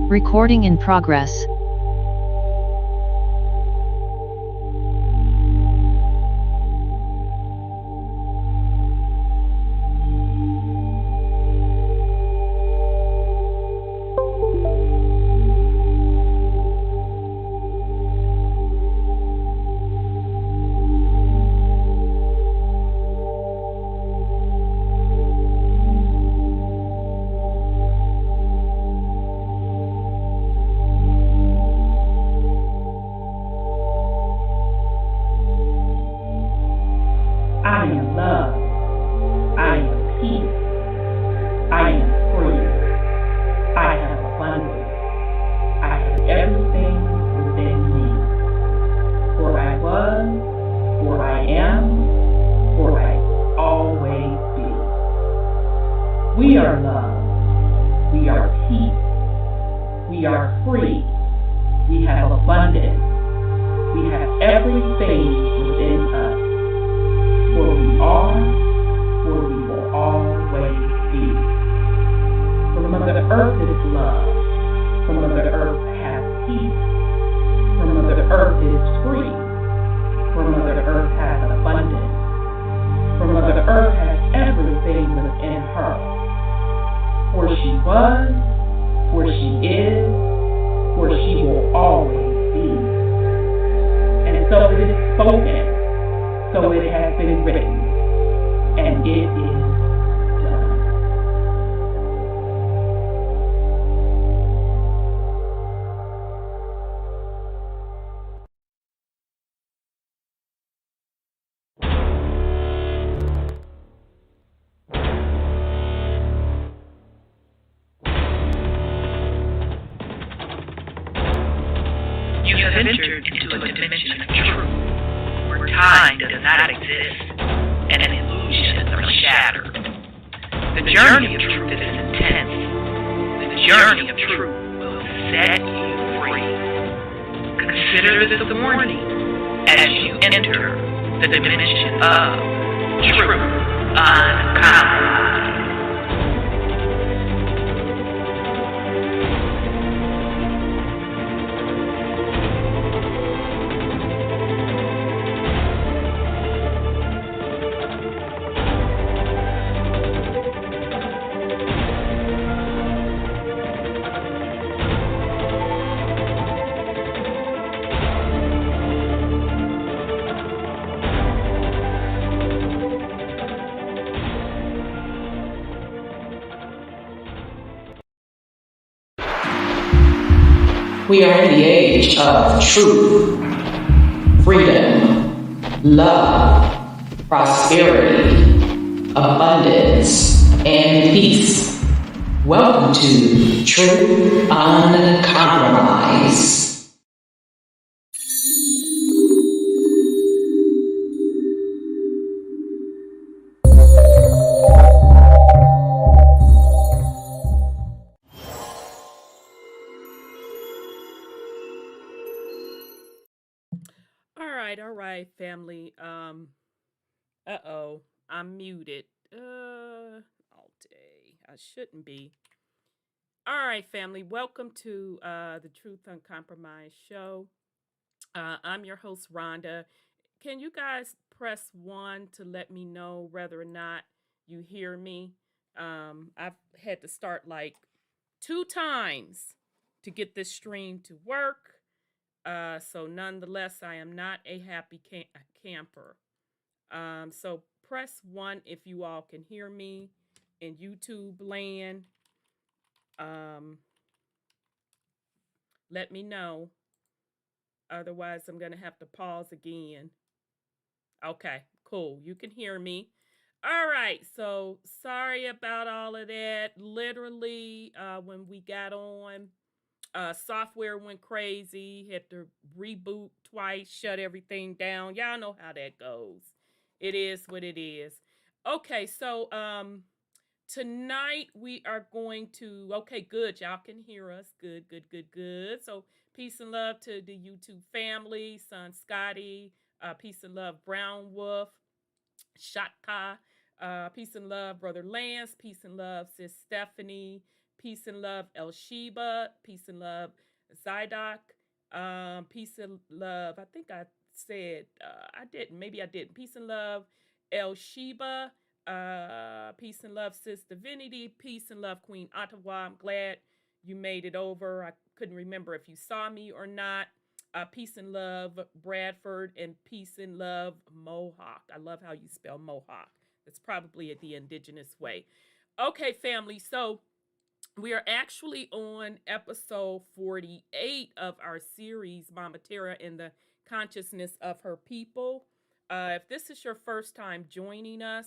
Recording in progress. I am love. I am peace. I am free. I have abundance. I have everything within me. For I was, for I am, for I always be. We are love. We are peace. We are free. We have abundance. We have everything within us. For we are, for we will always be. For Mother Earth is love. For Mother Earth has peace. For Mother Earth is free. For Mother Earth has abundance. For Mother Earth has everything within her. For she was, for she is, for she will always be. And so it is spoken. So it has been written, and it is done. You have entered into a dimension of truth, where time does not exist, and illusions are shattered. The journey of truth is intense. The journey of truth will set you free. Consider this a warning as you enter the dimension of Truth UnCONPromeyezed. We are in the age of truth, freedom, love, prosperity, abundance, and peace. Welcome to Truth UnCompromised. All right, family. I'm muted. All day. I shouldn't be. All right, family. Welcome to the Truth UnCompromised Show. I'm your host, Rhonda. Can you guys press 1 to let me know whether or not you hear me? I've had to start like 2 times to get this stream to work. So nonetheless, I am not a happy camper. So press 1 if you all can hear me in YouTube land. Let me know. Otherwise, I'm going to have to pause again. Okay, cool. You can hear me. All right. So sorry about all of that. Literally, when we got on, software went crazy, had to reboot twice, shut everything down. Y'all know how that goes. It is what it is. Okay, so tonight we are going to, okay, good. Y'all can hear us. Good. So peace and love to the YouTube family, son Scotty, peace and love, Brown Wolf, Shatka, peace and love, Brother Lance, peace and love, sis Stephanie, Peace and love, El Sheba. Peace and love, Zydok. Peace and love. I think I said I didn't. Maybe I didn't. Peace and love, El Sheba. Peace and love, Sis Divinity. Peace and love, Queen Ottawa. I'm glad you made it over. I couldn't remember if you saw me or not. Peace and love, Bradford, and peace and love, Mohawk. I love how you spell Mohawk. That's probably the indigenous way. Okay, family. So we are actually on episode 48 of our series, Momma Terra and the Consciousness of Her People. If this is your first time joining us,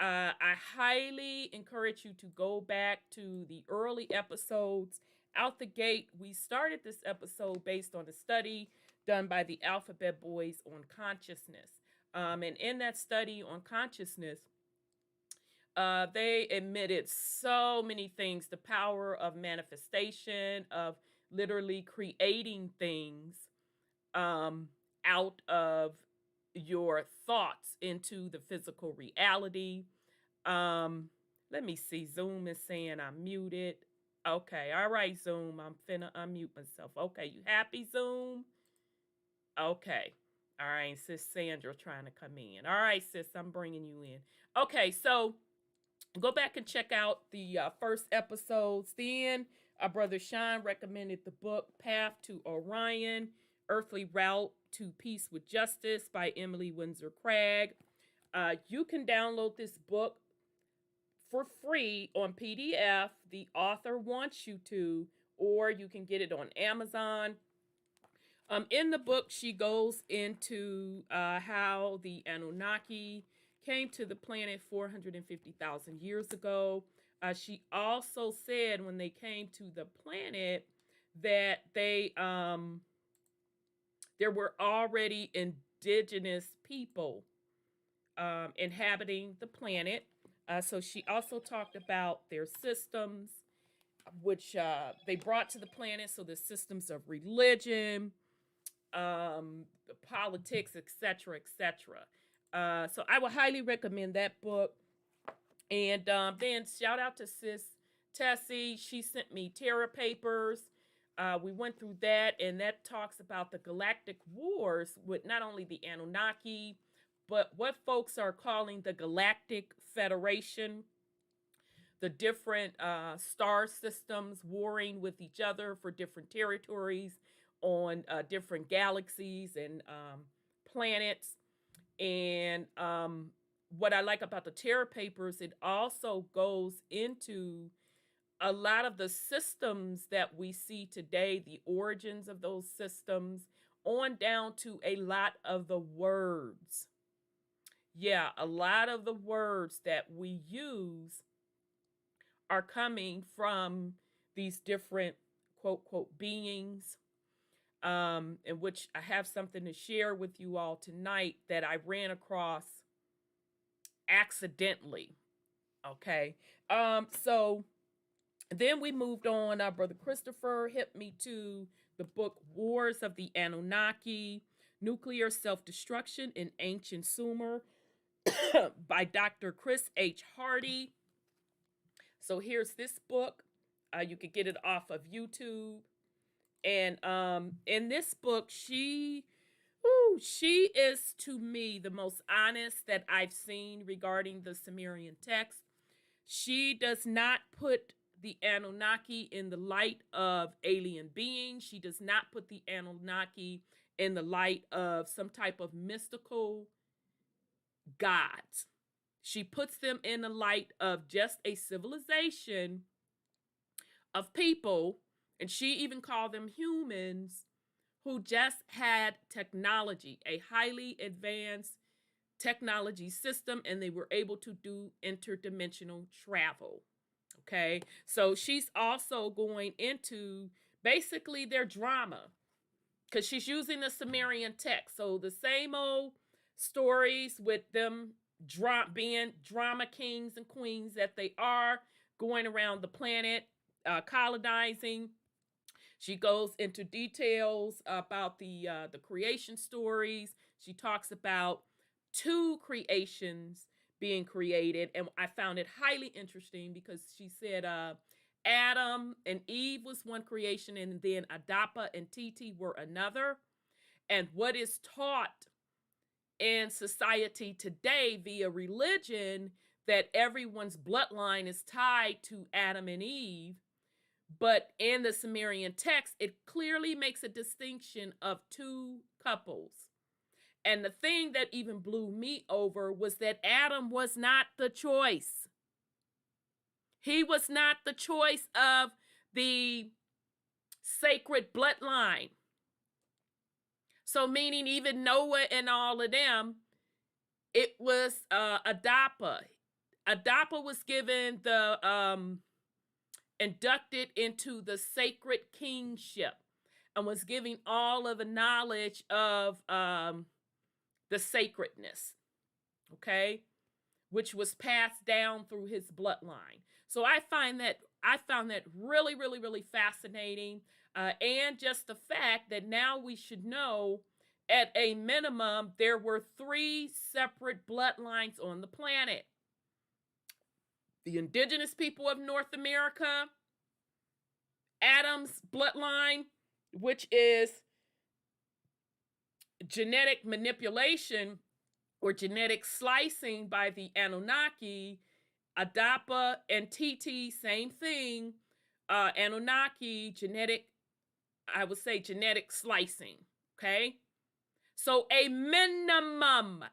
I highly encourage you to go back to the early episodes. Out the gate, we started this episode based on a study done by the Alphabet Boys on consciousness. And in that study on consciousness, they admitted so many things, the power of manifestation, of literally creating things out of your thoughts into the physical reality. Let me see. Zoom is saying I'm muted. Okay. All right, Zoom. I'm finna unmute myself. Okay. You happy, Zoom? Okay. All right. Sis Sandra trying to come in. All right, sis. I'm bringing you in. Okay. So go back and check out the first episodes. Then Brother Sean recommended the book Path to Orion, Earthly Route to Peace with Justice by Emily Windsor Craig. You can download this book for free on PDF. The author wants you to, or you can get it on Amazon. In the book, she goes into how the Anunaki came to the planet 450,000 years ago. She also said when they came to the planet that there were already indigenous people inhabiting the planet. So she also talked about their systems, which they brought to the planet. So the systems of religion, politics, etc., etc. So I would highly recommend that book. And then shout out to Sis Tessie. She sent me Terra papers. We went through that, and that talks about the galactic wars with not only the Anunnaki, but what folks are calling the Galactic Federation, the different star systems warring with each other for different territories on different galaxies and planets. And what I like about the Terra papers, it also goes into a lot of the systems that we see today, the origins of those systems, on down to a lot of the words. Yeah, a lot of the words that we use are coming from these different quote, quote, beings, in which I have something to share with you all tonight that I ran across accidentally. Okay. So then we moved on. Brother Christopher hit me to the book Wars of the Anunnaki, Nuclear Self-Destruction in Ancient Sumer by Dr. Chris H. Hardy. So here's this book. You could get it off of YouTube. And in this book, she is to me the most honest that I've seen regarding the Sumerian text. She does not put the Anunnaki in the light of alien beings. She does not put the Anunnaki in the light of some type of mystical gods. She puts them in the light of just a civilization of people, and she even called them humans, who just had technology, a highly advanced technology system, and they were able to do interdimensional travel. Okay, so she's also going into basically their drama, because she's using the Sumerian text. So the same old stories with them being drama kings and queens that they are, going around the planet, colonizing. She goes into details about the creation stories. She talks about 2 creations being created, and I found it highly interesting because she said Adam and Eve was one creation, and then Adapa and Titi were another. And what is taught in society today via religion, that everyone's bloodline is tied to Adam and Eve. But in the Sumerian text, it clearly makes a distinction of two couples. And the thing that even blew me over was that Adam was not the choice. He was not the choice of the sacred bloodline. So meaning even Noah and all of them, it was Adapa. Adapa was given the, inducted into the sacred kingship and was giving all of the knowledge of the sacredness, okay, which was passed down through his bloodline. So I found that really, really, really fascinating, and just the fact that now we should know, at a minimum, there were 3 separate bloodlines on the planet. The indigenous people of North America, Adam's bloodline, which is genetic manipulation or genetic slicing by the Anunaki. Adapa and Titi, same thing. Anunnaki, genetic slicing, okay? So a minimum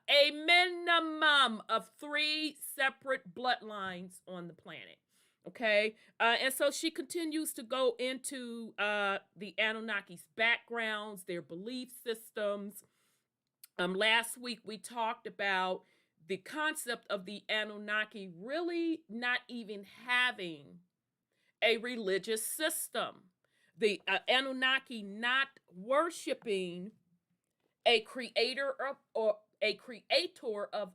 of 3 separate bloodlines on the planet, okay? And so she continues to go into the Anunnaki's backgrounds, their belief systems. Last week we talked about the concept of the Anunnaki really not even having a religious system. The Anunnaki not worshiping a creator of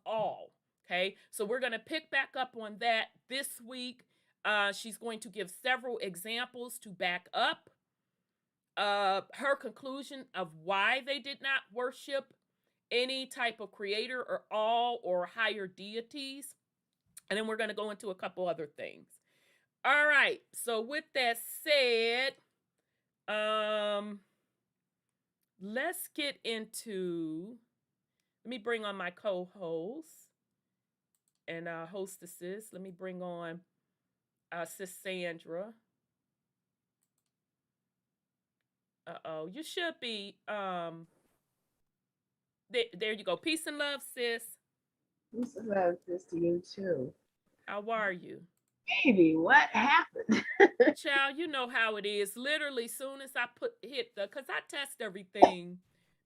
all. Okay, so we're going to pick back up on that this week. She's going to give several examples to back up her conclusion of why they did not worship any type of creator or all or higher deities. And then we're going to go into a couple other things. All right, so with that said, let's get into, let me bring on my co-hosts and hostesses. Let me bring on Sis Sandra. You should be, there you go. Peace and love, sis. Peace and love, sis, to you too. How are you? Baby, what happened? Child, you know how it is. Literally, soon as I because I test everything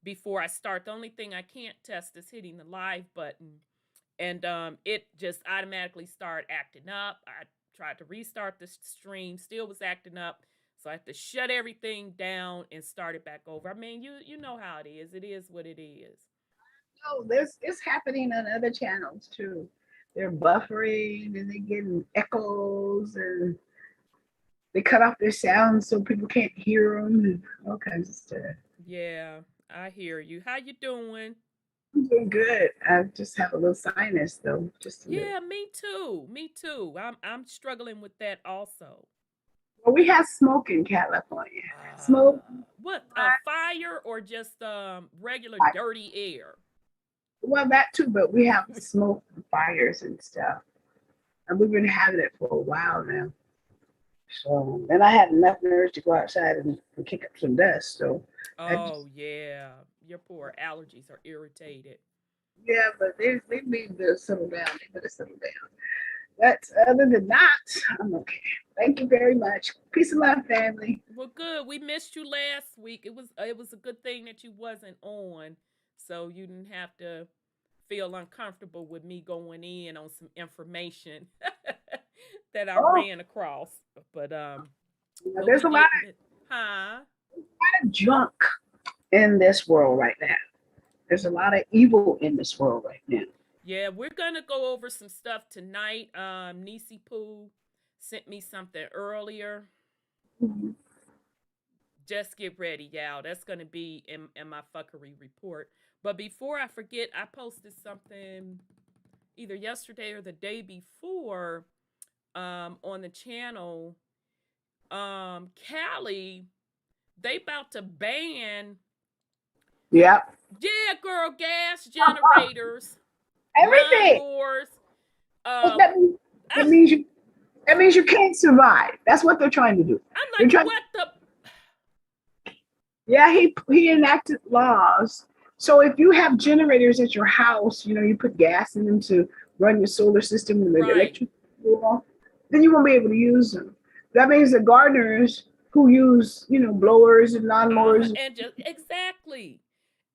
before I start. The only thing I can't test is hitting the live button. And it just automatically started acting up. I tried to restart the stream, still was acting up. So I had to shut everything down and start it back over. I mean, you know how it is. It is what it is. No, it's happening on other channels too. They're buffering and they're getting echoes and they cut off their sounds so people can't hear them and all kinds of stuff. Yeah, I hear you. How you doing? I'm doing good. I just have a little sinus though. Yeah, me too. Me too. I'm struggling with that also. Well, we have smoke in California. Smoke. What? Fire or just regular dirty air? Well, that too, but we have smoke and fires and stuff. And we've been having it for a while now. So, and I had enough nerves to go outside and kick up some dust. So, yeah, your poor allergies are irritated. Yeah, but they need to settle down. They better settle down. But other than that, I'm okay. Thank you very much. Peace and love, family. Well, good. We missed you last week. It was a good thing that you wasn't on, so you didn't have to feel uncomfortable with me going in on some information that I ran across. But there's a lot of junk in this world right now. There's a lot of evil in this world right now. Yeah, we're gonna go over some stuff tonight. Nisi Poo sent me something earlier. Mm-hmm. Just get ready, y'all. That's gonna be in my fuckery report. But before I forget, I posted something either yesterday or the day before on the channel Cali, they about to ban, Yeah. yeah, girl, gas generators, Everything. lawnmowers. Well, Um, that means, that I, means you that means you can't survive. That's what they're trying to do. I'm They're like, trying. what the? Yeah, he enacted laws. So if you have generators at your house, you put gas in them to run your solar system and the Right. electric, then you won't be able to use them. That means the gardeners who use, blowers and lawnmowers, And just exactly.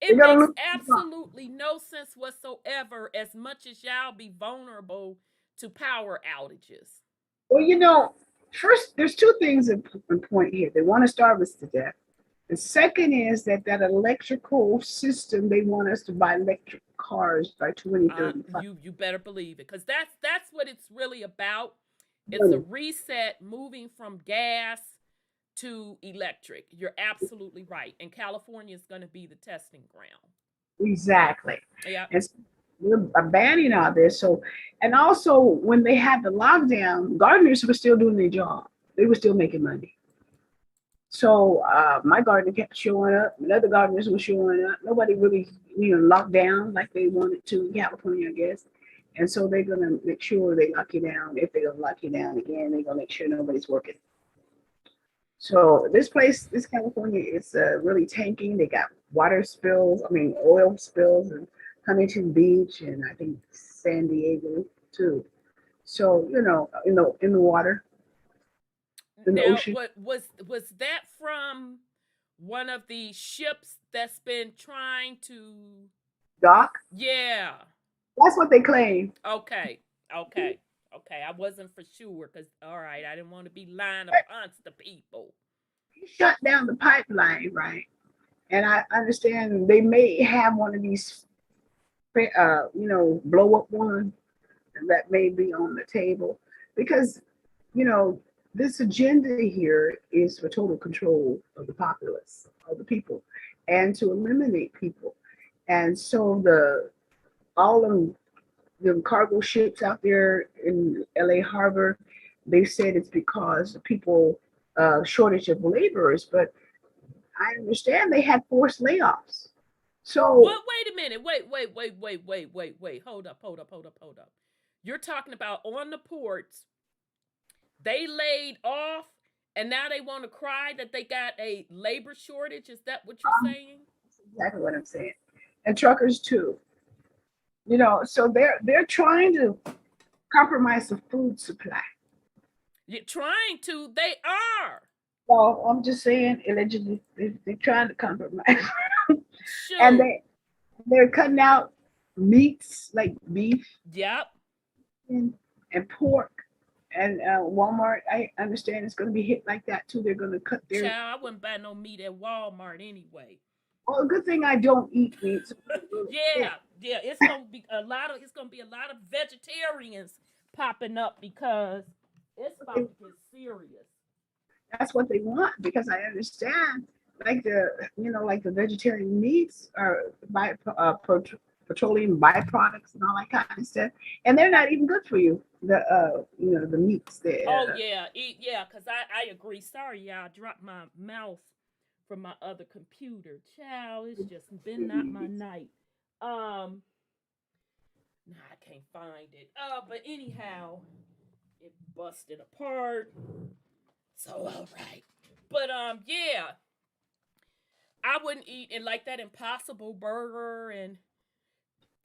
they're It gonna makes lose their job. absolutely no sense whatsoever, as much as y'all be vulnerable to power outages. Well, first there's two things in point here. They want to starve us to death. The second is that electrical system, they want us to buy electric cars by 2035. You better believe it, because that's what it's really about. It's a reset, moving from gas to electric. You're absolutely right. And California is going to be the testing ground. Exactly. Yeah. And so we're banning all this. So, and also when they had the lockdown, gardeners were still doing their job. They were still making money. So my garden kept showing up, and other gardeners were showing up. Nobody really, locked down like they wanted to in California, I guess. And so they're gonna make sure they lock you down. If they're gonna lock you down again, they're gonna make sure nobody's working. So this California, is really tanking. They got oil spills in Huntington Beach, and I think San Diego too. So in the water, in the Now, ocean. what was that from one of the ships that's been trying to? Doc, Yeah. that's what they claim. Okay. I wasn't for sure, because all right, I didn't want to be lying amongst the people. He shut down the pipeline, right? And I understand they may have one of these, blow up one that may be on the table because, this agenda here is for total control of the populace, of the people, and to eliminate people. And so all of the cargo ships out there in LA Harbor, they said it's because the people shortage of laborers, but I understand they had forced layoffs. So Wait a minute. Wait. Hold up. You're talking about on the ports, they laid off, and now they want to cry that they got a labor shortage. Is that what you're saying? that's exactly what I'm saying. And truckers too. So they're trying to compromise the food supply. You're trying to. They are. So I'm just saying, allegedly, they're trying to compromise. Shoot. And they're cutting out meats like beef Yep. and pork. And Walmart, I understand it's going to be hit like that too. They're going to cut their. Child, I wouldn't buy no meat at Walmart anyway. Well, good thing I don't eat meat. So Yeah. It's gonna be a lot of vegetarians popping up, because it's about to get serious. That's what they want because I understand, like the vegetarian meats are petroleum byproducts and all that kind of stuff, and they're not even good for you. The meats there. Oh yeah, because I agree. Sorry, y'all, I dropped my mouse from my other computer. Child, it's just been not my night. Nah, I can't find it. But anyhow, it busted apart. So all right. But yeah. I wouldn't eat and like that Impossible Burger and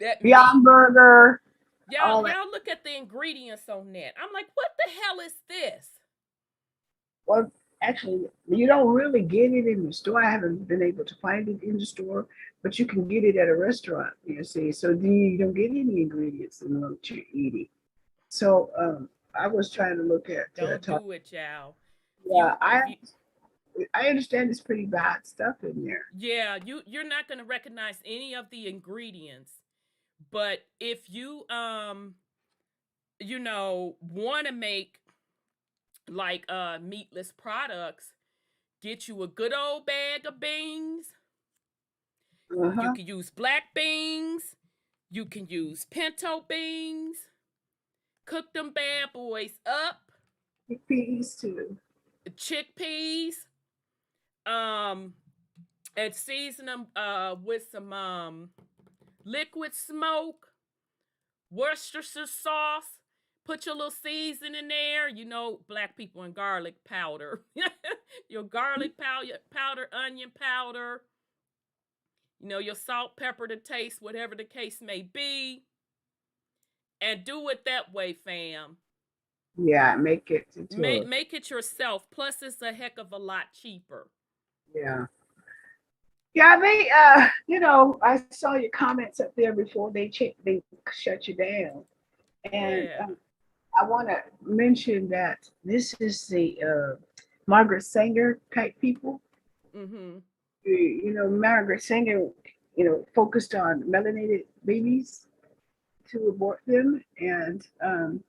that Beyond Burger. Y'all look at the ingredients on that. I'm like, what the hell is this? Well, actually, you don't really get it in the store. I haven't been able to find it in the store, but you can get it at a restaurant, you see. So you don't get any ingredients in what you're eating. So I was trying to look at. Don't do it, y'all. Yeah, I understand it's pretty bad stuff in there. Yeah, you're not going to recognize any of the ingredients, but if you want to make like Meatless Products, get you a good old bag of beans. You can use black beans. You can use pinto beans. Cook them bad boys up. Peas too. chickpeas, and season them with some liquid smoke, Worcestershire sauce. Put your little season in there. You know, black people and garlic powder. Your garlic powder, onion powder. You know, your salt, pepper to taste, whatever the case may be. And do it that way, fam. Yeah, make it into Make it yourself. Plus, it's a heck of a lot cheaper. yeah. Yeah, they I saw your comments up there before they shut you down. And Yeah. I want to mention that this is the Margaret Singer type people. Mm-hmm. Margaret Singer, focused on melanated babies to abort them. And Can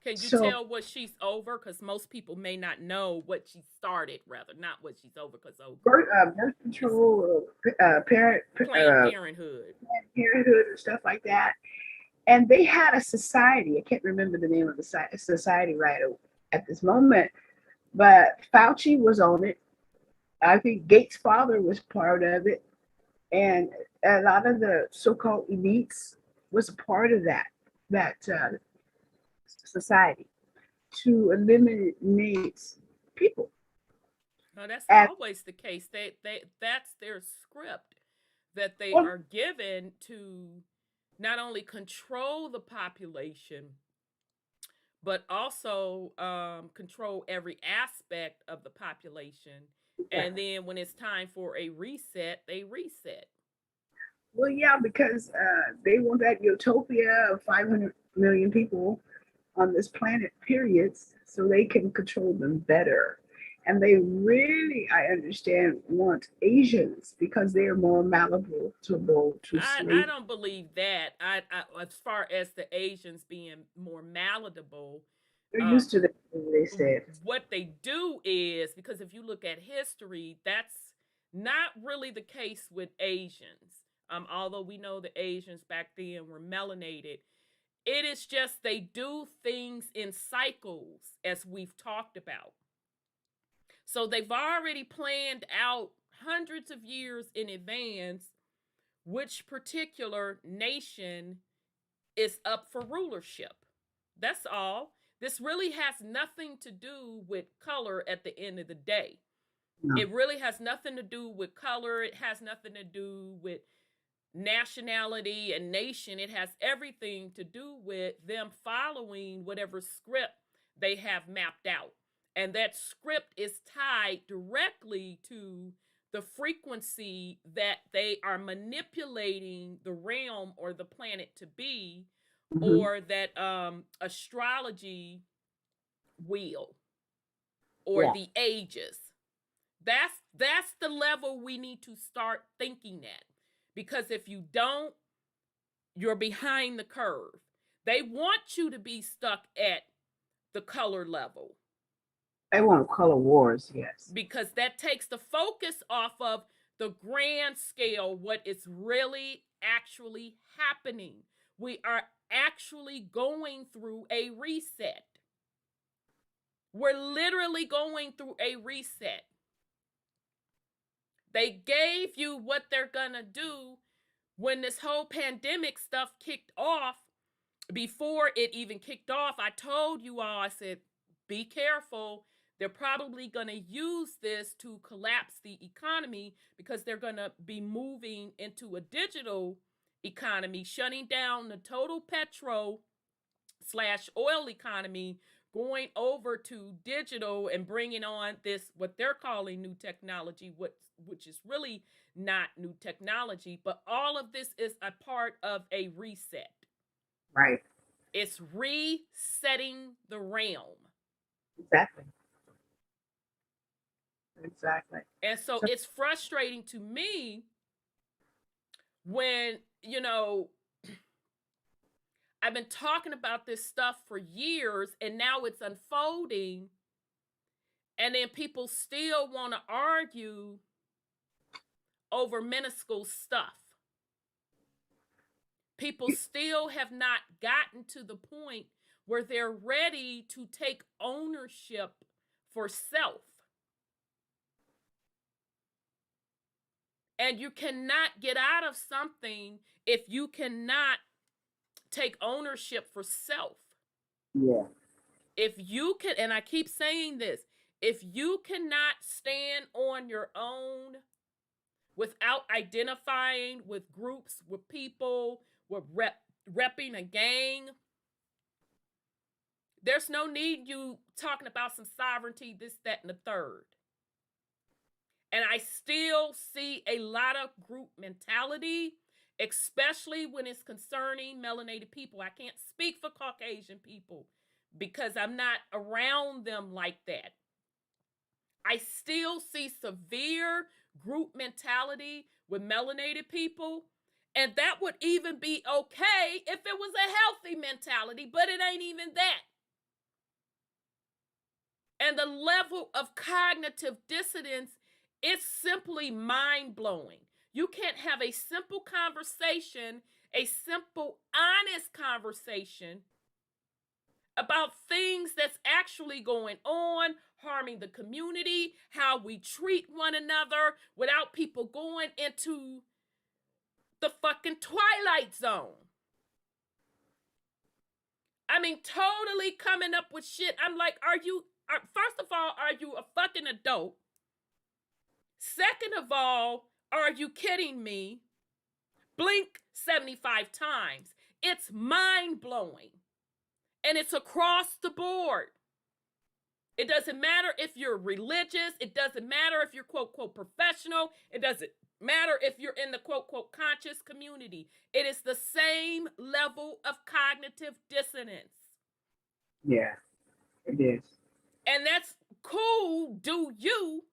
you so, tell what she's over? Because most people may not know what she started, rather, not what she's over, because birth control, Planned Parenthood. parenthood, and stuff like that. And they had a society. I can't remember the name of the society right at this moment, but Fauci was on it. I think Gates' father was part of it, and a lot of the so-called elites was a part of that society to eliminate people. No, that's And always the case. That's their script that they well, are given to not only control the population, but also control every aspect of the population. And then when it's time for a reset, they reset. well, yeah, because they want that utopia of 500 million people on this planet, periods, so they can control them better. And they really, I understand, want Asians because they are more malleable to I slave. don't believe that. As far as the Asians being more malleable, They're um, used to that, they said. what they do is, because if you look at history, that's not really the case with Asians. Although we know the Asians back then were melanated, it is just they do things in cycles, as we've talked about. So they've already planned out hundreds of years in advance which particular nation is up for rulership. That's all. This really has nothing to do with color at the end of the day. No. It really has nothing to do with color. It has nothing to do with nationality and nation. It has everything to do with them following whatever script they have mapped out. And that script is tied directly to the frequency that they are manipulating the realm or the planet to be, Mm-hmm. or that astrology wheel, or Yeah. the ages. That's the level we need to start thinking at. Because if you don't, you're behind the curve. They want you to be stuck at the color level. They want color wars, yes. Because that takes the focus off of the grand scale, what is really actually happening. We are actually going through a reset. We're literally going through a reset. They gave you what they're gonna do when this whole pandemic stuff kicked off. Before it even kicked off, I told you all, I said, be careful. They're probably going to use this to collapse the economy because they're going to be moving into a digital economy, shutting down the total petrol / oil economy, going over to digital and bringing on this, what they're calling new technology, which is really not new technology. But all of this is a part of a reset. Right. It's resetting the realm. Exactly. Exactly. And so it's frustrating to me when, I've been talking about this stuff for years and now it's unfolding, and then people still want to argue over minuscule stuff. People still have not gotten to the point where they're ready to take ownership for self. And you cannot get out of something if you cannot take ownership for self. Yeah. If you can, and I keep saying this, if you cannot stand on your own without identifying with groups, with people, with repping a gang, there's no need you talking about some sovereignty, this, that, and the third. And I still see a lot of group mentality, especially when it's concerning melanated people. I can't speak for Caucasian people because I'm not around them like that. I still see severe group mentality with melanated people. And that would even be okay if it was a healthy mentality, but it ain't even that. And the level of cognitive dissonance, it's simply mind-blowing. You can't have a simple conversation, a simple, honest conversation about things that's actually going on, harming the community, how we treat one another, without people going into the fucking twilight zone. I mean, totally coming up with shit. I'm like, first of all, are you a fucking adult? Second of all, are you kidding me? Blink 75 times. It's mind-blowing. And it's across the board. It doesn't matter if you're religious. It doesn't matter if you're quote-quote professional. It doesn't matter if you're in the quote-quote conscious community. It is the same level of cognitive dissonance. Yeah, it is. And that's cool, do you.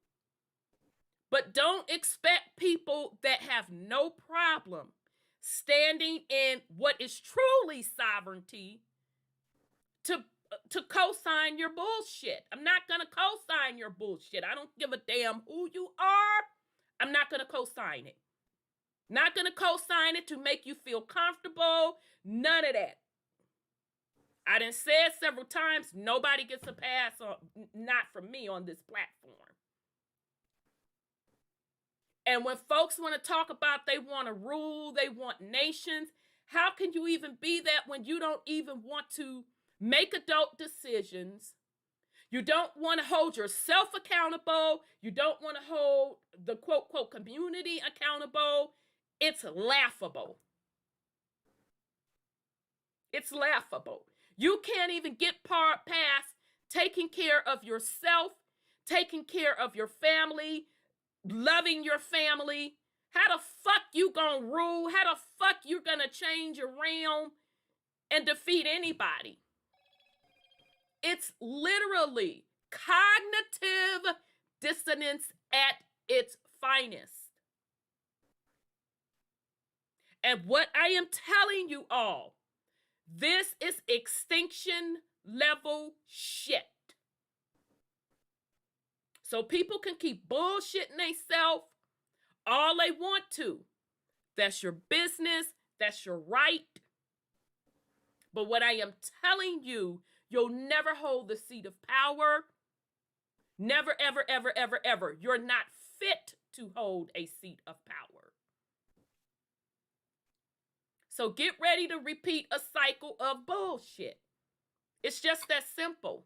But don't expect people that have no problem standing in what is truly sovereignty to co-sign your bullshit. I'm not going to co-sign your bullshit. I don't give a damn who you are. I'm not going to co-sign it. Not going to co-sign it to make you feel comfortable. None of that. I done said several times, nobody gets a pass, not from me on this platform. And when folks want to talk about they want to rule, they want nations, how can you even be that when you don't even want to make adult decisions? You don't want to hold yourself accountable. You don't want to hold the quote-quote community accountable. It's laughable. It's laughable. You can't even get past taking care of yourself, taking care of your family, loving your family. How the fuck you gonna rule? How the fuck you gonna change your realm and defeat anybody? It's literally cognitive dissonance at its finest. And what I am telling you all, this is extinction level shit. So people can keep bullshitting themselves all they want to. That's your business. That's your right. But what I am telling you, you'll never hold the seat of power. Never, ever, ever, ever, ever. You're not fit to hold a seat of power. So get ready to repeat a cycle of bullshit. It's just that simple.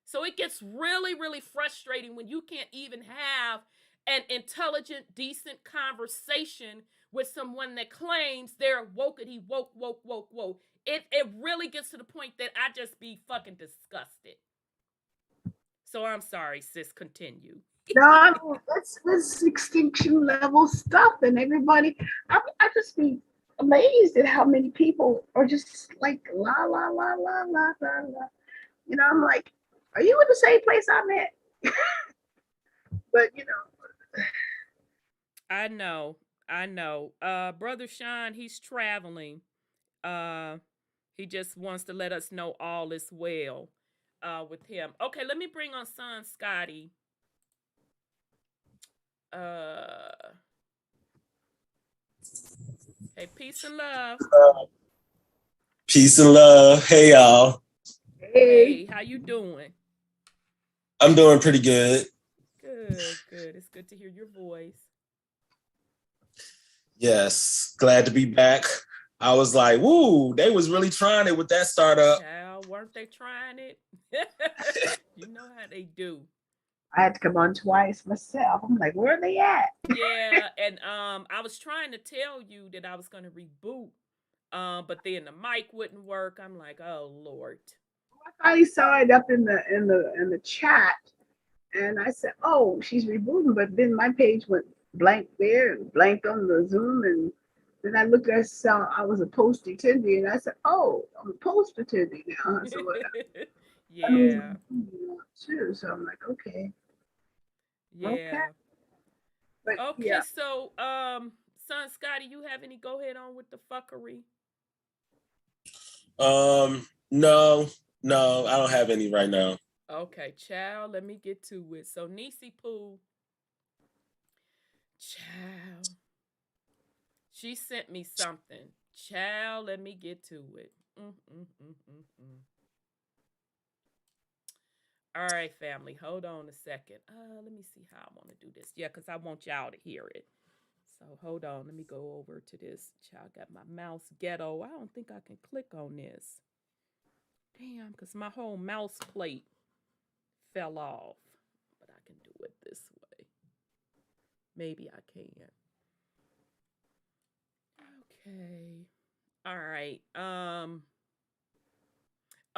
So it gets really, really frustrating when you can't even have an intelligent, decent conversation with someone that claims they're wokeity, woke. It really gets to the point that I just be fucking disgusted. So I'm sorry, sis, continue. No, it's extinction level stuff, and everybody, I just be amazed at how many people are just like la la la la la la la. You know, I'm like, are you in the same place I'm at? But you know, I know. Brother Sean, he's traveling. He just wants to let us know all is well with him. Okay, let me bring on son Scotty. Hey, peace and love. Peace and love. Hey, y'all. Hey, how you doing? I'm doing pretty good. Good. It's good to hear your voice. Yes, glad to be back. I was like, woo, they was really trying it with that startup. Child, weren't they trying it? You know how they do. I had to come on twice myself. I'm like, where are they at? Yeah, and I was trying to tell you that I was gonna reboot, but then the mic wouldn't work. I'm like, oh Lord. I finally saw it up in the chat, and I said, oh, she's rebooting, but then my page went blank there and blank on the Zoom, and then I looked at saw I was a post attendee, and I said, oh, I'm a post attendee now. So that means Yeah, too. So I'm like, okay, okay, yeah. but Okay, yeah. so son Scotty, you have any go ahead on with the fuckery? No, I don't have any right now. Okay, child, let me get to it. So Niecy Pooh, child, she sent me something. Child, let me get to it. All right, family, hold on a second. Let me see how I want to do this. Yeah, because I want y'all to hear it. So hold on, let me go over to this. Child, got my mouse ghetto. I don't think I can click on this. Damn, because my whole mouse plate fell off. But I can do it this way. Maybe I can. Okay. All right.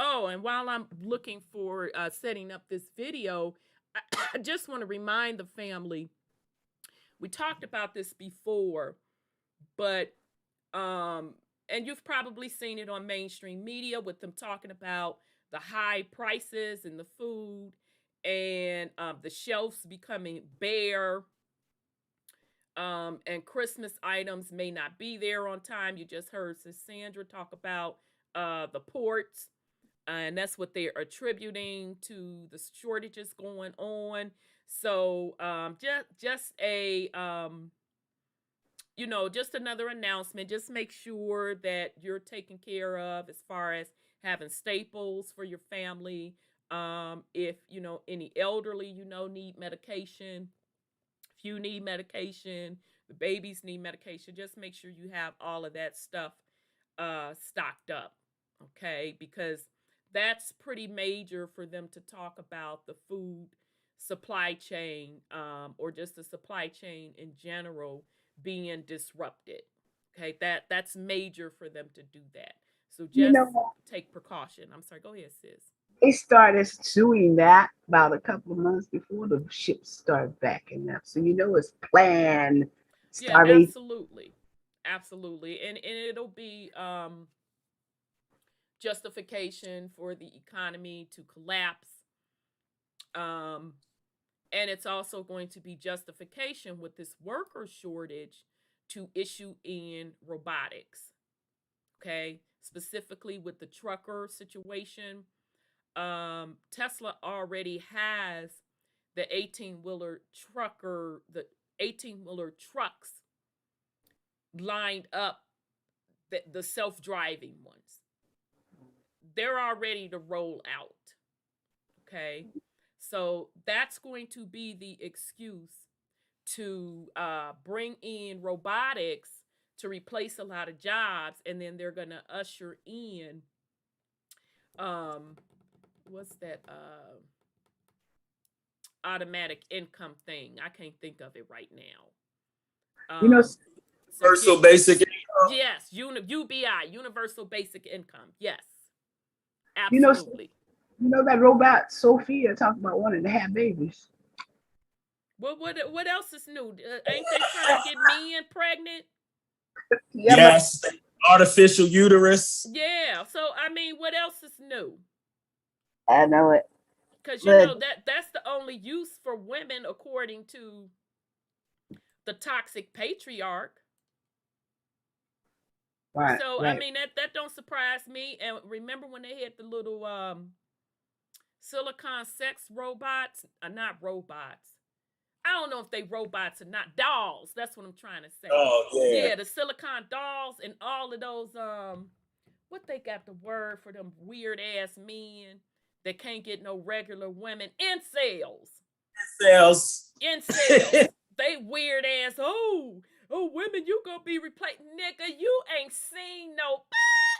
Oh, and while I'm looking for setting up this video, I just want to remind the family, we talked about this before, but and you've probably seen it on mainstream media with them talking about the high prices in the food and the shelves becoming bare, and Christmas items may not be there on time. You just heard Sandra talk about the ports, and that's what they're attributing to the shortages going on. So just a just another announcement. Just make sure that you're taken care of as far as having staples for your family. If any elderly need medication, if you need medication, the babies need medication, just make sure you have all of that stuff stocked up, okay? Because that's pretty major for them to talk about the food supply chain, or just the supply chain in general being disrupted. Okay, that's major for them to do that. So just take precaution. I'm sorry, go ahead, sis. They started doing that about a couple of months before the ships started backing up. So it's planned starvation. Yeah, absolutely. And it'll be justification for the economy to collapse. And it's also going to be justification with this worker shortage to issue in robotics. Okay, specifically with the trucker situation. Tesla already has the 18-wheeler trucks lined up, the self-driving ones. They're all ready to roll out. Okay, so that's going to be the excuse to bring in robotics to replace a lot of jobs, and then they're going to usher in what's that automatic income thing? I can't think of it right now. Universal basic income. Yes, UBI, universal basic income. Yes, absolutely. That robot Sophia talked about wanting to have babies. Well, what else is new? Ain't they trying to get men pregnant? Yeah, yes, artificial uterus. Yeah. So I mean, what else is new? I know it. Because that's the only use for women according to the toxic patriarch. Right. So right. I mean that don't surprise me. And remember when they had the little silicone sex robots? Not robots. I don't know if they robots or not. Dolls. That's what I'm trying to say. Oh, yeah. Yeah, the silicone dolls and all of those, what they got the word for them weird ass men that can't get no regular women? Incels. Incels. They weird ass, oh, women, you gonna be replaced. Nigga, you ain't seen no,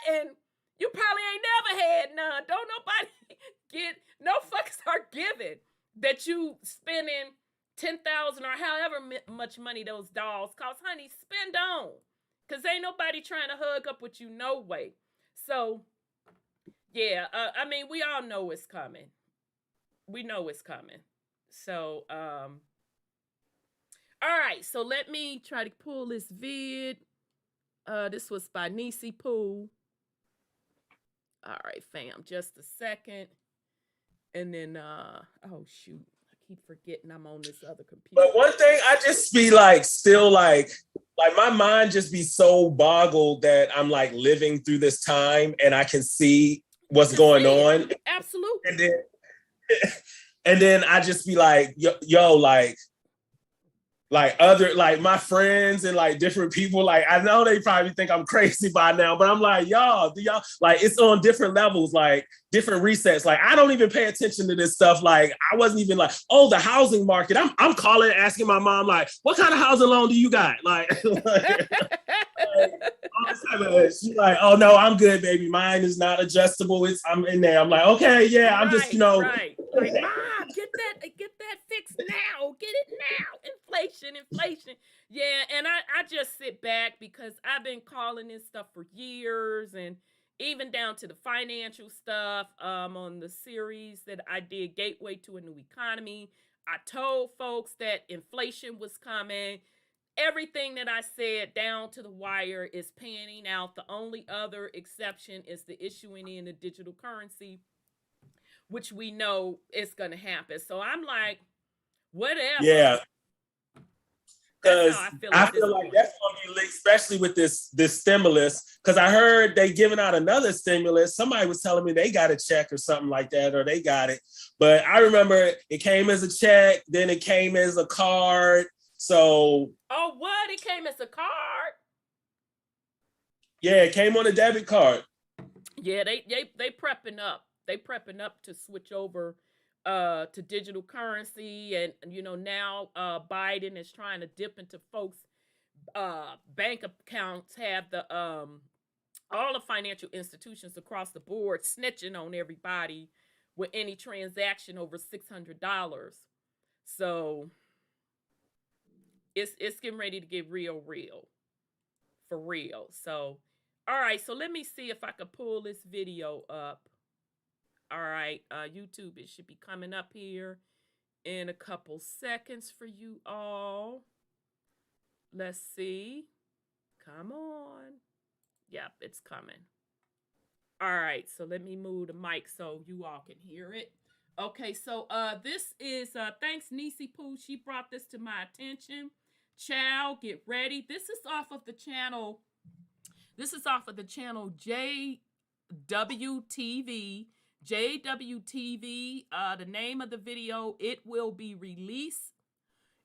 and you probably ain't never had none. Don't nobody get, no fucks are given that you spending 10,000 or however much money those dolls cost. Honey, spend on. Because ain't nobody trying to hug up with you no way. So, yeah, I mean, we all know it's coming. We know it's coming. So, all right. So let me try to pull this vid. This was by Nisi Poo. All right, fam. Just a second. And then, oh, shoot. I keep forgetting I'm on this other computer. But one thing, I just be like, still like my mind just be so boggled that I'm like living through this time and I can see what's going on. Absolutely. And then I just be like, yo, like other, like my friends and like different people, like I know they probably think I'm crazy by now, but I'm like, y'all, like it's on different levels, like different resets. Like I don't even pay attention to this stuff. Like I wasn't even like, oh, the housing market. I'm calling, asking my mom, like, what kind of housing loan do you got? She's like, oh no, I'm good, baby. Mine is not adjustable. I'm in there. I'm like, okay, yeah, I'm just, Right. Like, Mom, get that fixed now. Get it now. Inflation. Yeah, and I just sit back because I've been calling this stuff for years, and even down to the financial stuff on the series that I did, Gateway to a New Economy. I told folks that inflation was coming. Everything that I said down to the wire is panning out. The only other exception is the issuing in a digital currency, which we know is going to happen. So I'm like, whatever. Yeah. Because I like feel like that's going to be linked, especially with this stimulus. Because I heard they giving out another stimulus. Somebody was telling me they got a check or something like that, or they got it. But I remember it came as a check, then it came as a card. So. Oh, what? It came as a card? Yeah, it came on a debit card. Yeah, they prepping up. They prepping up to switch over to digital currency, and you know now Biden is trying to dip into folks' bank accounts, have the all the financial institutions across the board snitching on everybody with any transaction over $600. So it's getting ready to get real for real. So all right, so let me see if I can pull this video up. All right, YouTube, it should be coming up here in a couple seconds for you all. Let's see. Come on. Yep, it's coming. All right, so let me move the mic so you all can hear it. Okay, so this is, thanks Nisi Poo, she brought this to my attention. Chow, get ready. This is off of the channel JWTV. JWTV, the name of the video, it will be released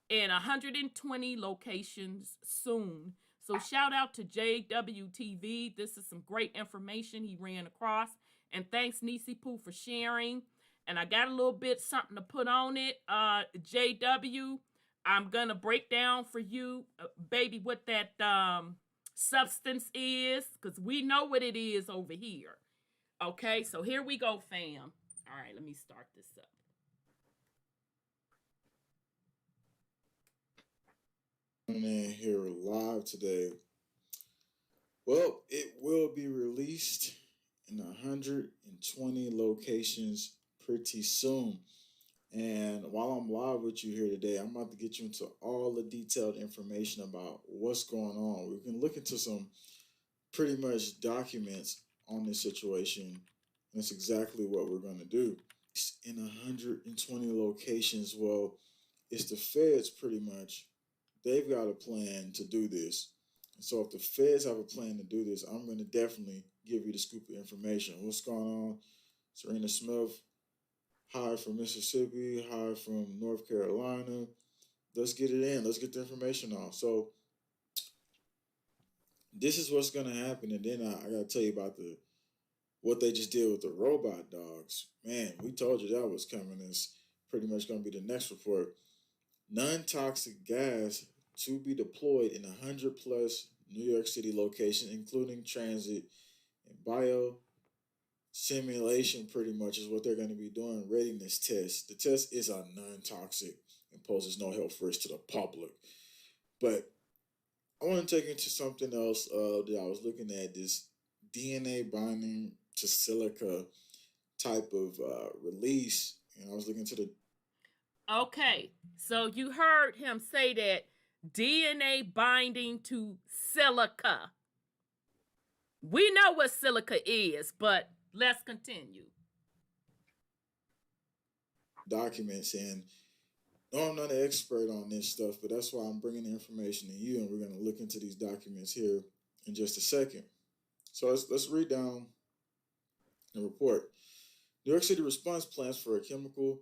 in 120 locations soon. So shout out to JWTV. This is some great information he ran across. And thanks Nisi Poo for sharing. And I got a little bit something to put on it. JW, I'm going to break down for you, baby, what that substance is, because we know what it is over here. Okay, so here we go, fam. All right, let me start this up. In here live today. Well, it will be released in 120 locations pretty soon. And while I'm live with you here today, I'm about to get you into all the detailed information about what's going on. We can look into some pretty much documents on this situation. That's exactly what we're going to do. In 120 locations, well, it's the feds pretty much. They've got a plan to do this. And so if the feds have a plan to do this, I'm going to definitely give you the scoop of information. What's going on? Serena Smith, hired from Mississippi, hired from North Carolina. Let's get it in. Let's get the information off. So this is what's going to happen. And then I got to tell you about what they just did with the robot dogs. Man, we told you that was coming. It's pretty much going to be the next report. Non-toxic gas to be deployed in 100 plus New York City locations, including transit and bio simulation. Pretty much is what they're going to be doing. Readiness test. The test is a non-toxic and poses no health risk to the public. But I want to take you into something else that I was looking at, this DNA binding to silica type of release. And I was looking to the... Okay, so you heard him say that DNA binding to silica. We know what silica is, but let's continue. Documents, and no, I'm not an expert on this stuff, but that's why I'm bringing the information to you, and we're going to look into these documents here in just a second. So let's read down the report. New York City response plans for a chemical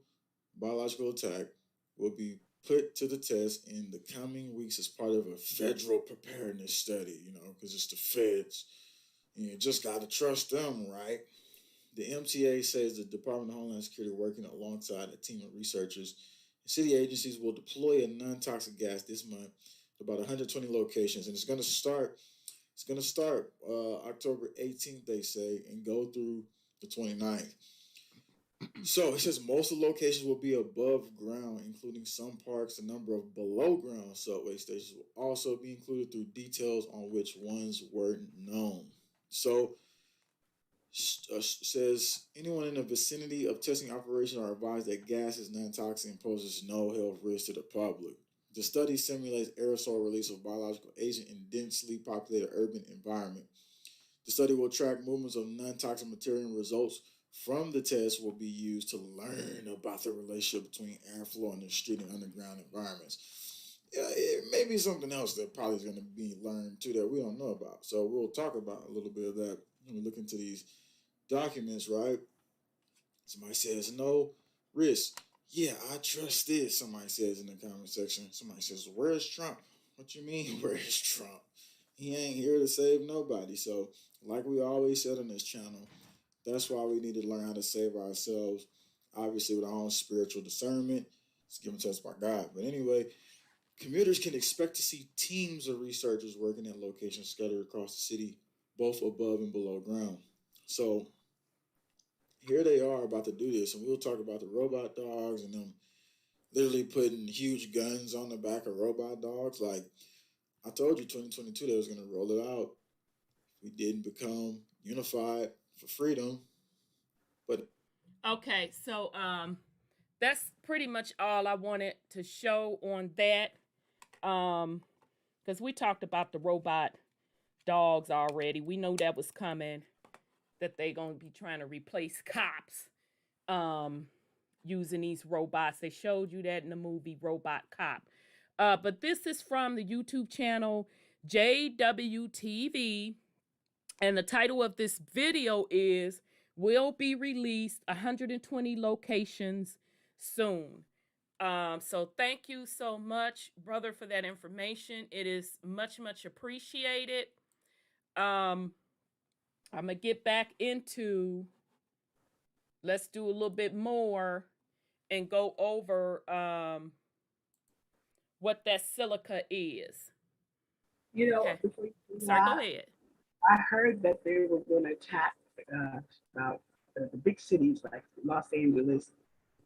biological attack will be put to the test in the coming weeks as part of a federal preparedness study, because it's the feds. You just got to trust them, right? The MTA says the Department of Homeland Security, working alongside a team of researchers and city agencies, will deploy a non-toxic gas this month to about 120 locations, and it's going to start October 18th, they say, and go through the 29th. So it says most of the locations will be above ground, including some parks. A number of below ground subway stations will also be included, through details on which ones weren't known. So says anyone in the vicinity of testing operation are advised that gas is non-toxic and poses no health risk to the public. The study simulates aerosol release of biological agent in densely populated urban environment. The study will track movements of non-toxic material, and results from the test will be used to learn about the relationship between airflow in the street and underground environments. Yeah, it may be something else that probably is going to be learned too that we don't know about. So we'll talk about a little bit of that when we look into these documents, right? Somebody says no risk. Yeah, I trust this. Somebody says in the comment section. Somebody says, where's Trump? What you mean, where's Trump? He ain't here to save nobody. So like we always said on this channel, that's why we need to learn how to save ourselves, obviously with our own spiritual discernment. It's given to us by God. But anyway, commuters can expect to see teams of researchers working at locations scattered across the city, both above and below ground. So here they are about to do this, and we'll talk about the robot dogs and them literally putting huge guns on the back of robot dogs. Like I told you, 2022, they was going to roll it out. We didn't become unified for freedom. But okay, so that's pretty much all I wanted to show on that. Because we talked about the robot dogs already. We know that was coming, that they're going to be trying to replace cops using these robots. They showed you that in the movie Robot Cop. But this is from the YouTube channel JWTV. And the title of this video is, will be released 120 locations soon. So thank you so much, brother, for that information. It is much, much appreciated. I'm going to get back into, let's do a little bit more and go over what that silica is. Okay. Sorry, go ahead. I heard that they were going to attack about the big cities like Los Angeles,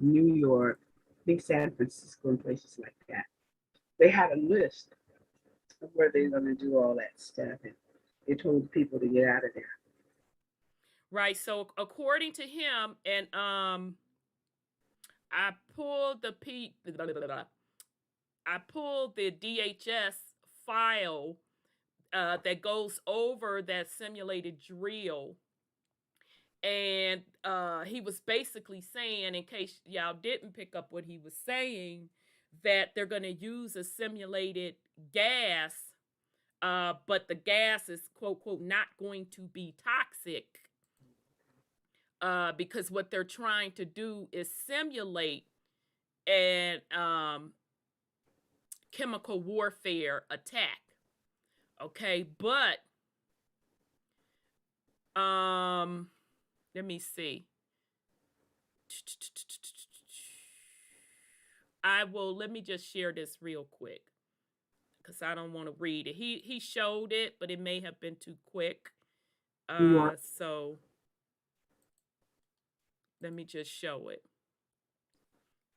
New York, big San Francisco, and places like that. They had a list of where they're going to do all that stuff, and they told people to get out of there. Right. So according to him, and I pulled the DHS file that goes over that simulated drill. And he was basically saying, in case y'all didn't pick up what he was saying, that they're going to use a simulated gas, but the gas is, quote, quote, not going to be toxic, because what they're trying to do is simulate an chemical warfare attack. Okay, but let me see. Let me just share this real quick, because I don't want to read it. He showed it, but it may have been too quick. Right. So let me just show it.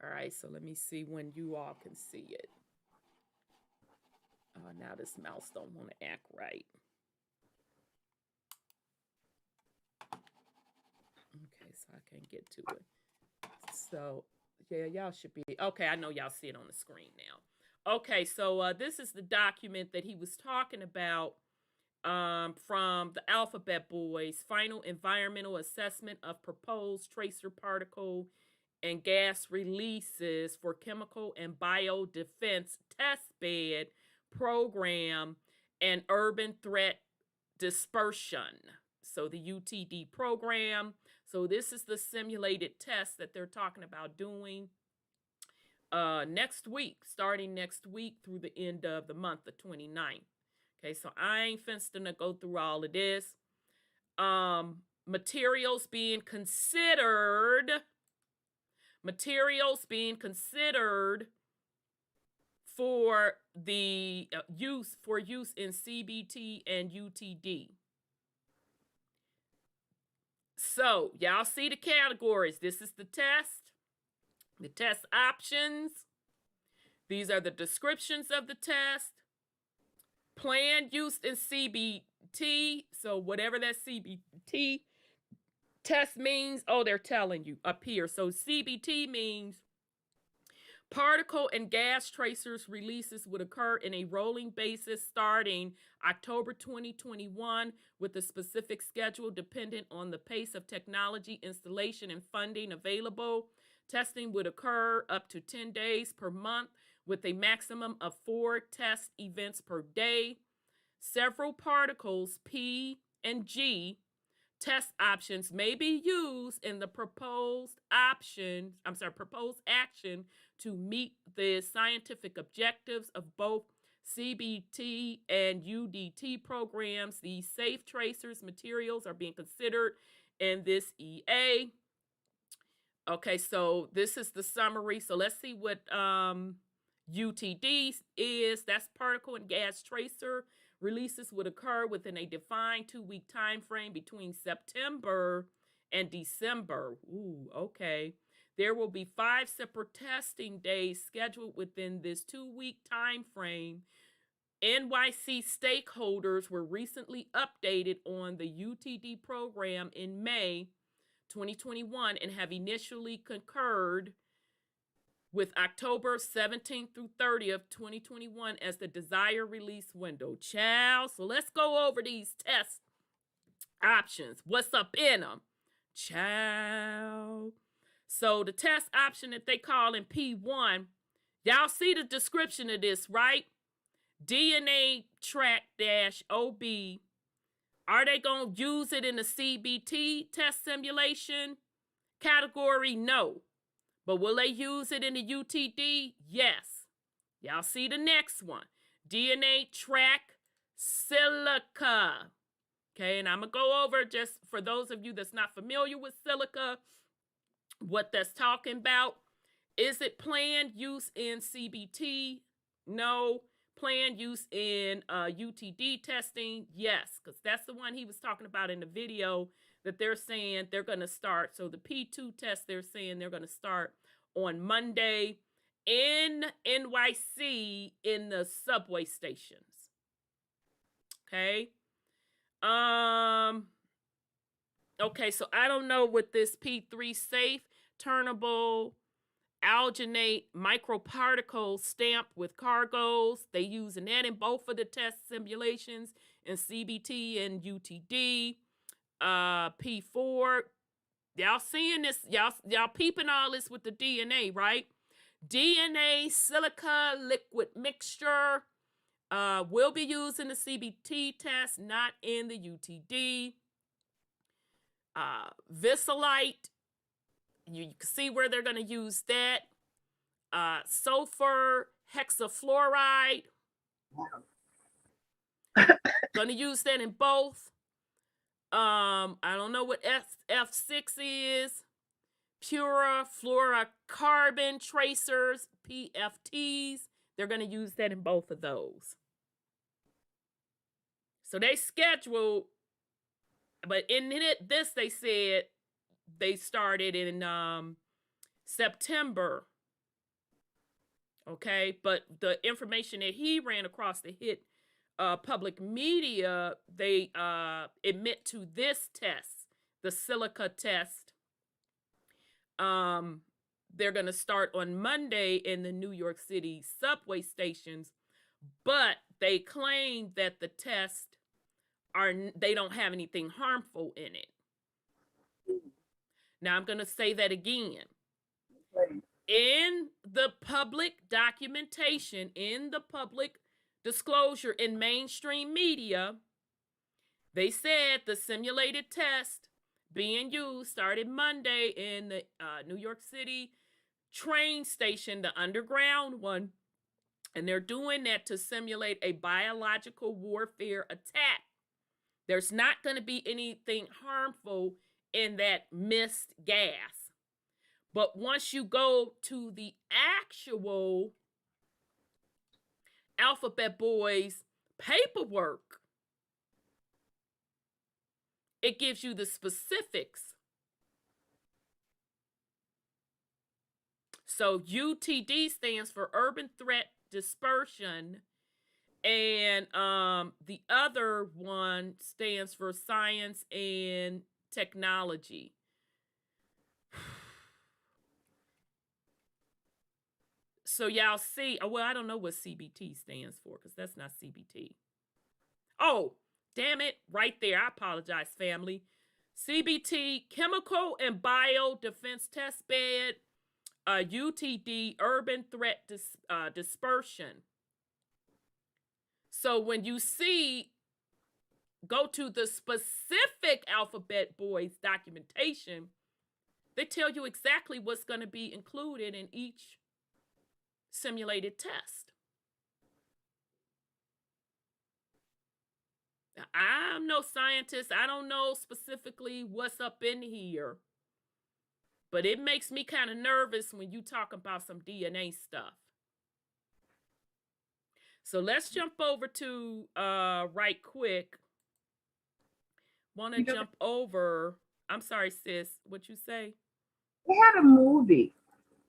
All right, so let me see when you all can see it. Now this mouse don't want to act right. Okay, so I can't get to it. So yeah, y'all should be okay. I know y'all see it on the screen now. Okay, so this is the document that he was talking about from the Alphabet Boys, final environmental assessment of proposed tracer particle and gas releases for chemical and biodefense test bed program and urban threat dispersion. So the UTD program. So this is the simulated test that they're talking about doing next week, starting next week through the end of the month, the 29th. Okay, so I ain't finna go through all of this. Materials being considered for the use in CBT and UTD. So y'all see the categories. This is the test options. These are the descriptions of the test. Planned use in CBT. So whatever that CBT test means, they're telling you up here. So CBT means particle and gas tracers releases would occur in a rolling basis starting October 2021 with a specific schedule dependent on the pace of technology installation and funding available. Testing would occur up to 10 days per month with a maximum of 4 test events per day. Several particles, P and G, test options may be used in the proposed action to meet the scientific objectives of both CBT and UDT programs. These safe tracers materials are being considered in this EA. Okay, so this is the summary. So let's see what UTD is. That's particle and gas tracer. Releases would occur within a defined 2-week time frame between September and December. Ooh, okay. There will be 5 separate testing days scheduled within this 2-week time frame. NYC stakeholders were recently updated on the UTD program in May 2021 and have initially concurred with October 17th through 30th, 2021 as the desired release window. Child, so let's go over these test options. What's up in them? Child. So the test option that they call in P1, y'all see the description of this, right? DNA track-OB. Are they going to use it in the CBT test simulation category? No. But will they use it in the UTD? Yes. Y'all see the next one. DNA track silica. Okay, and I'm going to go over just for those of you that's not familiar with silica, what that's talking about. Is it planned use in CBT? No. Planned use in UTD testing? Yes, because that's the one he was talking about in the video that they're saying they're going to start. So the P2 test, they're saying they're going to start on Monday in NYC in the subway stations. Okay. Okay, so I don't know what this P3 safe, turnable, alginate microparticle stamped with cargoes. They using that in both of the test simulations in CBT and UTD. P4. Y'all seeing this? Y'all peeping all this with the DNA, right? DNA silica liquid mixture will be used in the CBT test, not in the UTD. Visalite. You can see where they're going to use that. Sulfur hexafluoride. Going to use that in both. I don't know what F6 is. Pure fluorocarbon tracers, PFTs. they're going to use that in both of those. So they scheduled, but in this they said they started in September. Okay, but the information that he ran across the hit public media, they admit to this test, the silica test. They're going to start on Monday in the New York City subway stations, but they claim that the tests they don't have anything harmful in it. Now I'm going to say that again. In the public documentation, in the public disclosure in mainstream media, they said the simulated test being used started Monday in the New York City train station, the underground one, and they're doing that to simulate a biological warfare attack. There's not going to be anything harmful in that mist gas. But once you go to the actual Alphabet Boys paperwork, it gives you the specifics. So UTD stands for Urban Threat Dispersion, and the other one stands for Science and Technology. So y'all see, well, I don't know what CBT stands for because that's not CBT. Oh, damn it, right there. I apologize, family. CBT, Chemical and Bio Defense Test Bed, UTD, Urban Threat Dispersion. So when you see, go to the specific Alphabet Boys documentation, they tell you exactly what's going to be included in each simulated test. Now, I'm no scientist. I don't know specifically what's up in here. But it makes me kind of nervous when you talk about some DNA stuff. So let's jump over to, right quick. Want to jump over. I'm sorry, sis. What you say? They had a movie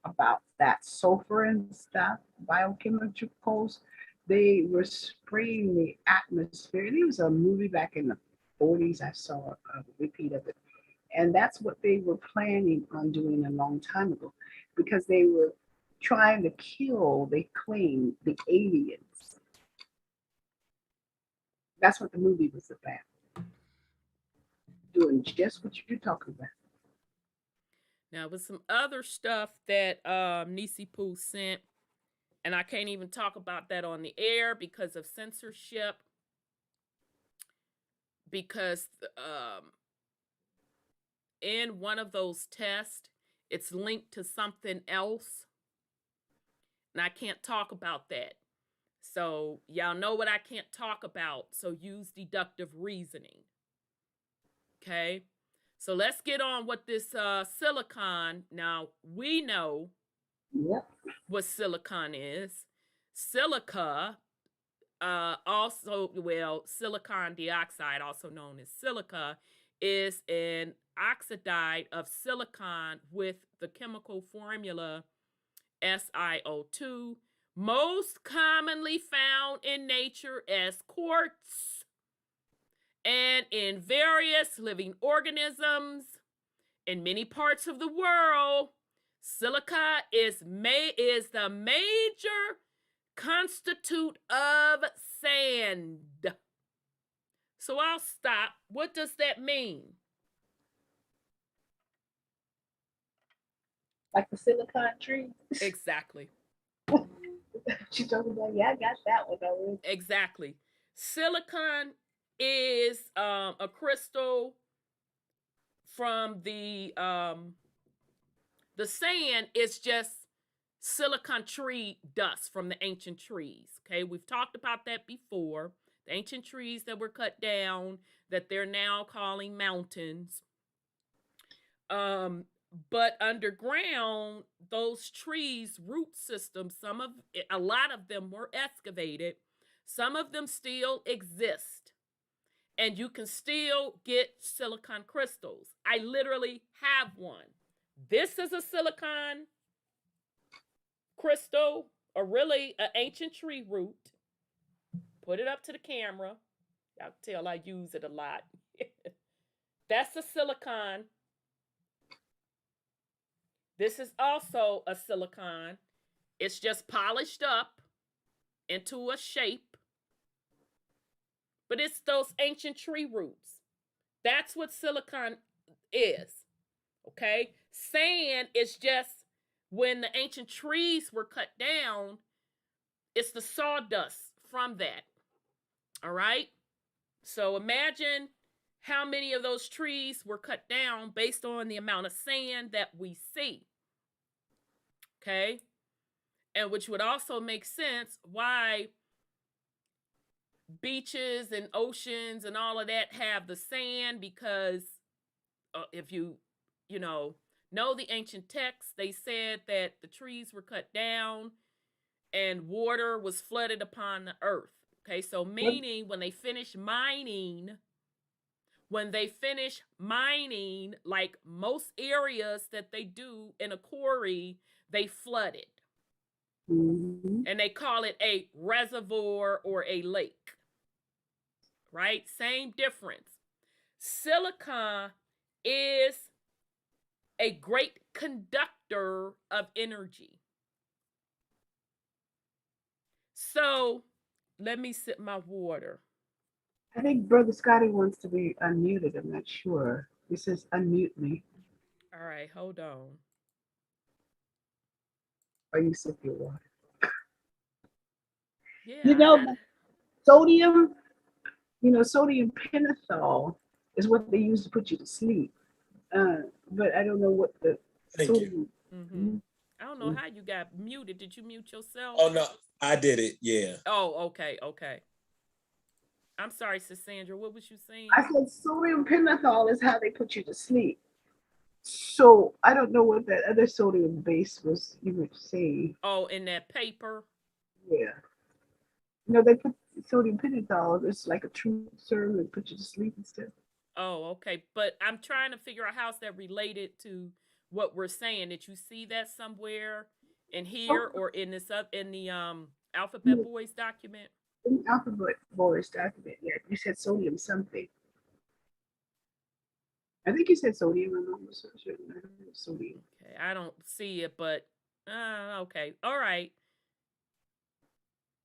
about that sulfur and stuff, biochemicals. They were spraying the atmosphere. It was a movie back in the 40s. I saw a repeat of it. And that's what they were planning on doing a long time ago, because they were trying to kill, they claim, the aliens. That's what the movie was about. Doing just what you're talking about. Now, with some other stuff that Nisi Poo sent, and I can't even talk about that on the air because of censorship, because in one of those tests, it's linked to something else, and I can't talk about that. So y'all know what I can't talk about, so use deductive reasoning. Okay? So let's get on with this silicon. Now, we know what silicon is. Silica, silicon dioxide, also known as silica, is an oxide of silicon with the chemical formula SiO2, most commonly found in nature as quartz and in various living organisms in many parts of the world. Silica is the major constituent of sand. So I'll stop. What does that mean? Like the silicon tree? Exactly. She told me that, yeah, I got that one already. Exactly. Silicon is a crystal from the sand. Is just silicon tree dust from the ancient trees. Okay, we've talked about that before. The ancient trees that were cut down that they're now calling mountains. But underground, those trees' root systems, a lot of them were excavated. Some of them still exist. And you can still get silicon crystals. I literally have one. This is a silicon crystal, or really an ancient tree root. Put it up to the camera. Y'all can tell I use it a lot. That's a silicon. This is also a silicon. It's just polished up into a shape. But it's those ancient tree roots. That's what silicon is. Okay? Sand is just when the ancient trees were cut down, it's the sawdust from that. All right? So imagine how many of those trees were cut down based on the amount of sand that we see. Okay? And which would also make sense why beaches and oceans and all of that have the sand, because if you know the ancient texts, they said that the trees were cut down and water was flooded upon the earth. Okay, so meaning when they finish mining, like most areas that they do in a quarry, they flood it. Mm-hmm. And they call it a reservoir or a lake. Right? Same difference. Silicon is a great conductor of energy. So let me sip my water. I think Brother Scotty wants to be unmuted. I'm not sure. He says, unmute me. All right, hold on. Or you sip your water. Yeah. You know, sodium pentothal is what they use to put you to sleep. But I don't know what the sodium. Mm-hmm. I don't know how you got muted. Did you mute yourself? Oh no, I did it. Yeah. Oh, okay. I'm sorry, Sis Sandra. What was you saying? I said sodium pentothal is how they put you to sleep. So I don't know what that other sodium base was you were saying. Oh, in that paper? Yeah. No, they put sodium pentothal. It's like a true serum and put you to sleep and stuff. Oh, okay. But I'm trying to figure out how is that related to what we're saying. Did you see that somewhere in here or in this in the Alphabet Boys document? In the Alphabet Boys document, yeah. You said sodium something. I think you said sodium. I'm almost sure. Sodium. Okay, I don't see it, but okay. All right.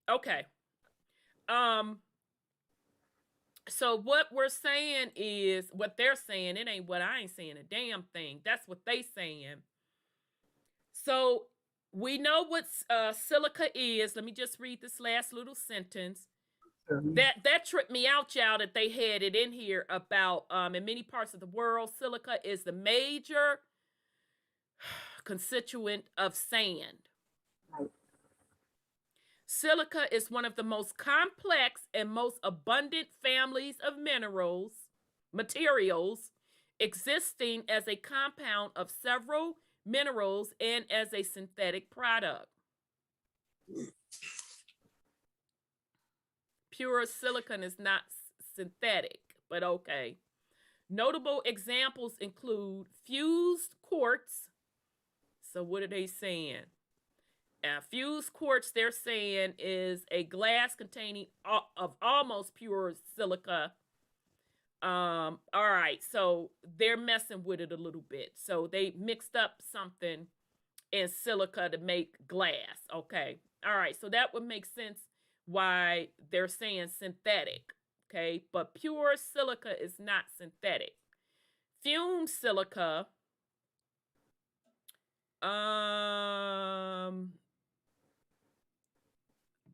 Okay. So what we're saying is, what they're saying, it ain't what I ain't saying a damn thing. That's what they saying. So we know what silica is. Let me just read this last little sentence. That tripped me out, y'all, that they had it in here about in many parts of the world, silica is the major constituent of sand. Silica is one of the most complex and most abundant families of materials, existing as a compound of several minerals and as a synthetic product. Pure silicon is not synthetic, but okay. Notable examples include fused quartz. So what are they saying? Fused quartz, they're saying, is a glass containing of almost pure silica. All right, so they're messing with it a little bit. So they mixed up something in silica to make glass. Okay, all right, so that would make sense why they're saying synthetic. Okay, but pure silica is not synthetic. Fumed silica,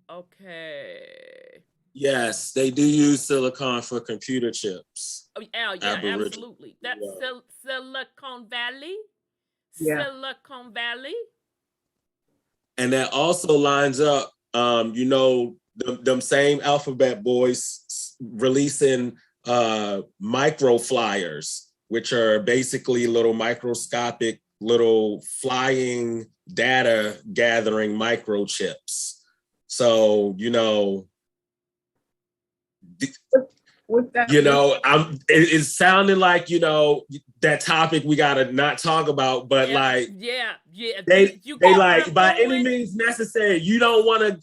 okay. Yes, they do use silicon for computer chips. Oh, yeah, absolutely. That's Silicon Valley. Yeah. Silicon Valley. And that also lines up, them same Alphabet Boys releasing micro flyers, which are basically little microscopic little flying data gathering microchips. So, you know, it sounded like, you know, that topic we gotta not talk about, but they like by any means necessary. You don't want to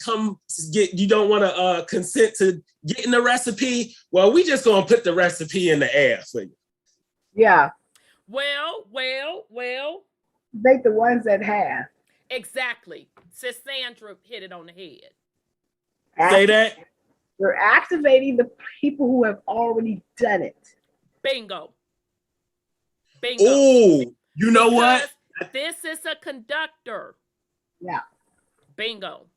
consent to getting the recipe. Well, we just gonna put the recipe in the air for you. Yeah. Well. They the ones that have. Exactly. Sis Sandra hit it on the head. Say that. We're activating the people who have already done it. Bingo. Ooh, you know what? This is a conductor. Yeah. Bingo.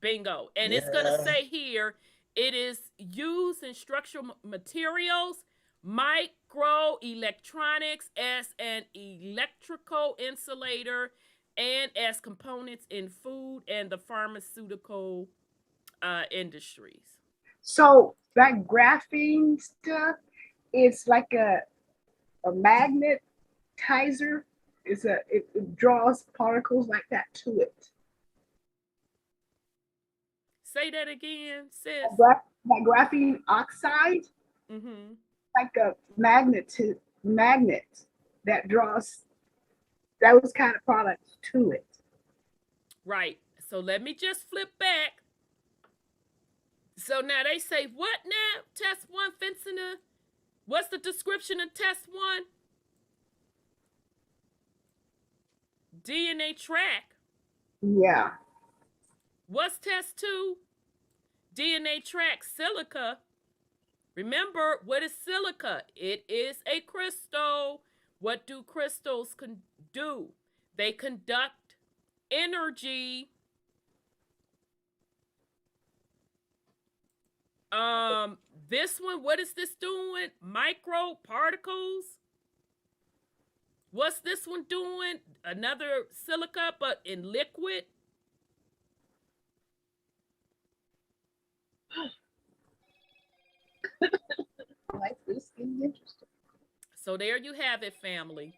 And it's going to say here, it is used in structural materials, microelectronics, as an electrical insulator, and as components in food and the pharmaceutical industries. So that graphene stuff, it's like a magnetizer. It draws particles like that to it. Say that again, sis. That graphene oxide, like a magnet that draws those kind of products to it. Right. So let me just flip back. So now they say, what now? Test 1, Vincent? What's the description of test 1? DNA track. Yeah. What's test 2? DNA track silica. Remember, what is silica? It is a crystal. What do crystals do? They conduct energy. This one, what is this doing? Microparticles. What's this one doing? Another silica, but in liquid. Like this is interesting. So there you have it, family.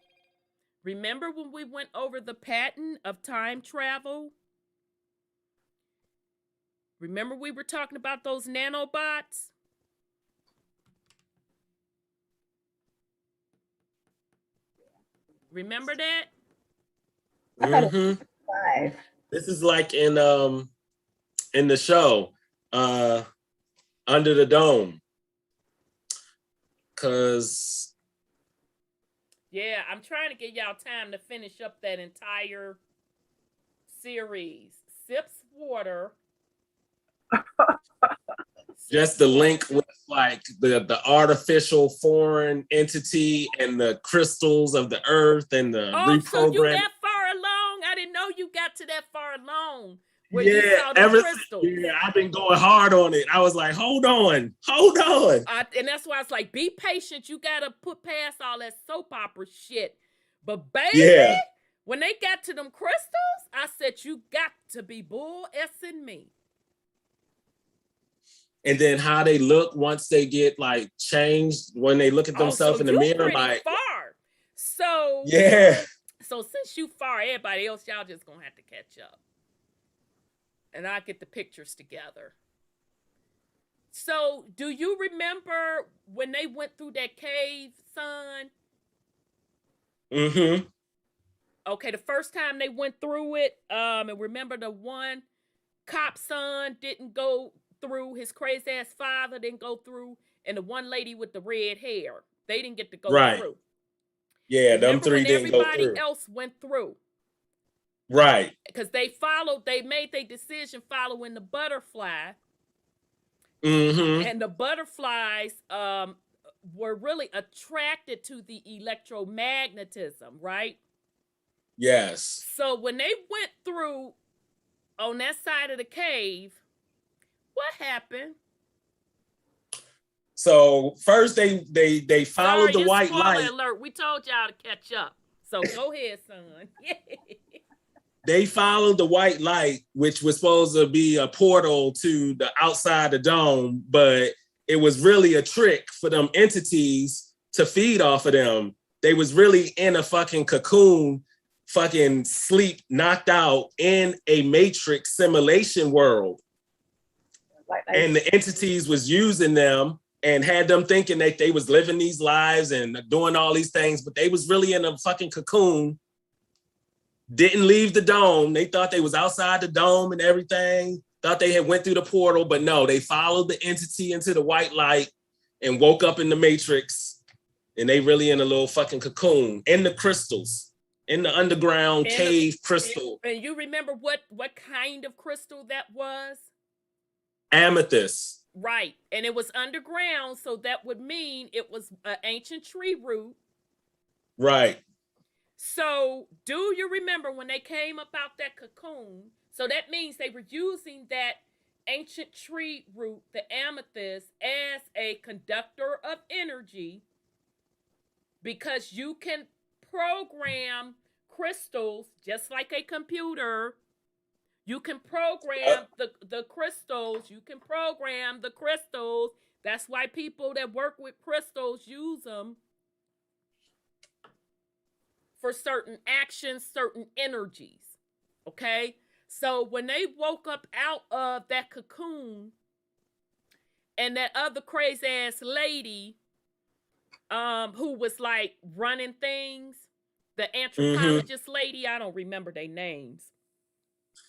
Remember when we went over the patent of time travel? Remember we were talking about those nanobots? Remember that? This is like in the show, Under the Dome. Yeah, I'm trying to get y'all time to finish up that entire series. Sips water. Just the link with like the artificial foreign entity and the crystals of the earth and the reprogram. So you that far along? I didn't know you got to that far along. Yeah, I've been going hard on it. I was like, hold on. And that's why it's like, be patient. You got to put past all that soap opera shit. But baby, when they got to them crystals, I said, you got to be bull s-ing me. And then how they look once they get like changed, when they look at themselves in the mirror, like far. So yeah. So since you far, everybody else, y'all just gonna have to catch up. And I'll get the pictures together. So, do you remember when they went through that cave, son? Mm-hmm. Okay, the first time they went through it, and remember the one cop son didn't go through, his crazy ass father didn't go through, and the one lady with the red hair, they didn't get to go through. Yeah, them three didn't go through. Everybody else went through. Right. Because they made their decision following the butterfly. Mm-hmm. And the butterflies were really attracted to the electromagnetism, right? Yes. So when they went through on that side of the cave, what happened? So first they followed the white light. Alert. We told y'all to catch up. So go ahead, son. They followed the white light, which was supposed to be a portal to the outside the dome, but it was really a trick for them entities to feed off of them. they was really in a fucking cocoon, fucking sleep, knocked out in a matrix simulation world. And the entities was using them and had them thinking that they was living these lives and doing all these things, but they was really in a fucking cocoon. Didn't leave the dome. They thought they was outside the dome and everything. Thought they had went through the portal, but no, they followed the entity into the white light and woke up in the matrix. And they really in a little fucking cocoon in the crystals, in the underground cave crystal. And you remember what kind of crystal that was? Amethyst. Right. And it was underground, so that would mean it was an ancient tree root. Right. So do you remember when they came up out that cocoon? So that means they were using that ancient tree root, the amethyst, as a conductor of energy, because you can program crystals just like a computer. You can program the crystals. You can program the crystals. That's why people that work with crystals use them for certain actions, certain energies. Okay? So when they woke up out of that cocoon and that other crazy ass lady who was like running things, the anthropologist lady, I don't remember their names.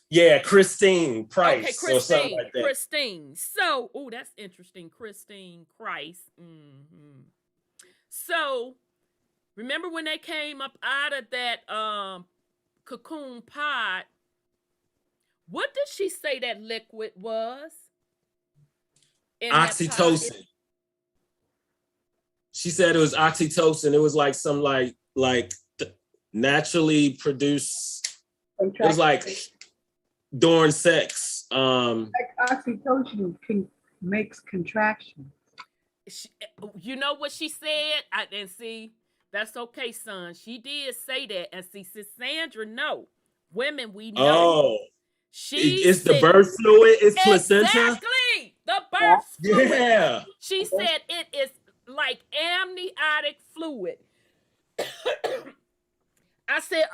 Yeah, Christine Price. Okay, Christine. Or something like that. Christine. So, oh, that's interesting. Christine Price. Mm-hmm. So, remember when they came up out of that cocoon pod? What did she say that liquid was? Oxytocin. She said it was oxytocin. It was like some like naturally produced. It was like during sex. Like oxytocin makes contractions. You know what she said? I didn't see. That's okay, son. She did say that. And see, Sandra, no. Women, we know. Oh. It's the birth fluid. It's placenta. Exactly. The birth fluid. Yeah. She said it is like amniotic fluid. I said,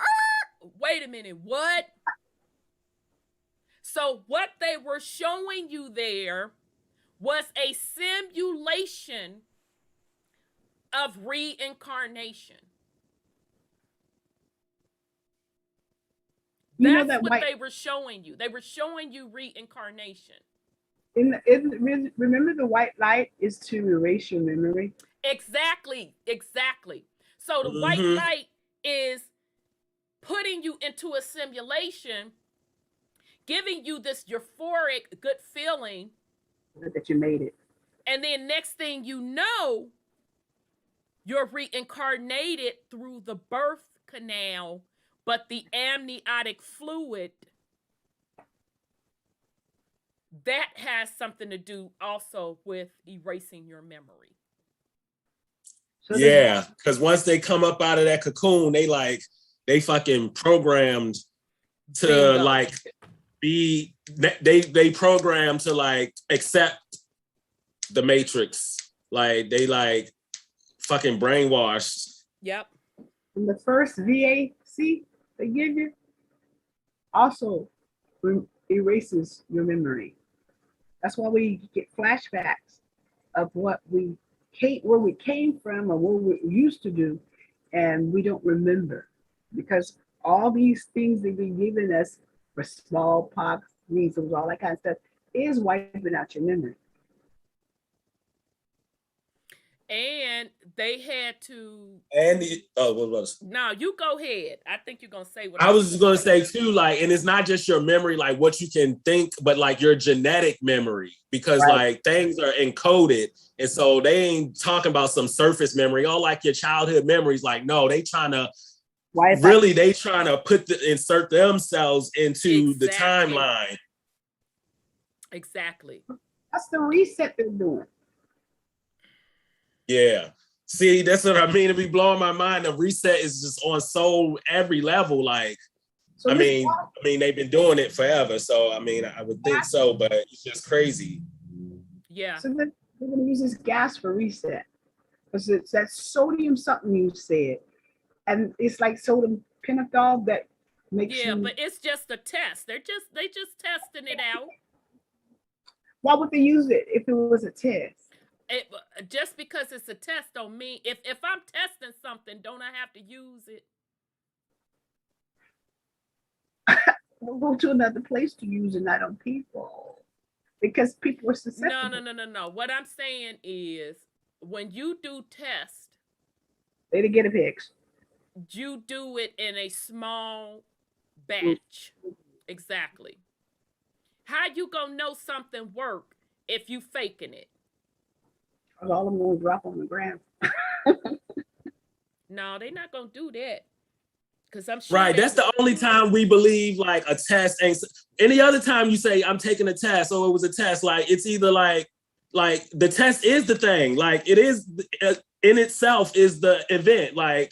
wait a minute, what? So what they were showing you there was a simulation of reincarnation. That's what they were showing you. They were showing you reincarnation. Remember, the white light is to erase your memory. Exactly. So the white light is putting you into a simulation, giving you this euphoric good feeling that you made it. And then next thing you know, you're reincarnated through the birth canal, but the amniotic fluid, that has something to do also with erasing your memory. So yeah, because once they come up out of that cocoon, they fucking programmed to like be, they programmed to like accept the matrix. Like they like fucking brainwashed. Yep. And the first VAC they give you also erases your memory. That's why we get flashbacks of where we came from or what we used to do, and we don't remember because all these things they've been giving us for smallpox, measles, all that kind of stuff is wiping out your memory. And they had to. What was? No, you go ahead. I think you're gonna say what I was just gonna say too. Like, and it's not just your memory, like what you can think, but like your genetic memory, because like things are encoded, and so they ain't talking about some surface memory, all like your childhood memories. Like, no, they trying to insert themselves into the timeline. Exactly. That's the reset they're doing. Yeah. See, that's what I mean. To be blowing my mind. The reset is just on every level. Like, so I mean, they've been doing it forever. So I mean, I would think so, but it's just crazy. Yeah. So they're gonna use this gas for reset. Because it's that sodium something you said. and it's like sodium pentothal that makes Yeah, you. but it's just a test. They just testing it out. Why would they use it if it was a test? It, just because it's a test don't mean if I'm testing something, don't I have to use it? We'll go to another place to use it, not on people, because people are susceptible. No. What I'm saying is, when you do test, They didn't get a fix. you do it in a small batch. Exactly. How you gonna know something work if you faking it? All of them will drop on the ground. No, they're not gonna do that. Because I'm sure. Right. That's the only time we believe like a test ain't. Any other time you say I'm taking a test, or it was a test, like it's either like the test is the thing, like it is in itself is the event. Like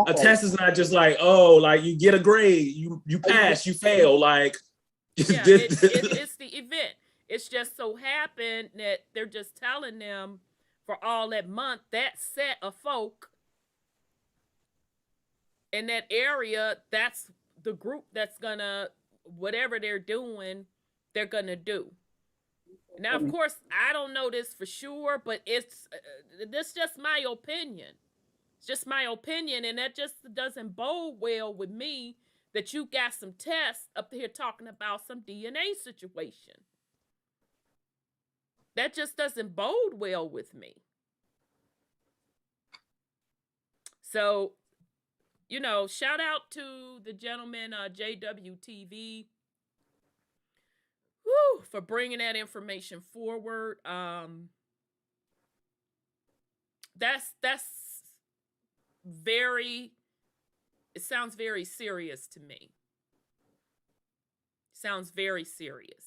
a test is not just like, oh, like you get a grade, you pass, you fail. Like yeah, it's the event. It's just so happened that they're just telling them for all that month that set of folk in that area, that's the group that's gonna, whatever they're doing, they're gonna do. Now, of course, I don't know this for sure, but it's this just my opinion. It's just my opinion, and that just doesn't bode well with me that you got some tests up here talking about some DNA situation. That just doesn't bode well with me. So, you know, shout out to the gentleman, JWTV, for bringing that information forward. That's very, it sounds very serious to me. Sounds very serious.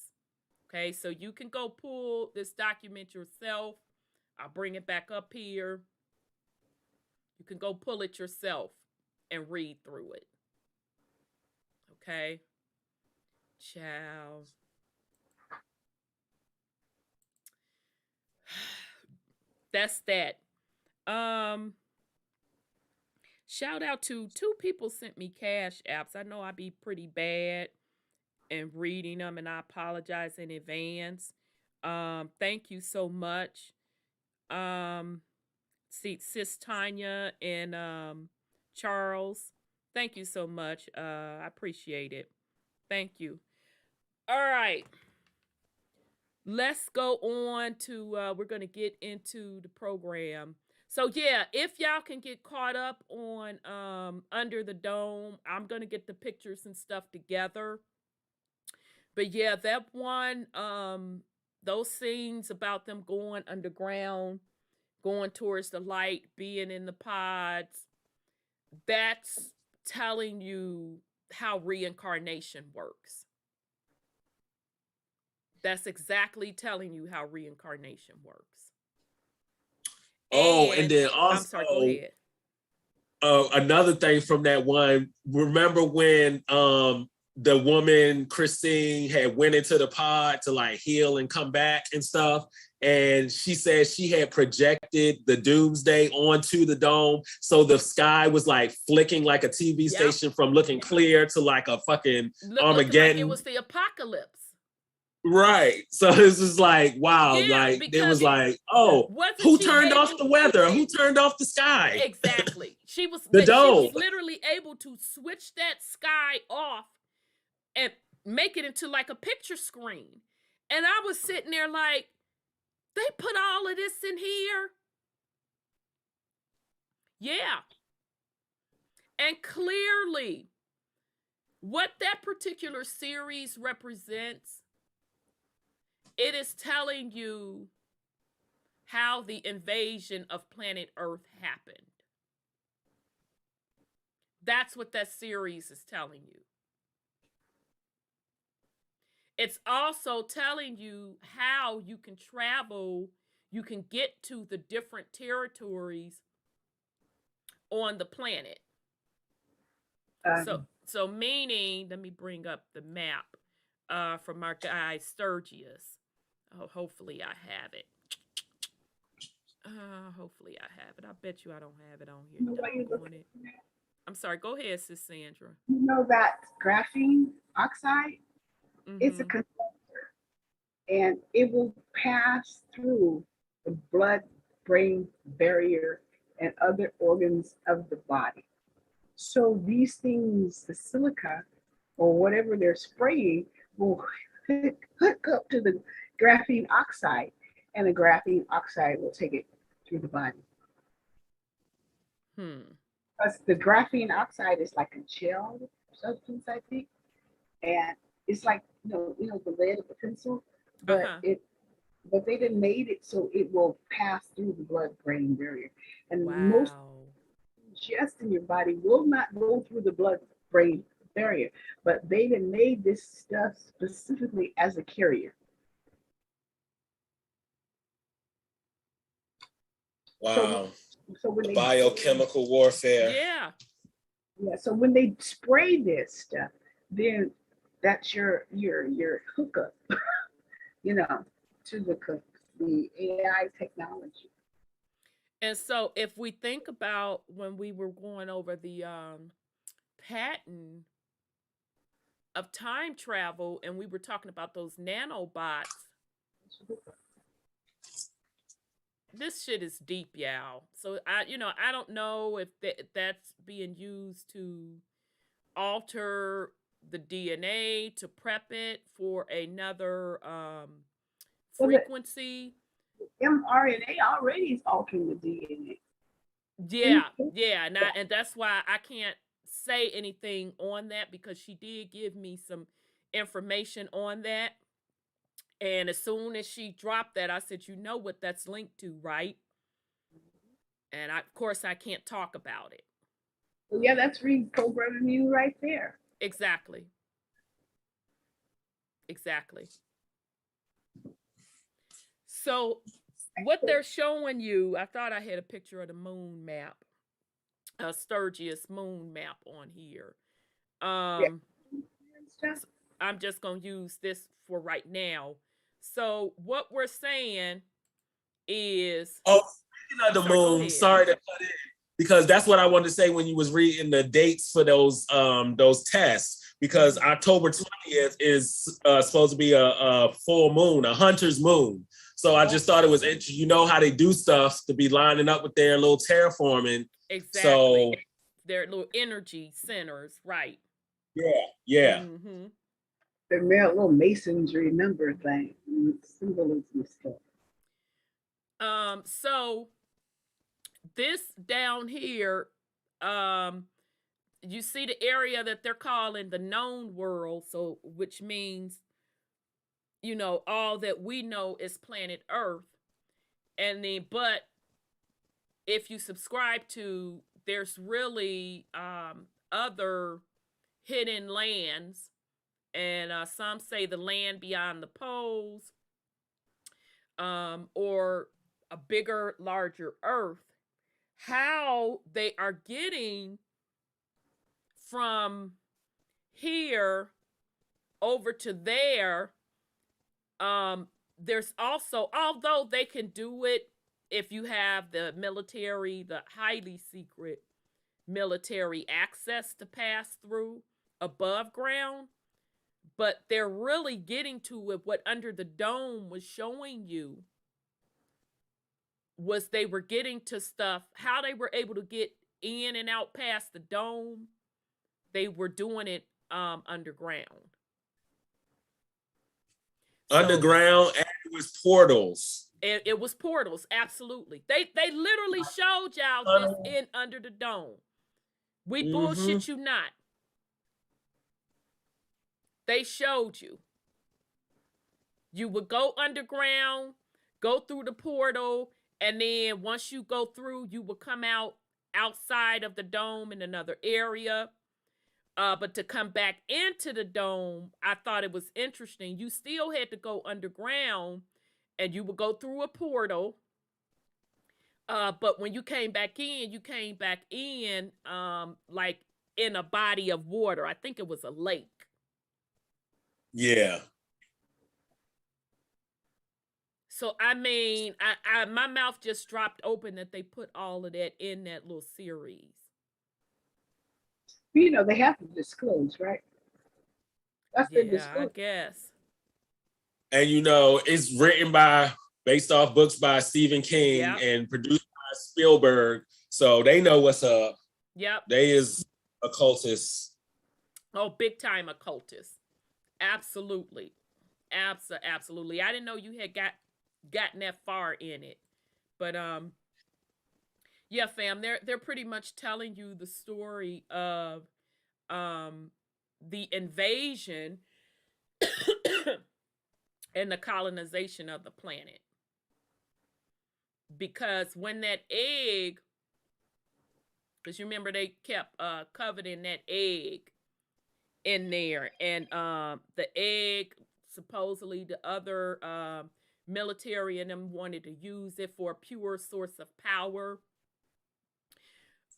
Okay, so you can go pull this document yourself. I'll bring it back up here. You can go pull it yourself and read through it. Okay. Ciao. That's that. Shout out to 2 people sent me cash apps. I know I be pretty bad in reading them, and I apologize in advance. Thank you so much. See, Sis Tanya and Charles, thank you so much. I appreciate it. Thank you. All right. Let's go on to, we're going to get into the program. So, yeah, if y'all can get caught up on Under the Dome, I'm going to get the pictures and stuff together. But, yeah, that one, those scenes about them going underground, going towards the light, being in the pods, that's telling you how reincarnation works. That's exactly telling you how reincarnation works. Oh, and then also, I'm sorry, go ahead. Another thing from that one, remember when the woman Christine had went into the pod to like heal and come back and stuff, and she said she had projected the doomsday onto the dome, so the sky was like flicking like a TV station from looking clear to like a fucking Armageddon. Like it was the apocalypse. Right. So this is like, wow, Yeah, like it was like, oh, who turned off the weather? Who turned off the sky? Exactly. She was the dome. She was literally able to switch that sky off and make it into like a picture screen. And I was sitting there like, they put all of this in here? Yeah. And clearly, what that particular series represents, it is telling you how the invasion of planet Earth happened. That's what that series is telling you. It's also telling you how you can travel, you can get to the different territories on the planet. So meaning, let me bring up the map from our guy Sturgis. Oh, hopefully I have it. Hopefully I have it. I bet you I don't have it on here. I'm sorry. Go ahead, Sis Sandra. You know that graphene oxide? It's a Mm-hmm. conductor, and it will pass through the blood-brain barrier and other organs of the body. So these things, the silica or whatever they're spraying, will hook up to the graphene oxide, and the graphene oxide will take it through the body. Because the graphene oxide is like a gel substance, I think, and it's like the lead of a pencil, but Uh-huh. but they didn't made it so it will pass through the blood-brain barrier, and most Wow. just in your body will not go through the blood-brain barrier, but they done made this stuff specifically as a carrier. Wow. So when The they biochemical warfare. so when they spray this stuff, then that's your hookup, to the AI technology. And so if we think about when we were going over the patent of time travel and we were talking about those nanobots, this shit is deep, y'all. So I don't know if that's being used to alter the DNA to prep it for another frequency. mRNA already is altering the DNA. Yeah, and that's why I can't say anything on that, because she did give me some information on that. And as soon as she dropped that, I said, "You know what that's linked to, right?" And of course I can't talk about it. Well, yeah, that's reprogramming you right there. Exactly. So what they're showing you, I thought I had a picture of the moon map, a Sturgis moon map on here. So I'm just going to use this for right now. So what we're saying is, speaking of the moon, sorry to cut in, because that's what I wanted to say when you was reading the dates for those tests, because October 20th is supposed to be a full moon, a hunter's moon. So I just thought it was interesting. You know how they do stuff to be lining up with their little terraforming. Exactly. So their little energy centers, right? Yeah. Mm-hmm. Their little masonry number thing, symbolism stuff. So this down here, you see the area that they're calling the known world, so which means all that we know is planet Earth. And then, but if you subscribe to, there's really other hidden lands, and some say the land beyond the poles, or a bigger, larger Earth. How they are getting from here over to there, there's also, although they can do it if you have the military, the highly secret military access to pass through above ground, but they're really getting to it. What Under the Dome was showing you was they were getting to stuff, how they were able to get in and out past the dome. They were doing it underground. Underground, and it was portals. It was portals, absolutely. They literally showed y'all this in Under the Dome. We bullshit you not. They showed you. You would go underground, go through the portal, and then once you go through, you would come out outside of the dome in another area. But to come back into the dome, I thought it was interesting. You still had to go underground, and you would go through a portal. But when you came back in, like in a body of water. I think it was a lake. Yeah. So I mean, I my mouth just dropped open that they put all of that in that little series. They have to disclose, right? That's the Yeah, I disclosure. guess. And it's written based off books by Stephen King and produced by Spielberg. So they know what's up. Yep. They is occultists. Oh, big time occultists. Absolutely. Absolutely. I didn't know you had gotten that far in it. But yeah, fam, they're pretty much telling you the story of the invasion and the colonization of the planet. Because when that egg, because you remember they kept coveting that egg in there, and the egg, supposedly the other military and them wanted to use it for a pure source of power.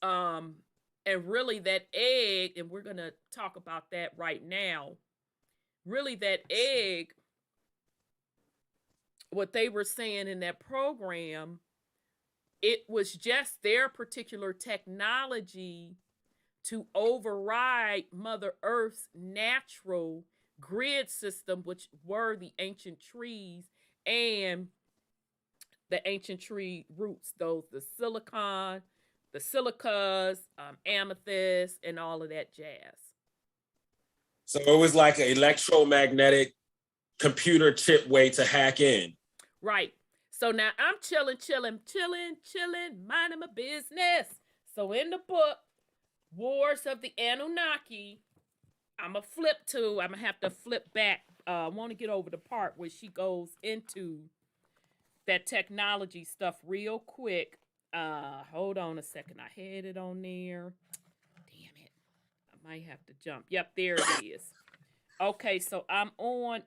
And really that egg, and we're gonna talk about that right now. Really, that egg, what they were saying in that program, it was just their particular technology to override Mother Earth's natural grid system, which were the ancient trees and the ancient tree roots, the silicon, the silicas, amethyst, and all of that jazz. So it was like an electromagnetic computer chip way to hack in. Right. So now I'm chilling, minding my business. So in the book, Wars of the Anunnaki, I'm going to have to flip back. I want to get over the part where she goes into that technology stuff real quick. Hold on a second. I had it on there. Damn it. I might have to jump. Yep, there it is. Okay, so I'm on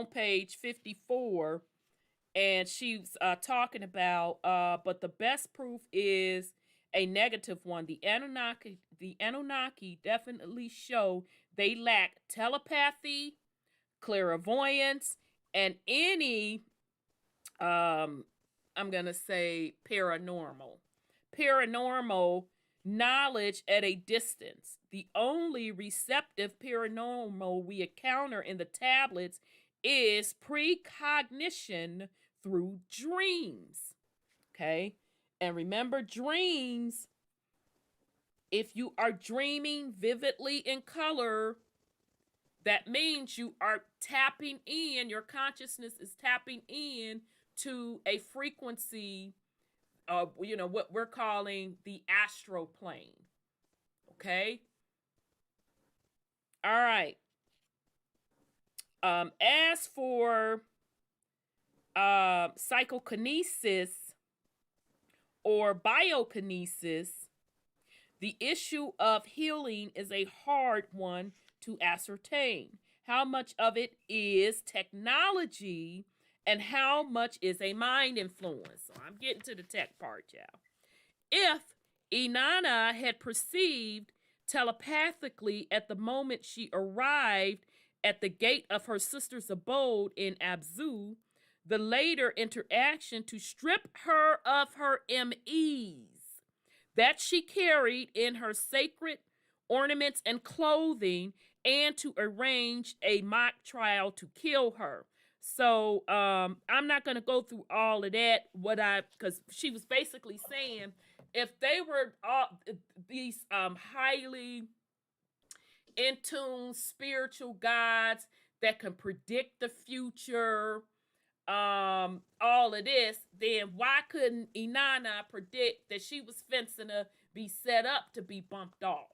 page 54, and she's talking about but the best proof is a negative one. The Anunnaki definitely show they lack telepathy, clairvoyance, and any I'm gonna say paranormal knowledge at a distance. The only receptive paranormal we encounter in the tablets is precognition through dreams. Okay? And remember, dreams, if you are dreaming vividly in color, that means you are tapping in, your consciousness is tapping in to a frequency of, what we're calling the astral plane. Okay? All right. As for psychokinesis or biokinesis, the issue of healing is a hard one to ascertain. How much of it is technology and how much is a mind influence? So I'm getting to the tech part, y'all. If Inanna had perceived telepathically at the moment she arrived at the gate of her sister's abode in Abzu, the later interaction to strip her of her MEs that she carried in her sacred ornaments and clothing, and to arrange a mock trial to kill her. So I'm not going to go through all of that, because she was basically saying if they were these highly in tune spiritual gods that can predict the future, all of this, then why couldn't Inanna predict that she was fencing to be set up to be bumped off?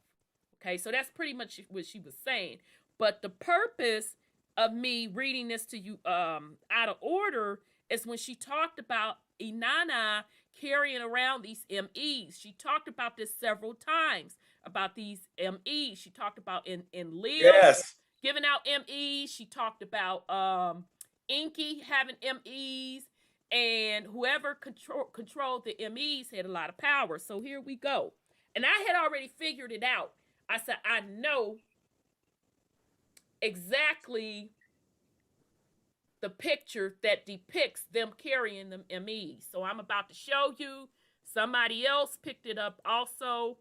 Okay, so that's pretty much what she was saying. But the purpose of me reading this to you out of order is when she talked about Inanna carrying around these MEs. She talked about this several times, about these MEs. She talked about in Leo giving out MEs. She talked about Inky having MEs, and whoever controlled the MEs had a lot of power. So here we go. And I had already figured it out. I said, I know exactly the picture that depicts them carrying them MEs. So I'm about to show you somebody else picked it up also.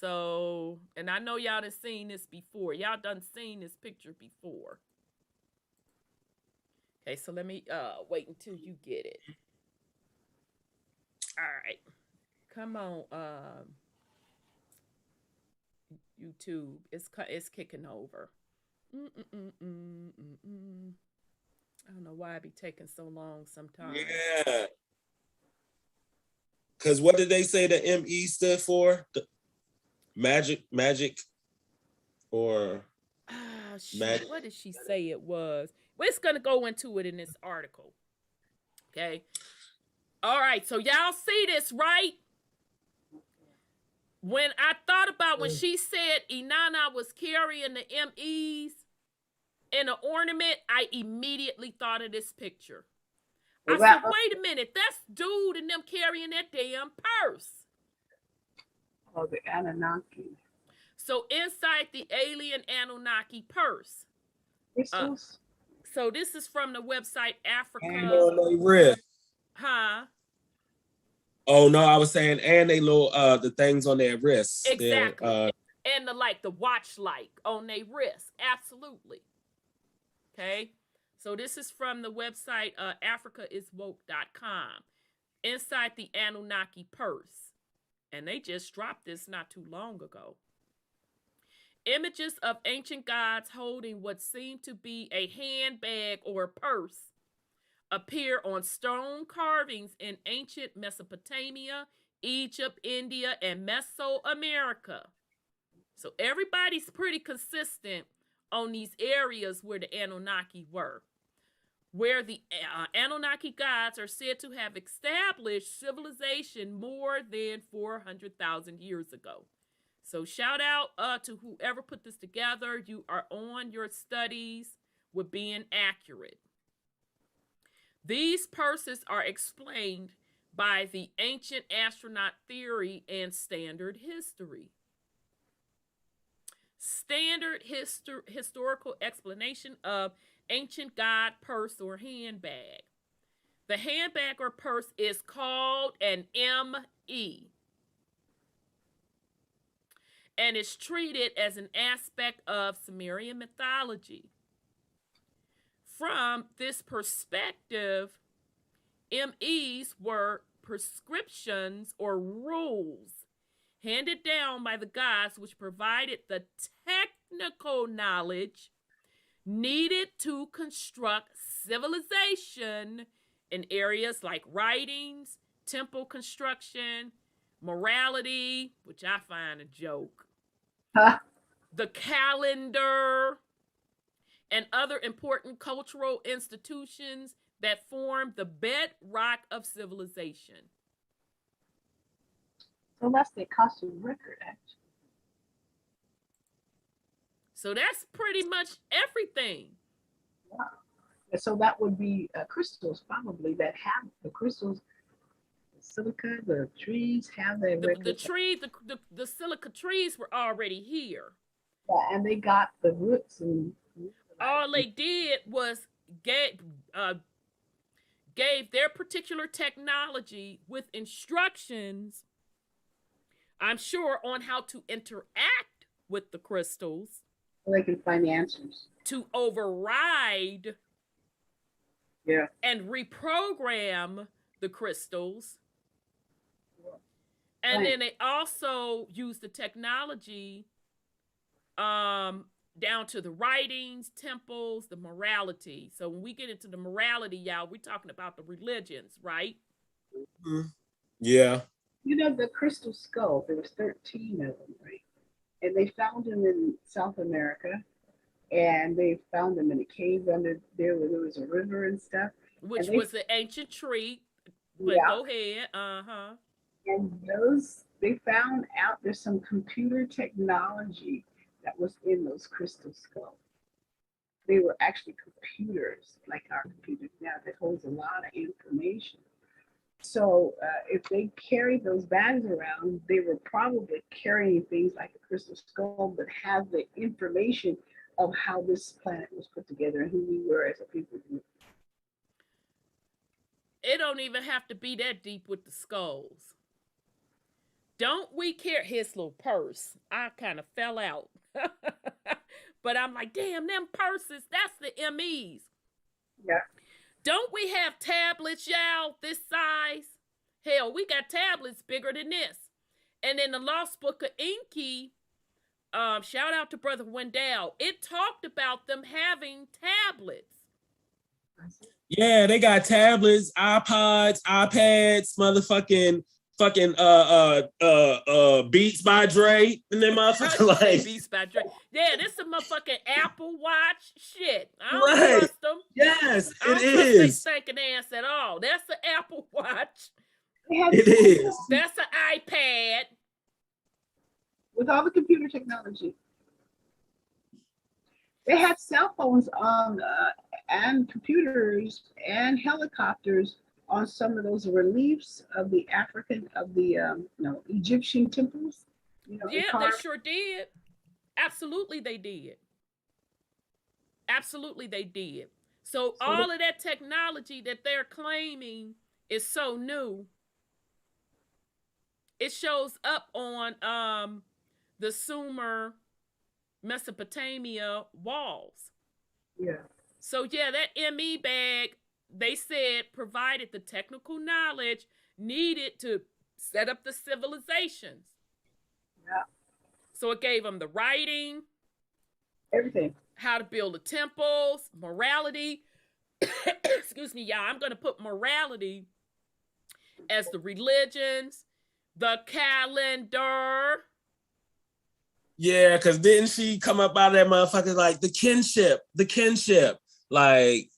So, and I know y'all done seen this before. Y'all done seen this picture before. Okay, so let me wait until you get it. All right. Come on, YouTube. It's kicking over. I don't know why it be taking so long sometimes. Yeah. Because what did they say the ME stood for? Magic, or Shoot, what did she say it was? We're just gonna go into it in this article. Okay. All right, so y'all see this, right? When I thought about when she said Inanna was carrying the MEs in an ornament, I immediately thought of this picture. I said, wait a minute, that's dude and them carrying that damn purse. Oh, the Anunaki. So inside the alien Anunnaki purse. So this is from the website Africa. And on their wrist. Huh? Oh no, I was saying, and they little the things on their wrists. Exactly. And the watch light on their wrist. Absolutely. Okay. So this is from the website africaiswoke.com. Inside the Anunnaki purse. And they just dropped this not too long ago. Images of ancient gods holding what seemed to be a handbag or purse appear on stone carvings in ancient Mesopotamia, Egypt, India, and Mesoamerica. So everybody's pretty consistent on these areas where the Anunnaki were, where the Anunnaki gods are said to have established civilization more than 400,000 years ago. So shout out to whoever put this together. You are on your studies with being accurate. These purses are explained by the ancient astronaut theory and standard history. Standard historical explanation of ancient god purse or handbag. The handbag or purse is called an ME and is treated as an aspect of Sumerian mythology. From this perspective, MEs were prescriptions or rules handed down by the gods which provided the technical knowledge needed to construct civilization in areas like writings, temple construction, morality, which I find a joke, the calendar, and other important cultural institutions that form the bedrock of civilization. So that's the costume record, actually. So that's pretty much everything. Wow. So that would be crystals, probably, that have the crystals, the silica, the trees have their the silica trees were already here. Yeah, and they got the roots, and all they did was gave their particular technology with instructions, I'm sure, on how to interact with the crystals. So they can find answers. To override and reprogram the crystals. And then they also use the technology down to the writings, temples, the morality. So when we get into the morality, y'all, we're talking about the religions, right? Mm-hmm. Yeah. You know, the crystal skull, there was 13 of them, right? And they found them in South America, and they found them in a cave under there where there was a river and stuff. Which was the ancient tree. But go ahead. And those, they found out there's some computer technology that was in those crystal skulls. They were actually computers, like our computers now, that holds a lot of information. So if they carried those bags around, they were probably carrying things like a crystal skull that have the information of how this planet was put together and who we were as a people group. it don't even have to be that deep with the skulls. Don't we care? His little purse. I kind of fell out. But I'm like, damn, them purses, that's the MEs. Yeah. Don't we have tablets, y'all, this size? Hell, we got tablets bigger than this. And in the Lost Book of Inky, shout out to Brother Wendell, it talked about them having tablets. Yeah, they got tablets, iPods, iPads, fucking Beats by Dre, and then motherfucking like Beats by Dre. Yeah, this is a motherfucking Apple Watch. Shit, I don't Right. trust them. yes, I don't it trust they is. stinking ass at all. That's the Apple Watch. They had It is. That's an iPad. with all the computer technology. They had cell phones on and computers and helicopters on some of those reliefs of the Egyptian temples. You know, Yeah, they carved. sure did. Absolutely, they did. Absolutely, they did. So all of that technology that they're claiming is so new. It shows up on the Sumer Mesopotamia walls. Yeah. So yeah, that ME bag, they said, provided the technical knowledge needed to set up the civilizations. Yeah. So it gave them the writing, Everything. how to build the temples, morality. Excuse me, y'all. I'm going to put morality as the religions, the calendar. Yeah, because didn't she come up out of that motherfucker like the kinship? Like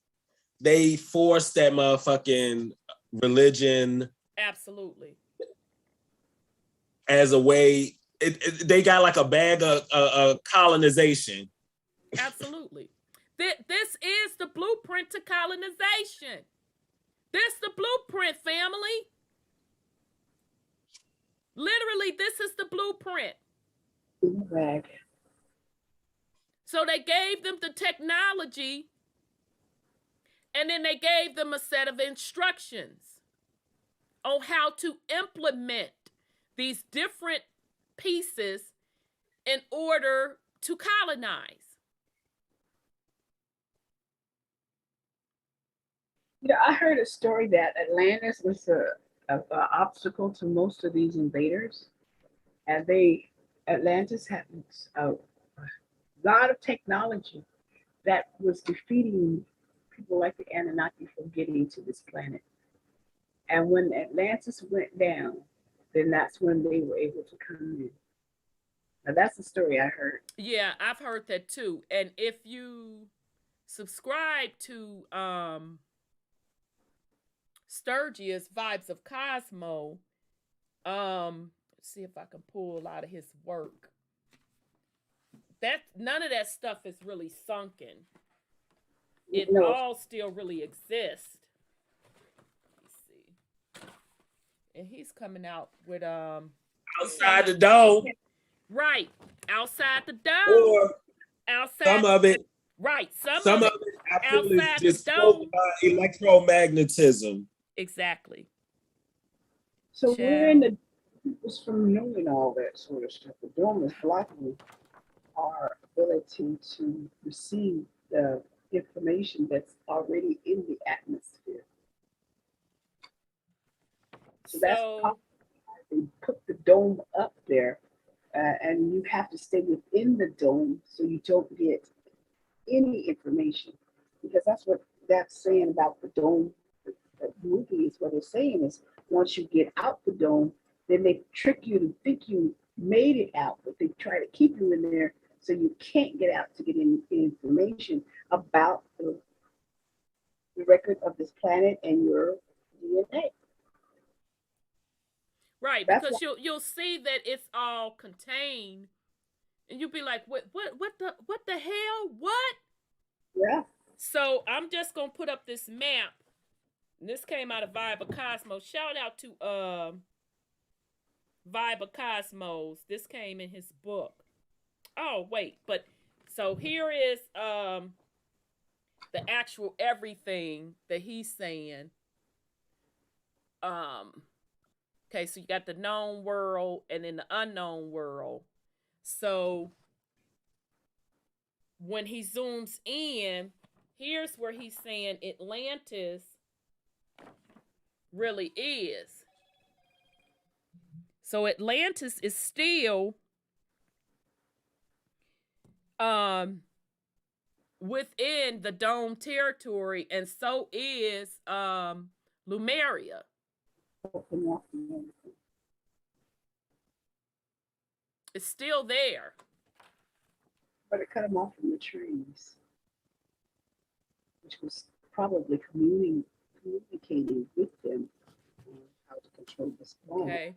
they forced that motherfucking religion Absolutely. as a way. They got like a bag of colonization. Absolutely. This is the blueprint to colonization. This the blueprint, family. Literally, this is the blueprint. Bag. So they gave them the technology, and then they gave them a set of instructions on how to implement these different pieces in order to colonize. Yeah, I heard a story that Atlantis was a obstacle to most of these invaders, and Atlantis had a lot of technology that was defeating people like the Anunaki from getting to this planet. And when Atlantis went down, then that's when they were able to come in. Now that's the story I heard. Yeah, I've heard that too. And if you subscribe to Sturgius Vibes of Cosmo, let's see if I can pull out of his work. That none of that stuff is really sunken. It all still really exists. Let's see. And he's coming out with Outside the dome. Right. Outside the dome. Or outside some of it. Right. Some of it I feel is outside just the dome. electromagnetism. Exactly. So we're in the deepest from knowing all that sort of stuff. The dome is blocking our ability to receive the information that's already in the atmosphere. So that's why they put the dome up there, and you have to stay within the dome so you don't get any information, because that's what that's saying about the dome. The movie is what it's saying is once you get out the dome, then they trick you to think you made it out, but they try to keep you in there so you can't get out to get any information about the record of this planet and your DNA. Right, That's because you'll see that it's all contained, and you'll be like, what the hell? What? Yeah. So I'm just gonna put up this map. And this came out of Vibe of Cosmos. Shout out to Vibe of Cosmos. This came in his book. Oh wait, but so here is the actual everything that he's saying. Okay, so you got the known world and then the unknown world. So when he zooms in, here's where he's saying Atlantis really is. So Atlantis is still within the dome territory, and so is Lemuria. It's still there. But it cut them off from the trees, which was probably communicating with them on how to control this planet. Okay.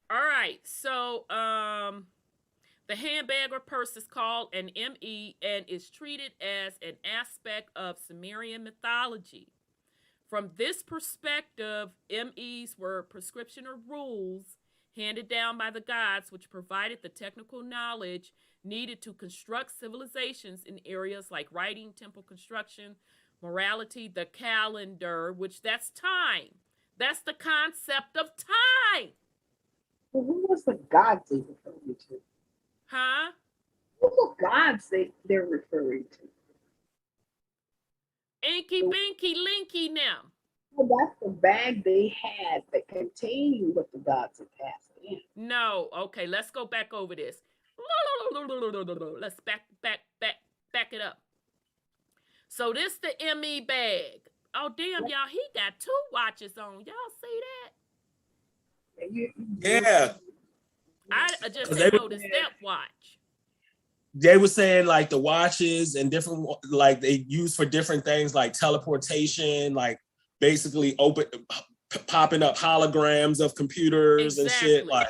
All right. So the handbag or purse is called an ME and is treated as an aspect of Sumerian mythology. From this perspective, MEs were prescription or rules handed down by the gods, which provided the technical knowledge needed to construct civilizations in areas like writing, temple construction, morality, the calendar, which that's time. That's the concept of time. Well, who was the gods they referring to? Huh? Who were gods they're referring to? Inky, Binky, Linky now. Well, that's the bag they had that contained what the gods had passed in. No. Okay, let's go back over this. Let's back it up. So this the ME bag. Oh, damn, y'all, he got 2 watches on. Y'all see that? Yeah. I just noticed that watch. They were saying like the watches and different, like they use for different things like teleportation, like basically popping up holograms of computers and shit. Like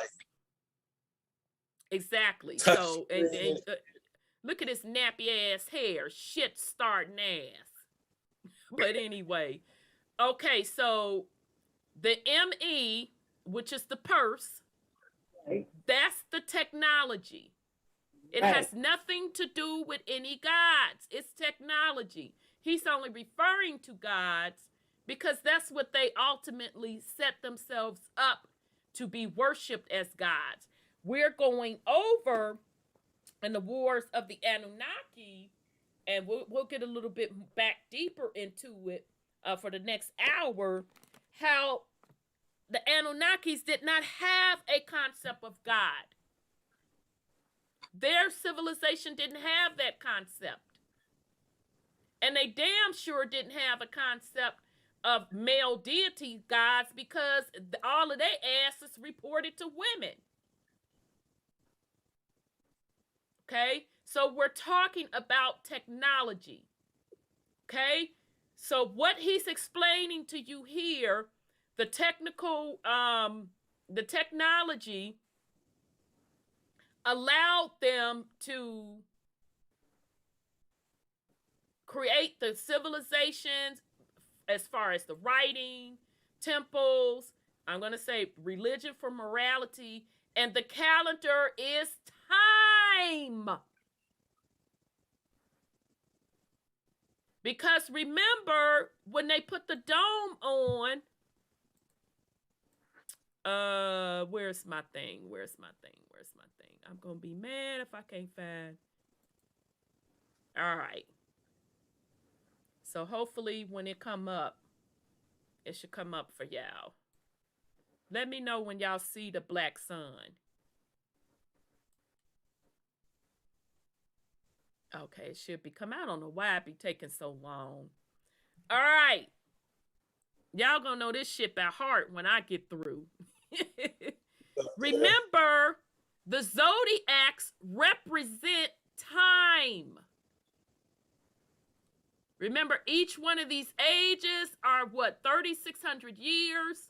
exactly. So and look at his nappy ass hair, shit starting ass. But anyway, okay. So the ME, which is the purse, that's the technology. It has nothing to do with any gods. It's technology. He's only referring to gods because that's what they ultimately set themselves up to be worshipped as gods. We're going over in the wars of the Anunaki, and we'll get a little bit back deeper into it for the next hour, how the Anunnakis did not have a concept of God. Their civilization didn't have that concept. And they damn sure didn't have a concept of male deity gods because all of their asses reported to women. Okay? So we're talking about technology. Okay? So what he's explaining to you here, the technology allowed them to create the civilizations as far as the writing, temples, I'm going to say religion for morality, and the calendar is time. Because remember, when they put the dome on, where's my thing? I'm going to be mad if I can't find. All right. So hopefully when it come up, it should come up for y'all. Let me know when y'all see the black sun. Okay, it should be come out. I don't know why it be taking so long. All right. Y'all gonna know this shit by heart when I get through. Remember, the zodiacs represent time. Remember, each one of these ages are what, 3,600 years?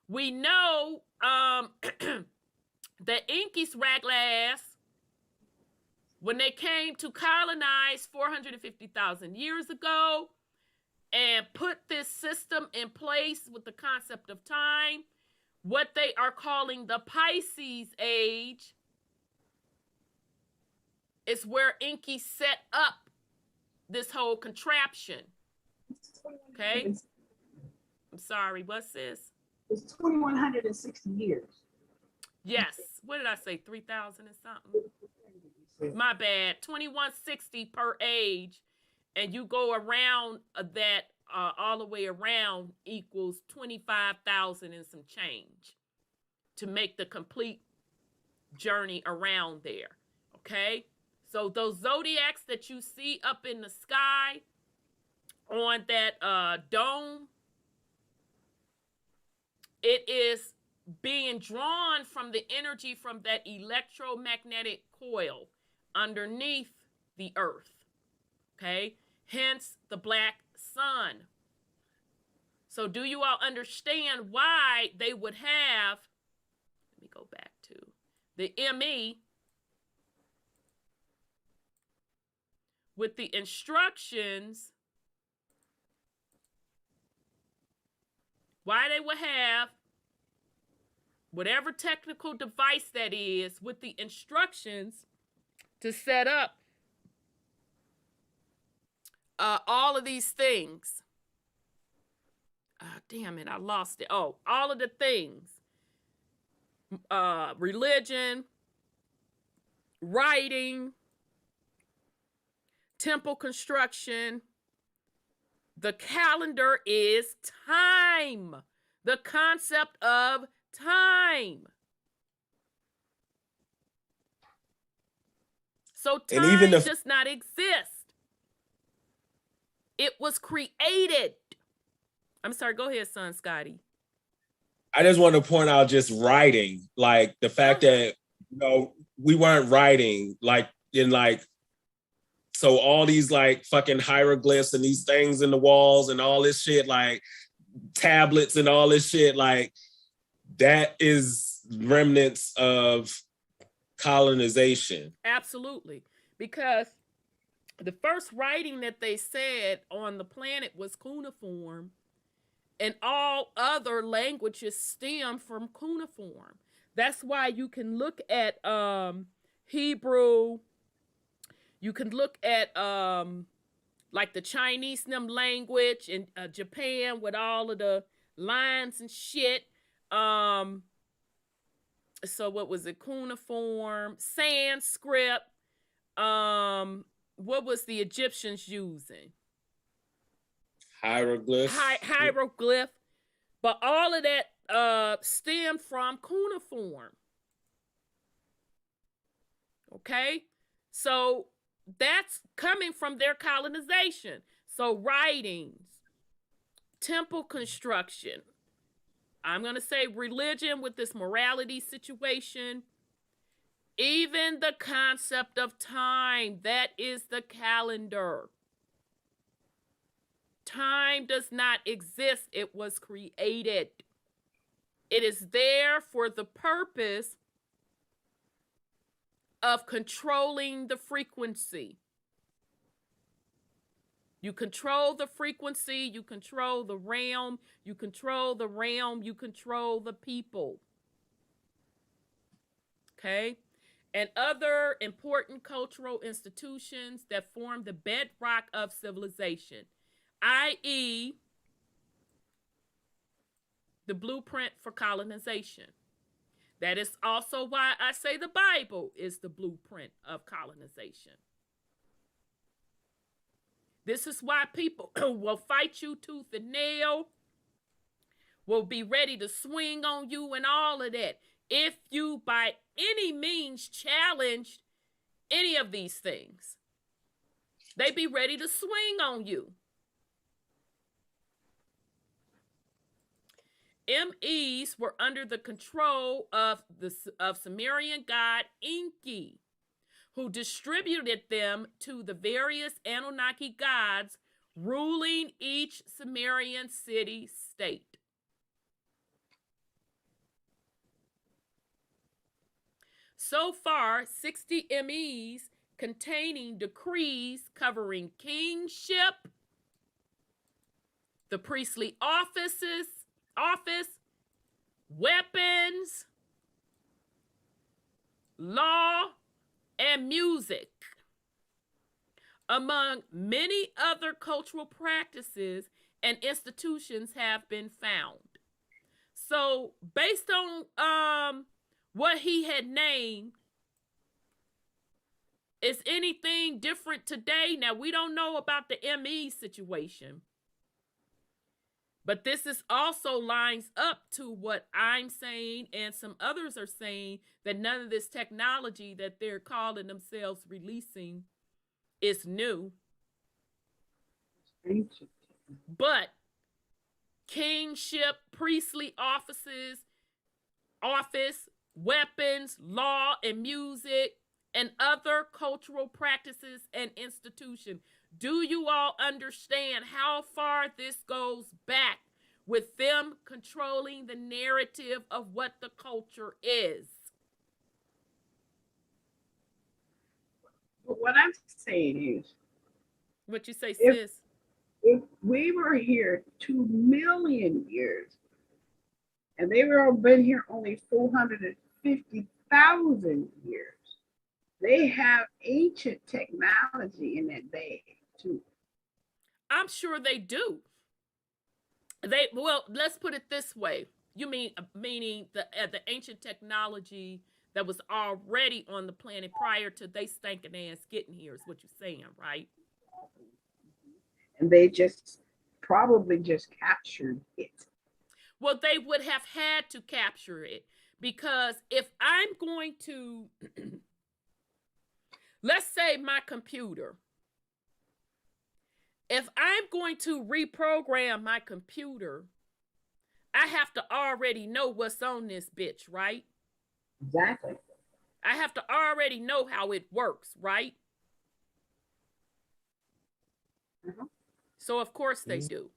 We know the Inkies Raglass, when they came to colonize 450,000 years ago and put this system in place with the concept of time, what they are calling the Pisces age, is where Inky set up this whole contraption. Okay? I'm sorry, what's this? It's 2,160 years. Yes. What did I say? 3,000 and something? My bad. 2,160 per age. And you go around that all the way around equals 25,000 and some change to make the complete journey around there. Okay? So those zodiacs that you see up in the sky on that dome, it is being drawn from the energy from that electromagnetic coil underneath the earth. Okay? Hence the black sun. So do you all understand why they would have, let me go back to the ME with the instructions, why they would have whatever technical device that is with the instructions to set up all of these things. Damn it, I lost it. Oh, all of the things. Religion, writing, temple construction. The calendar is time. The concept of time. So time And even does not exist. It was created. I'm sorry, go ahead, son Scotty. I just want to point out just writing, like the fact that, you know, we weren't writing like in like, so all these like fucking hieroglyphs and these things in the walls and all this shit, like tablets and all this shit, like that is remnants of colonization. Absolutely. Because the first writing that they said on the planet was cuneiform, and all other languages stem from cuneiform. That's why you can look at Hebrew, you can look at like the Chinese language in Japan with all of the lines and shit. So what was it? Cuneiform, Sanskrit. What was the Egyptians using? Hieroglyphs. Hieroglyph. But all of that stemmed from cuneiform. Okay? So that's coming from their colonization. So writings, temple construction. I'm going to say religion with this morality situation. Even the concept of time, that is the calendar. Time does not exist. It was created. It is there for the purpose of controlling the frequency. You control the frequency, you control the realm, you control the realm, you control the people. Okay? And other important cultural institutions that form the bedrock of civilization, i.e., the blueprint for colonization. That is also why I say the Bible is the blueprint of colonization. This is why people will fight you tooth and nail, will be ready to swing on you and all of that. If you by any means challenged any of these things, they be ready to swing on you. MEs were under the control of Sumerian god Enki, who distributed them to the various Anunaki gods ruling each Sumerian city-state. So far, 60 MEs containing decrees covering kingship, the priestly office, weapons, law, and music, among many other cultural practices and institutions have been found. So based on what he had named, is anything different today? Now, we don't know about the ME situation, but this is also lines up to what I'm saying and some others are saying, that none of this technology that they're calling themselves releasing is new. Ancient. But kingship, priestly office, weapons, law, and music, and other cultural practices and institutions. Do you all understand how far this goes back with them controlling the narrative of what the culture is? But what I'm saying is, What you say, If- sis? if we were here 2 million years, and they were been here only 450,000 years, they have ancient technology in that bag too. I'm sure they do. Well, let's put it this way. You meaning the ancient technology that was already on the planet prior to they stinking ass getting here is what you're saying, right? And they just probably just captured it. Well, they would have had to capture it, because if I'm going to, let's say my computer, if I'm going to reprogram my computer, I have to already know what's on this bitch, right? Exactly. I have to already know how it works, right? Mhm. So of course they do.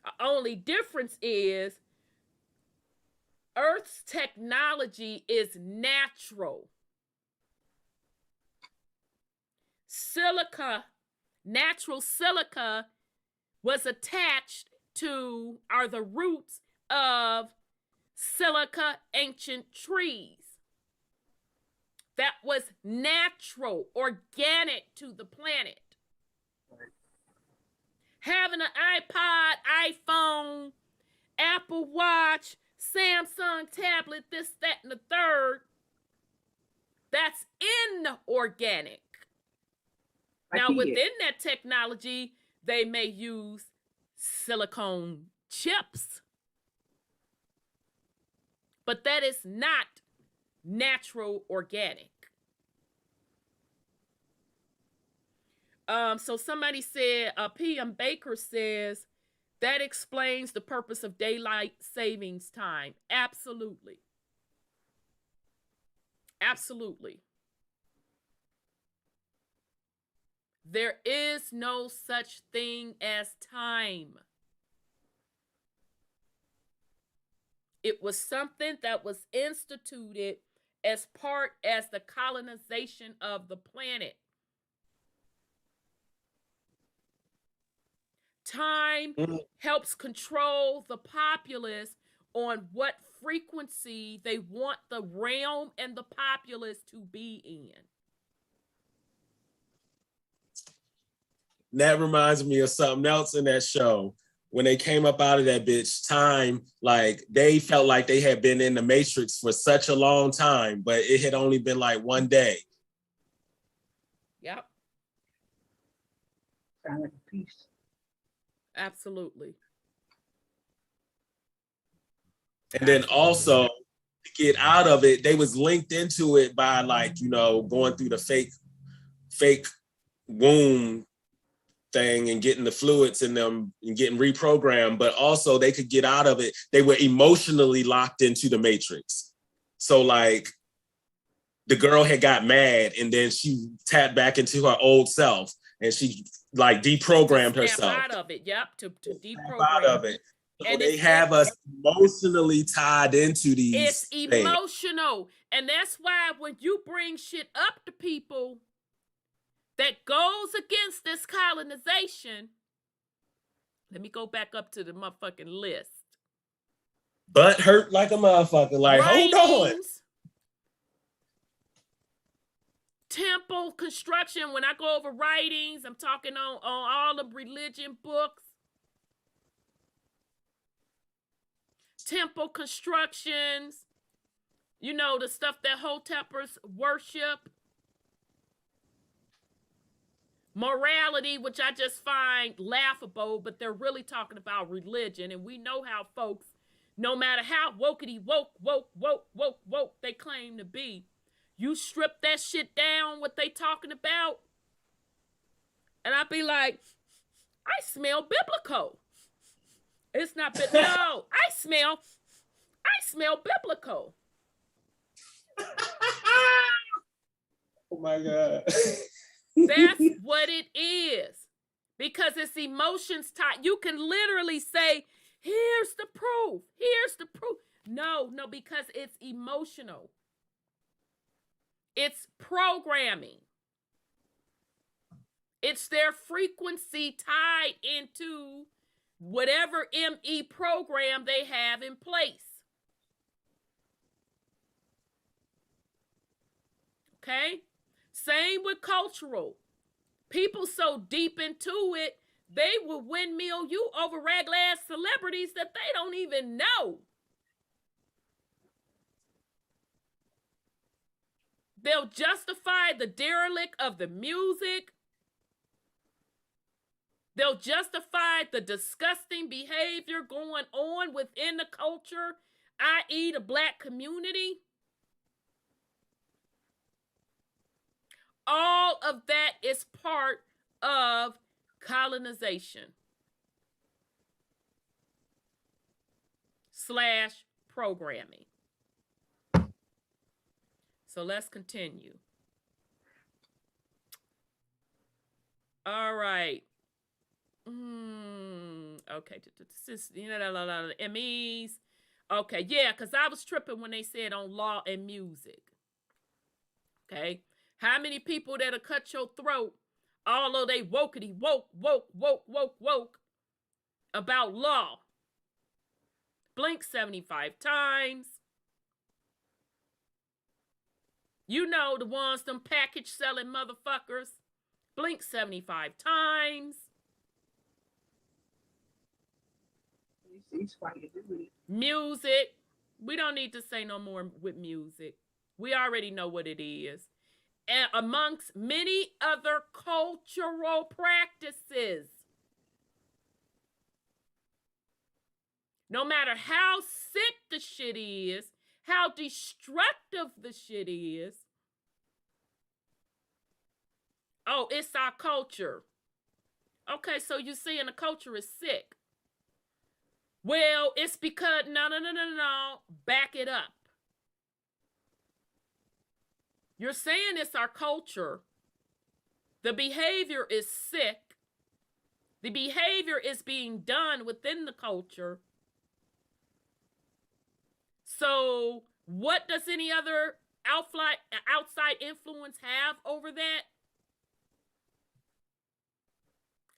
The only difference is Earth's technology is natural. Natural silica was attached to, are the roots of silica ancient trees. That was natural, organic to the planet. Having an iPod, iPhone, Apple Watch, Samsung tablet, this, that, and the third, that's inorganic. Now, within that technology, they may use silicone chips, but that is not natural organic. So somebody said, PM Baker says, that explains the purpose of daylight savings time. Absolutely. Absolutely. There is no such thing as time. It was something that was instituted as the colonization of the planet. Time helps control the populace on what frequency they want the realm and the populace to be in. That reminds me of something else in that show. When they came up out of that bitch, time, like they felt like they had been in the Matrix for such a long time, but it had only been like one day. Yep. Sound like a piece. Absolutely. And then also to get out of it, they was linked into it by like, you know, going through the fake womb thing and getting the fluids in them and getting reprogrammed, but also they could get out of it. They were emotionally locked into the Matrix. So like the girl had got mad and then she tapped back into her old self and she like deprogrammed herself. Out of it, yep, to deprogram. Out of it. So and they have us emotionally tied into these. It's emotional. And that's why when you bring shit up to people that goes against this colonization, let me go back up to the motherfucking list. Butt hurt like a motherfucker. Like, hold on. Temple construction, when I go over writings, I'm talking on all the religion books. Temple constructions, you know, the stuff that Hoteppers worship. Morality, which I just find laughable, but they're really talking about religion. And we know how folks, no matter how wokety woke they claim to be, you strip that shit down, what they talking about, and I be like, I smell biblical. It's not biblical. No, I smell biblical. Oh my God. That's what it is. Because it's emotions tied. You can literally say, here's the proof. Here's the proof. No, because it's emotional. It's programming. It's their frequency tied into whatever ME program they have in place. Okay? Same with cultural. People so deep into it, they will windmill you over regular ass celebrities that they don't even know. They'll justify the derelict of the music. They'll justify the disgusting behavior going on within the culture, i.e. the Black community. All of that is part of colonization / programming. So let's continue. All right. Okay. MEs. Okay. Yeah, because I was tripping when they said on law and music. Okay. How many people that'll cut your throat, although they wokety woke about law? Blink 75 times. You know, the ones, them package selling motherfuckers. Blink 75 times. Music. We don't need to say no more with music. We already know what it is. And amongst many other cultural practices. No matter how sick the shit is, how destructive the shit is. Oh, it's our culture. Okay, so you're saying the culture is sick. Well, it's because, no. Back it up. You're saying it's our culture. The behavior is sick. The behavior is being done within the culture. So what does any other outside influence have over that?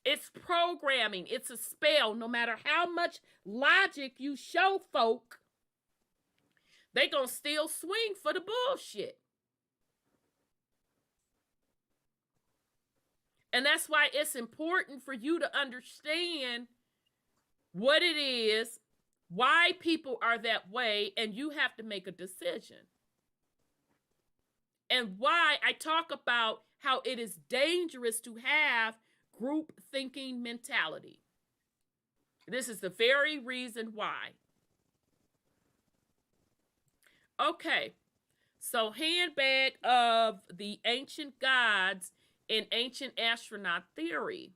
It's programming. It's a spell. No matter how much logic you show folk, they gonna still swing for the bullshit. And that's why it's important for you to understand what it is, why people are that way, and you have to make a decision. And why I talk about how it is dangerous to have group thinking mentality. This is the very reason why. Okay, so handbag of the ancient gods in ancient astronaut theory.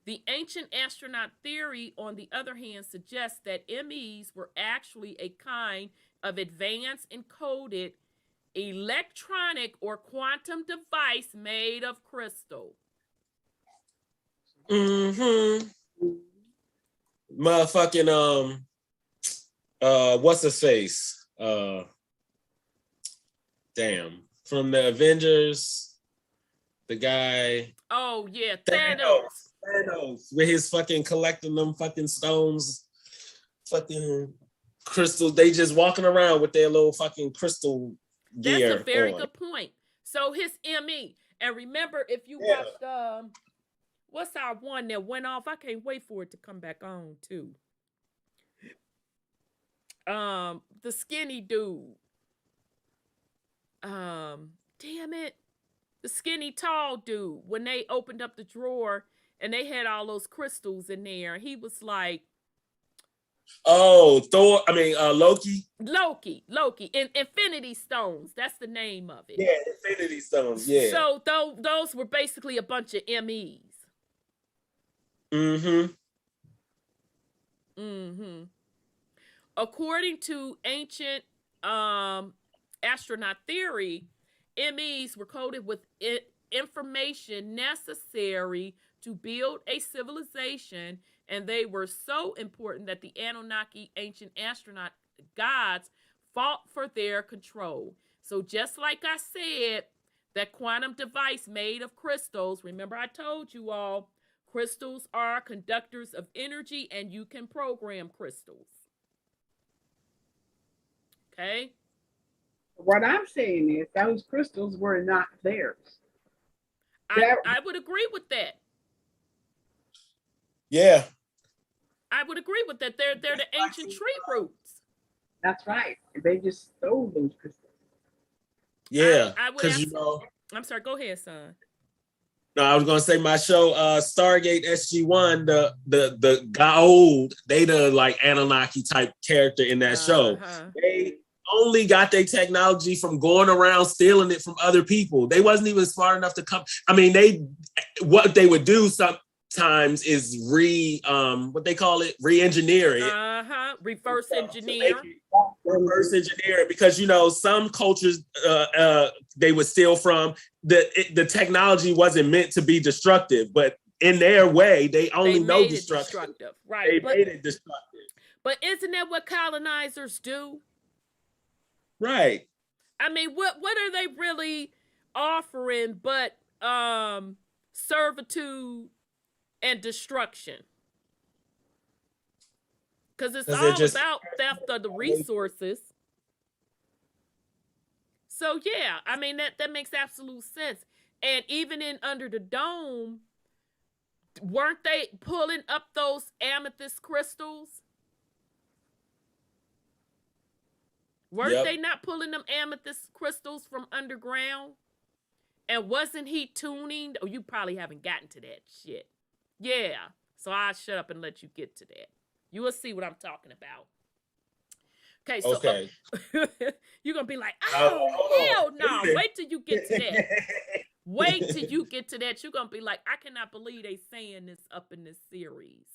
The ancient astronaut theory, on the other hand, suggests that MEs were actually a kind of advanced encoded electronic or quantum device made of crystal. Motherfucking what's his face? Damn. From the Avengers. The guy. Oh yeah, Thanos. With his fucking collecting them fucking stones, fucking crystals. They just walking around with their little fucking crystal gear. That's a very good point. So his ME. And remember, if you Yeah. watched what's our one that went off? I can't wait for it to come back on too. The skinny dude. Damn it. The skinny tall dude. When they opened up the drawer and they had all those crystals in there, he was like, Oh, Loki. Loki, Infinity Stones. That's the name of it. Yeah, Infinity Stones. Yeah. So those were basically a bunch of MEs. According to ancient astronaut theory, MEs were coded with information necessary to build a civilization, and they were so important that the Anunnaki ancient astronaut gods fought for their control. So just like I said, that quantum device made of crystals, remember I told you all, crystals are conductors of energy and you can program crystals. Okay? What I'm saying is those crystals were not theirs. I would agree with that. Yeah. I would agree with that. They're the ancient tree roots. That's right. They just stole those crystals. Yeah. I would Because I'm sorry, go ahead, son. No, I was gonna say my show, Stargate SG-1, the Goa'uld, they the like Anunnaki type character in that show. They only got their technology from going around stealing it from other people. They wasn't even smart enough to come. I mean, what they would do sometimes is re-engineer it. Reverse engineer. Reverse engineer it because some cultures they would steal from. The technology wasn't meant to be destructive, but in their way, they only know destructive. Right. They made it destructive. But isn't that what colonizers do? Right. I mean, what are they really offering but servitude and destruction? Because it's all about theft of the resources. So yeah, I mean that makes absolute sense. And even in Under the Dome, weren't they pulling up those amethyst crystals? Weren't they not pulling them amethyst crystals from underground? And wasn't he tuning? Oh, you probably haven't gotten to that shit. Yeah. So I'll shut up and let you get to that. You will see what I'm talking about. Okay, so you're going to be like, hell no. Wait till you get to that. Wait till you get to that. You're going to be like, I cannot believe they saying this up in this series.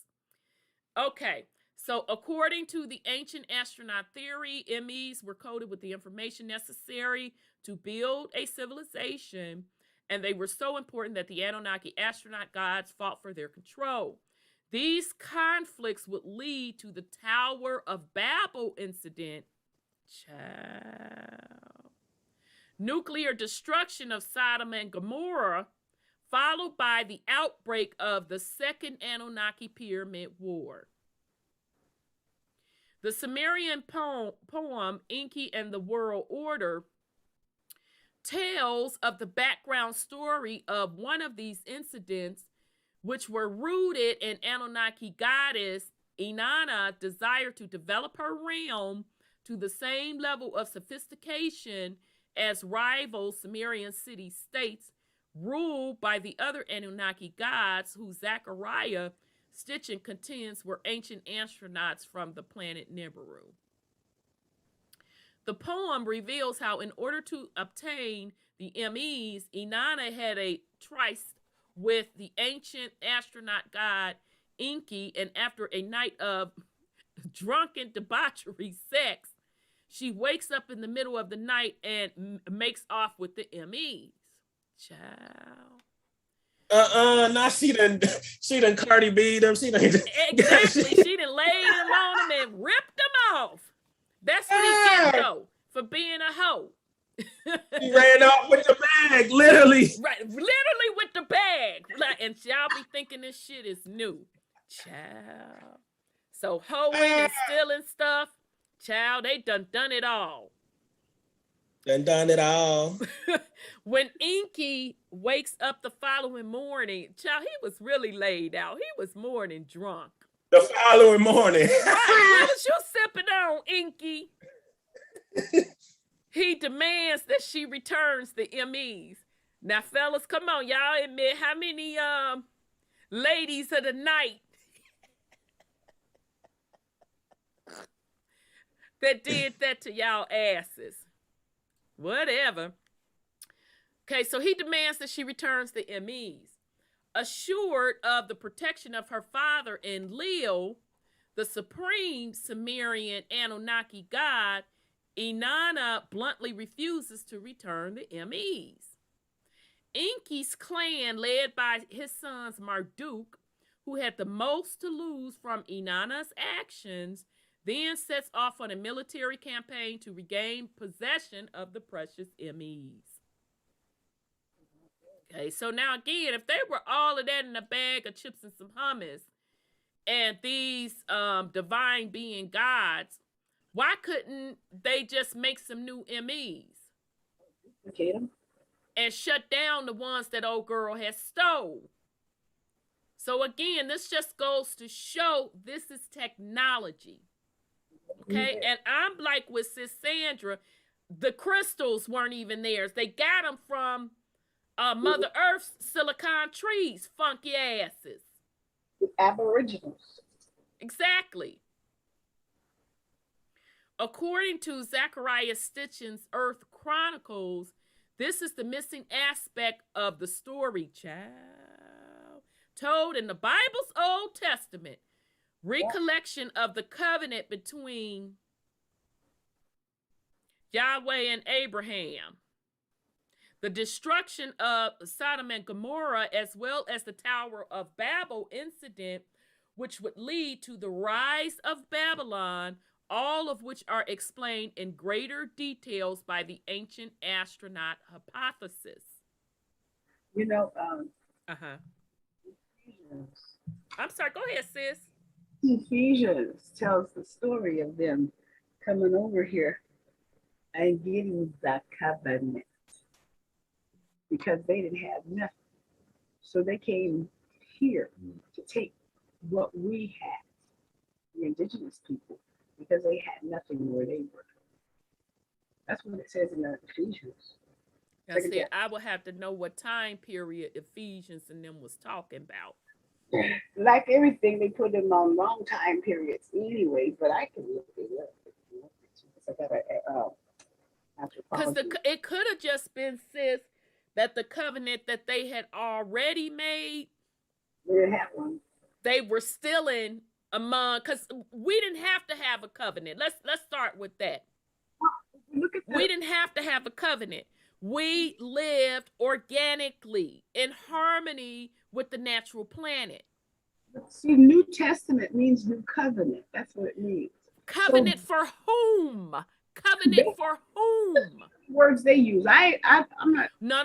Okay. So according to the ancient astronaut theory, MEs were coded with the information necessary to build a civilization, and they were so important that the Anunnaki astronaut gods fought for their control. These conflicts would lead to the Tower of Babel incident. Nuclear destruction of Sodom and Gomorrah, followed by the outbreak of the Second Anunnaki Pyramid War. The Sumerian poem Enki and the World Order tells of the background story of one of these incidents, which were rooted in Anunnaki goddess Inanna's desire to develop her realm to the same level of sophistication as rival Sumerian city-states ruled by the other Anunnaki gods who Zechariah Stitchin contends were ancient astronauts from the planet Nibiru. The poem reveals how in order to obtain the MEs, Inanna had a tryst with the ancient astronaut god Enki, and after a night of drunken debauchery sex, she wakes up in the middle of the night and makes off with the MEs. Child. Now she done Cardi B them. Exactly. She done laid him on him and ripped him off. That's what he get though for being a hoe. He ran off with the bag, literally. Right, literally with the bag. And y'all be thinking this shit is new. Child. So hoeing and stealing stuff, child, they done it all. Done it all. When Inky wakes up the following morning, child, he was really laid out. He was more than drunk. The following morning. Right, what was you sipping on, Inky? He demands that she returns the MEs. Now, fellas, come on, y'all admit how many ladies of the night that did that to y'all asses. Whatever. Okay, so he demands that she returns the MEs. Assured of the protection of her father and Youll, the supreme Sumerian Anunaki god, Inanna bluntly refuses to return the MEs. Inky's clan, led by his sons Marduk, who had the most to lose from Inanna's actions, then sets off on a military campaign to regain possession of the precious MEs. Okay, so now again, if they were all of that in a bag of chips and some hummus, and these divine being gods, why couldn't they just make some new MEs? Okay. And shut down the ones that old girl has stole? So again, this just goes to show this is technology. Okay, and I'm like with Sis Sandra, the crystals weren't even theirs. They got them from Mother Earth's silicon trees, funky asses. The Aboriginals. Exactly. According to Zachariah Stitchin's Earth Chronicles, this is the missing aspect of the story, child, told in the Bible's Old Testament. Recollection of the covenant between Yahweh and Abraham. The destruction of Sodom and Gomorrah, as well as the Tower of Babel incident, which would lead to the rise of Babylon, all of which are explained in greater details by the ancient astronaut hypothesis. You know, I'm sorry, go ahead, sis. Ephesians tells the story of them coming over here and getting the covenant because they didn't have nothing. So they came here to take what we had, the indigenous people, because they had nothing where they were. That's what it says in the Ephesians. I said I would have to know what time period Ephesians and them was talking about. Like everything, they put them on long time periods anyway, but I can look it up. Because it could have just been, sis, that the covenant that they had already made, they didn't have one. They were still in among, because we didn't have to have a covenant. Let's start with that. Look at that. We didn't have to have a covenant. We lived organically in harmony with the natural planet. See, New Testament means new covenant. That's what it means. Covenant for whom? Covenant for whom? Words they use. I'm not. No.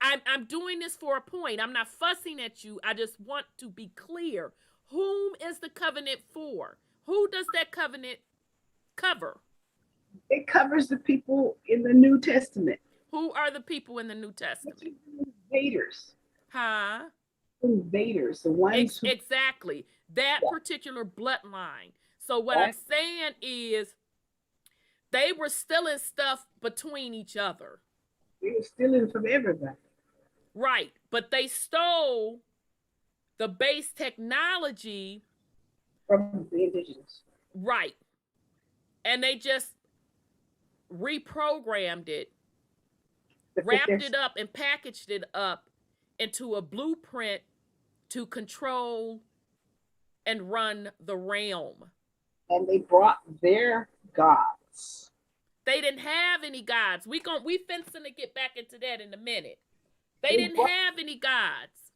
I'm doing this for a point. I'm not fussing at you. I just want to be clear. Whom is the covenant for? Who does that covenant cover? It covers the people in the New Testament. Who are the people in the New Testament? Invaders. Huh? Invaders. The ones who... Exactly. That particular bloodline. So what I'm saying is they were stealing stuff between each other. They were stealing from everybody. Right. But they stole the base technology from the indigenous. Right. And they just reprogrammed it, wrapped it up, and packaged it up into a blueprint to control and run the realm. And they brought their gods. They didn't have any gods. We fencing to get back into that in a minute. They didn't have any gods.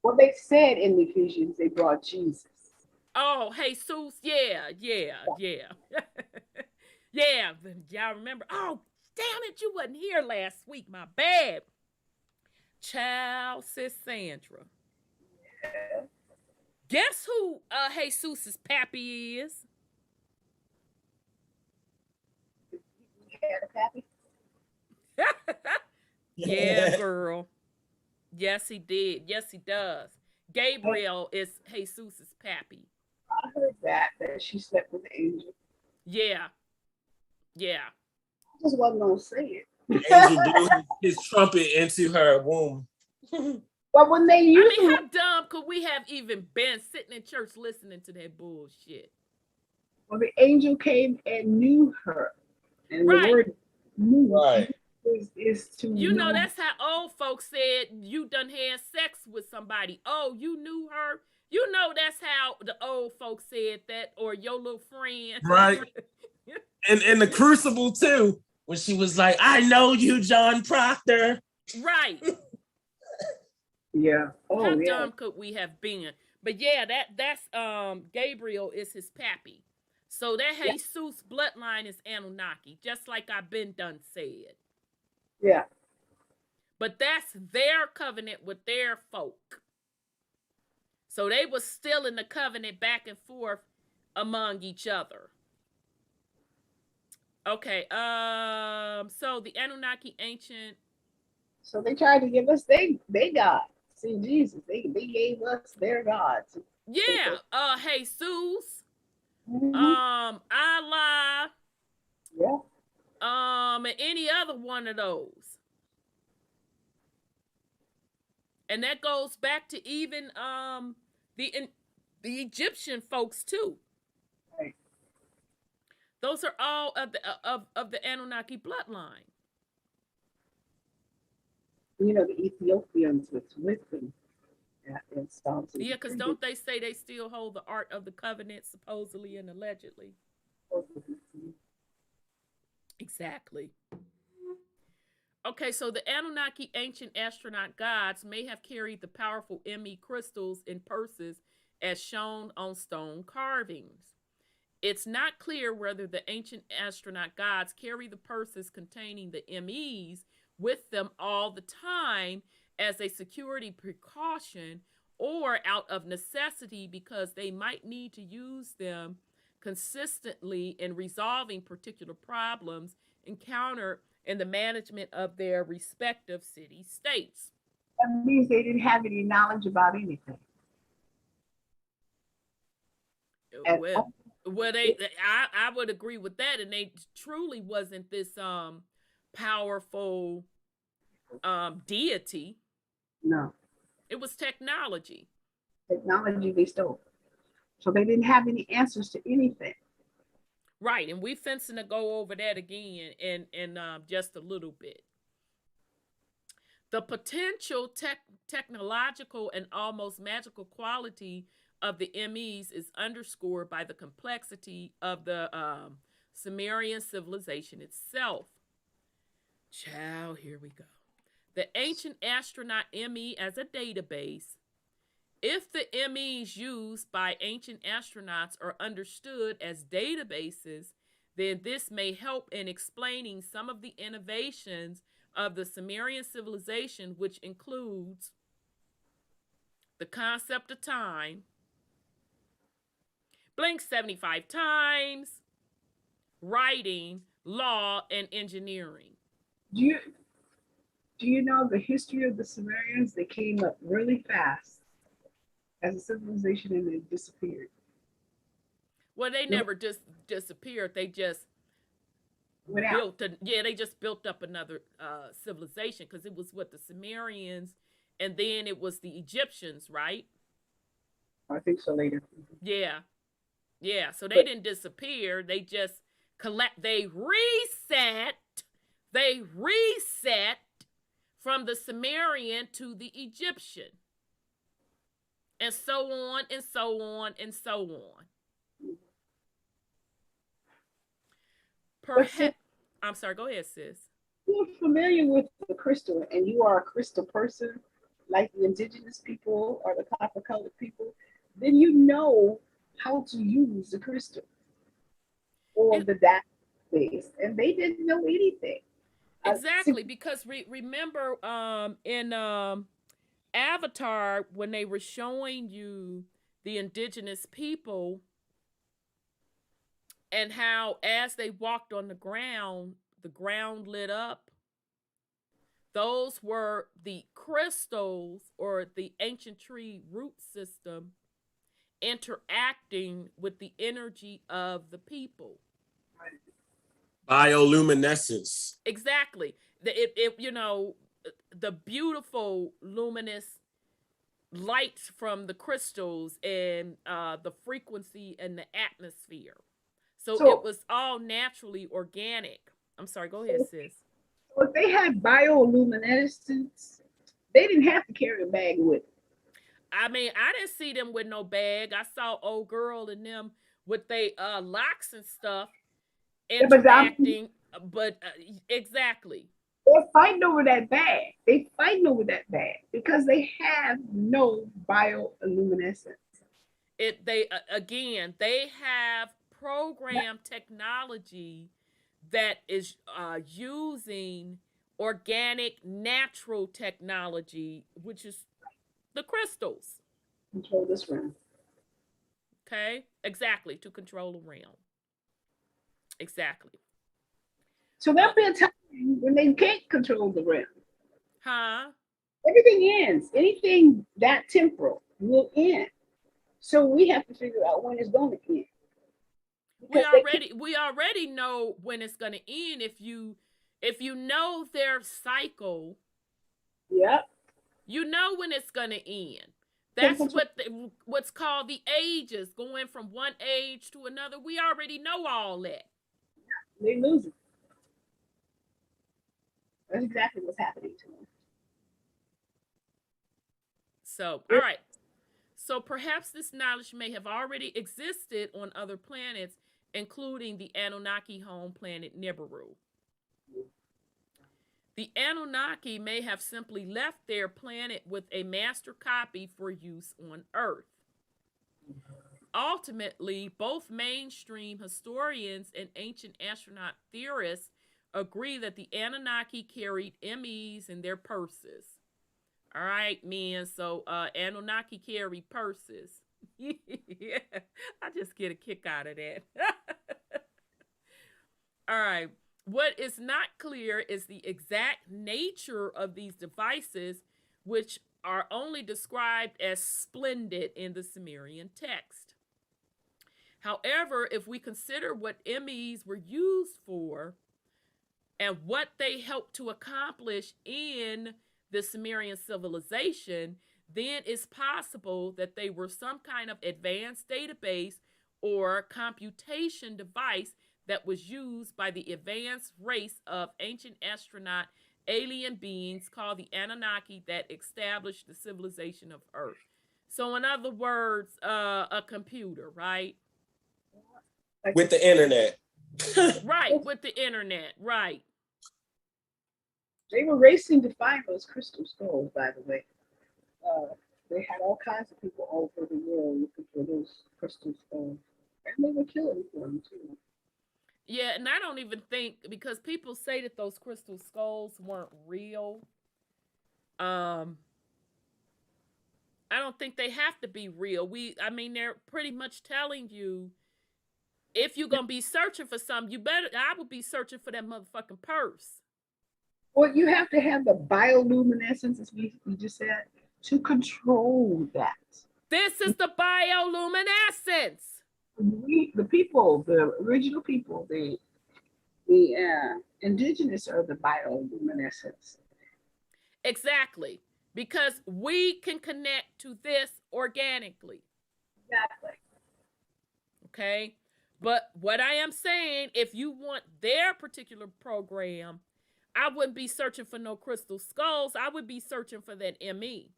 Well, they said in the Ephesians they brought Jesus. Oh, Jesus, yeah. Yeah, y'all remember? Oh, damn it, you wasn't here last week. My bad. Child, Sis Sandra. Yeah. Guess who Jesus's pappy is? He had a pappy? Yeah, girl. Yes, he did. Yes, he does. Gabriel is Jesus's pappy. I heard that she slept with the angel. Yeah, yeah. I just wasn't gonna say The angel blew his trumpet into her womb. But when they I use mean, how dumb could we have even been sitting in church listening to that bullshit? when the angel came and knew her, and the Right. word knew Right. is to You know, know. that's how old folks said you done had sex with somebody. Oh, you knew her. You know, that's how the old folks said that, or your little friend. Right. And the crucible too, when she was like, I know you, John Proctor. Right. Yeah. Oh, How yeah. dumb could we have been? But yeah, that's Gabriel is his pappy. So that Jesus bloodline is Anunaki, just like I've been done said. Yeah. But that's their covenant with their folk. So they was still in the covenant back and forth among each other. Okay, so the Anunnaki ancient. So they tried to give us they God. See, Jesus, they gave us their gods. Yeah, Jesus, Mhm. Allah, Yeah. and any other one of those. And that goes back to even the Egyptian folks too. Right. Those are all of the Anunnaki bloodline. You know, the Ethiopians was with them. Yeah, because don't they say they still hold the Ark of the Covenant, supposedly and allegedly? Exactly. Okay, so the Anunnaki ancient astronaut gods may have carried the powerful ME crystals in purses as shown on stone carvings. It's not clear whether the ancient astronaut gods carry the purses containing the MEs with them all the time as a security precaution or out of necessity because they might need to use them consistently in resolving particular problems encountered in the management of their respective city states. That means they didn't have any knowledge about anything. Well, I would agree with that, and they truly wasn't this powerful deity. No. It was technology. Technology they stole. So they didn't have any answers to anything. Right, and we fencing to go over that again in just a little bit. The potential technological and almost magical quality of the MEs is underscored by the complexity of the Sumerian civilization itself. Child, here we go. The ancient astronaut ME as a database. If the MEs used by ancient astronauts are understood as databases, then this may help in explaining some of the innovations of the Sumerian civilization, which includes the concept of time, blink 75 times, writing, law, and engineering. Do you know the history of the Sumerians? They came up really fast as a civilization and they disappeared. Well, they never just disappeared. They just went out. They just built up another civilization because it was what the Sumerians, and then it was the Egyptians, right? I think so later. Yeah. So they didn't disappear. They just They reset from the Sumerian to the Egyptian. And so on and so on and so on. Perhaps, I'm sorry, go ahead, sis. You're familiar with the crystal and you are a crystal person, like the indigenous people or the copper colored people, then you know how to use the crystal or the database. And they didn't know anything. Exactly, because remember in Avatar, when they were showing you the indigenous people and how as they walked on the ground lit up Those were the crystals or the ancient tree root system interacting with the energy of the people. Bioluminescence. Exactly. The beautiful luminous lights from the crystals and the frequency and the atmosphere. So it was all naturally organic. I'm sorry, go ahead, sis. So if they had bioluminescence, they didn't have to carry a bag with them. I mean, I didn't see them with no bag. I saw old girl and them with they locks and stuff interacting, but exactly. They're fighting over that bag. They fighting over that bag because they have no bioluminescence. They have program technology that is using organic, natural technology, which is the crystals. Control this realm. Okay, exactly, to control the realm. Exactly. So there'll be a time when they can't control the realm. Huh? Everything ends. Anything that temporal will end. So we have to figure out when it's going to end. We already know when it's going to end. If you know their cycle, yep, you know when it's going to end. That's what's called the ages, going from one age to another. We already know all that. They lose it. That's exactly what's happening to them. So, all right. So perhaps this knowledge may have already existed on other planets, including the Anunnaki home planet Nibiru. The Anunnaki may have simply left their planet with a master copy for use on Earth. Ultimately, both mainstream historians and ancient astronaut theorists agree that the Anunnaki carried MEs in their purses. All right, men. So Anunnaki carry purses. Yeah, I just get a kick out of that. All right. What is not clear is the exact nature of these devices, which are only described as splendid in the Sumerian text. However, if we consider what MEs were used for and what they helped to accomplish in the Sumerian civilization, then it's possible that they were some kind of advanced database or computation device that was used by the advanced race of ancient astronaut alien beings called the Anunnaki that established the civilization of Earth. So in other words, a computer, right? With the internet. Right, with the internet, right. They were racing to find those crystal skulls, by the way. They had all kinds of people over the world looking for those crystal skulls. And they were killing for them, too. Yeah, and I don't even think, because people say that those crystal skulls weren't real. I don't think they have to be real. They're pretty much telling you, if you're going to be searching for something, I would be searching for that motherfucking purse. Well, you have to have the bioluminescence, as we just said, to control that. This is the bioluminescence. The people, the original people, the indigenous are the bioluminescence. Exactly. Because we can connect to this organically. Exactly. Okay. But what I am saying, if you want their particular program, I wouldn't be searching for no crystal skulls. I would be searching for that ME.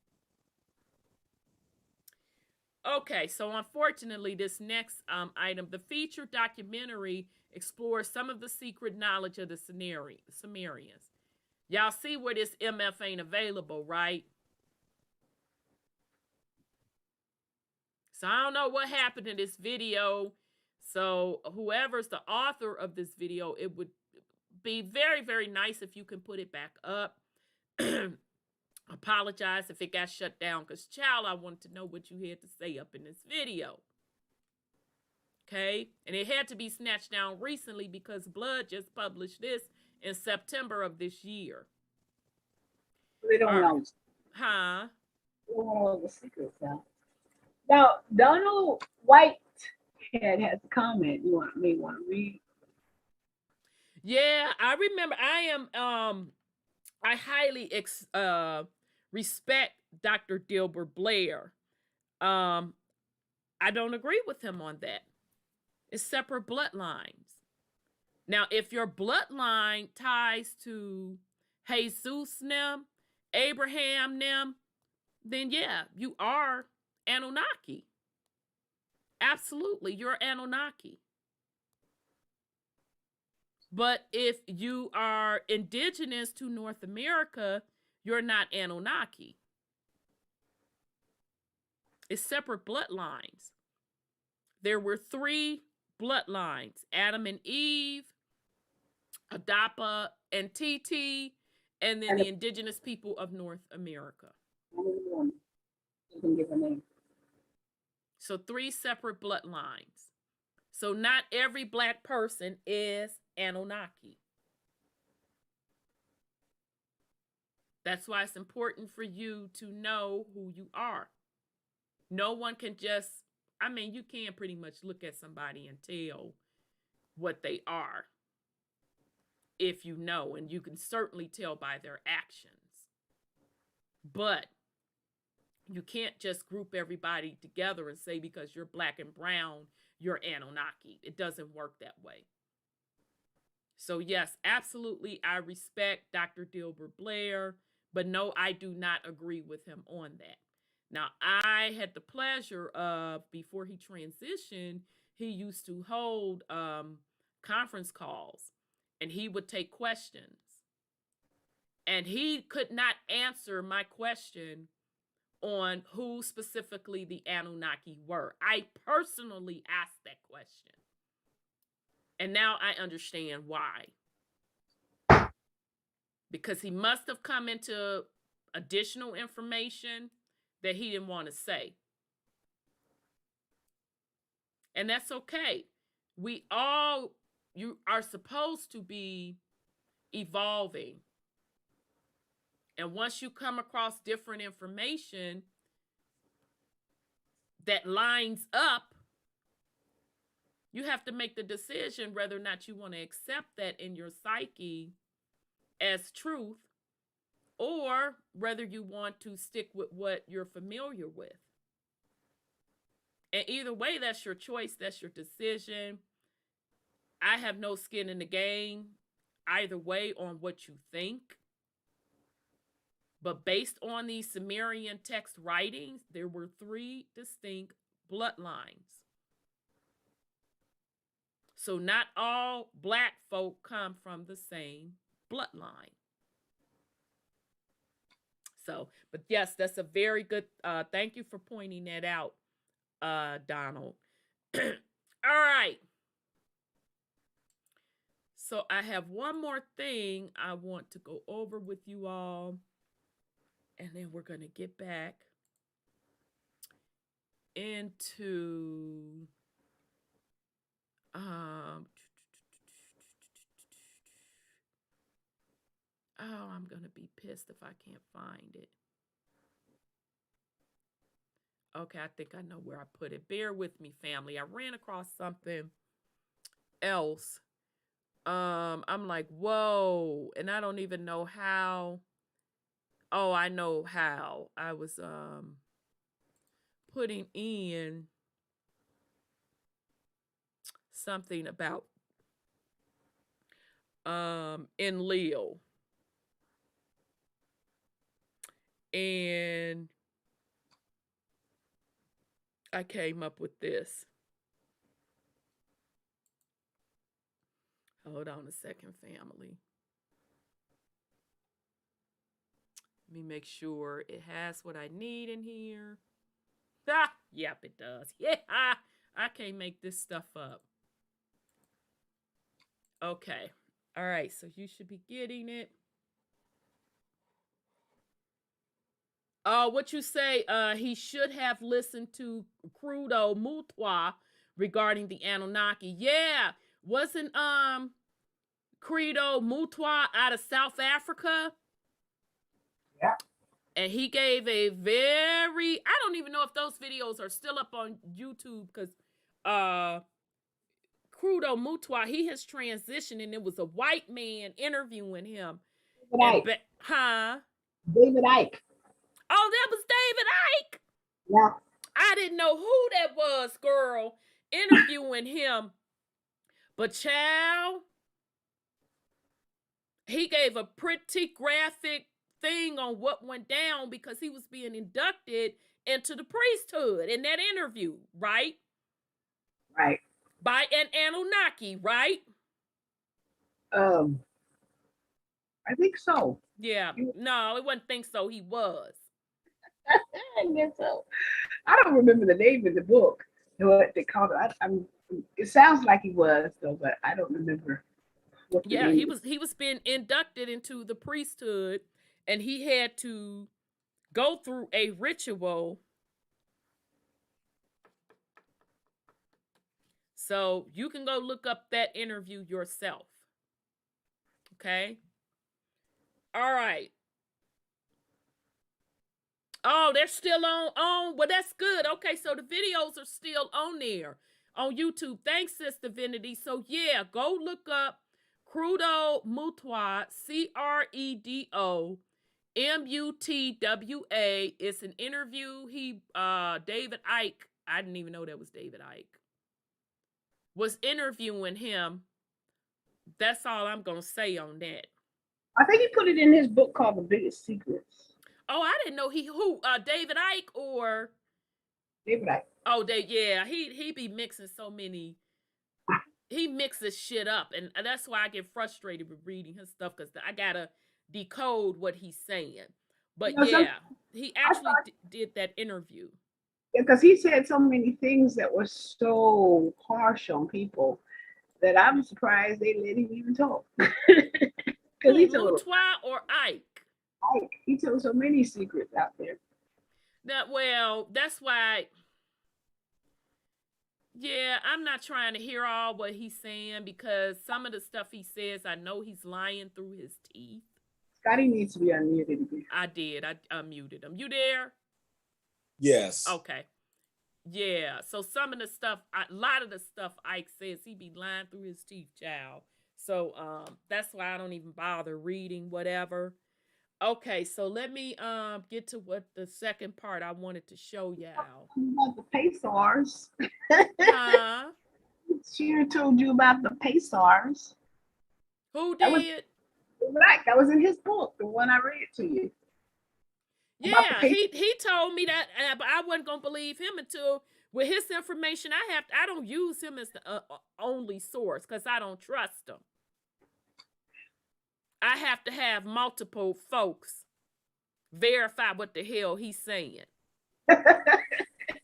Okay, so unfortunately, this next item, the feature documentary explores some of the secret knowledge of the Sumerians. Y'all see where this MF ain't available, right? So I don't know what happened in this video. So whoever's the author of this video, it would be very, very nice if you can put it back up. Apologize if it got shut down, because child, I wanted to know what you had to say up in this video. Okay, and it had to be snatched down recently because Blood just published this in September of this year. They don't All right. know. Huh? They don't want all the secrets out. Now, Donald Whitehead has a comment. You want to read? Yeah, I remember. I highly respect Dr. Dilbert Blair. Um, I don't agree with him on that. It's separate bloodlines. Now, if your bloodline ties to Jesus them, Abraham them, then yeah, you are Anunnaki. Absolutely, you're Anunnaki. But if you are indigenous to North America, you're not Anunnaki. It's separate bloodlines. There were 3 bloodlines: Adam and Eve, Adapa and TT, and then the indigenous people of North America. You can give a name. So 3 separate bloodlines. So not every black person is Anunnaki. That's why it's important for you to know who you are. No one can just, you can pretty much look at somebody and tell what they are if you know, and you can certainly tell by their actions. But you can't just group everybody together and say because you're black and brown, you're Anunnaki. It doesn't work that way. So yes, absolutely, I respect Dr. Dilbert Blair, but no, I do not agree with him on that. Now, I had the pleasure of, before he transitioned, he used to hold conference calls, and he would take questions. And he could not answer my question on who specifically the Anunnaki were. I personally asked that question. And now I understand why. Because he must have come into additional information that he didn't want to say. And that's okay. You are supposed to be evolving. And once you come across different information that lines up, you have to make the decision whether or not you want to accept that in your psyche as truth, or whether you want to stick with what you're familiar with. And either way, that's your choice, that's your decision. I have no skin in the game either way on what you think. But based on these Sumerian text writings, there were 3 distinct bloodlines. So not all black folk come from the same bloodline. So, but yes, that's a very good, thank you for pointing that out, Donald. All right. So I have one more thing I want to go over with you all, and then we're going to get back into I'm going to be pissed if I can't find it. Okay, I think I know where I put it. Bear with me, family. I ran across something else. I'm like, whoa, and I don't even know how. Oh, I know how. I was putting in something about Youll. And I came up with this. Hold on a second, family. Let me make sure it has what I need in here. Yep, it does. Yeah, I can't make this stuff up. Okay. All right, so you should be getting it. What you say, he should have listened to Crudo Mutwa regarding the Anunnaki. Yeah, wasn't Credo Mutwa out of South Africa? Yeah. And he gave a very, I don't even know if those videos are still up on YouTube because Crudo Mutwa, he has transitioned and it was a white man interviewing him. David Ike. Huh? David Ike. Oh, that was David Ike. Yeah. I didn't know who that was, girl, interviewing him. But child, he gave a pretty graphic thing on what went down because he was being inducted into the priesthood in that interview, right? Right. By an Anunaki, right? I think so. Yeah. No, it wasn't think so. He was. I guess so. I don't remember the name of the book. What they called it. It sounds like he was though, but I don't remember. What the Yeah, name he was being inducted into the priesthood, and he had to go through a ritual. So you can go look up that interview yourself. Okay. All right. Oh, they're still on. Well, that's good. Okay, so the videos are still on there on YouTube. Thanks, Sister Divinity. So yeah, go look up Crudo Mutwa, Credo Mutwa. It's an interview. David Ike, I didn't even know that was David Ike, was interviewing him. That's all I'm gonna say on that. I think he put it in his book called The Biggest Secrets. Oh, I didn't know David Ike or David Ike. Oh, he be mixing so many. He mixes shit up, and that's why I get frustrated with reading his stuff because I gotta decode what he's saying. But he actually did that interview. Yeah, because he said so many things that were so harsh on people that I'm surprised they let him even talk. Mutwa or Ike? Ike. He told so many secrets out there. That's why. Yeah, I'm not trying to hear all what he's saying because some of the stuff he says, I know he's lying through his teeth. Scotty needs to be unmuted again. I did. I unmuted him. You there? Yes. Okay. Yeah. So some of the stuff, a lot of the stuff Ike says, he be lying through his teeth, child. So that's why I don't even bother reading whatever. Okay, so let me get to what the second part I wanted to show y'all. About the Pacers. She told you about the Pacers. Who did? That was in his book, the one I read to you. Yeah, he told me that, but I wasn't gonna believe him until with his information. I don't use him as the only source because I don't trust him. I have to have multiple folks verify what the hell he's saying.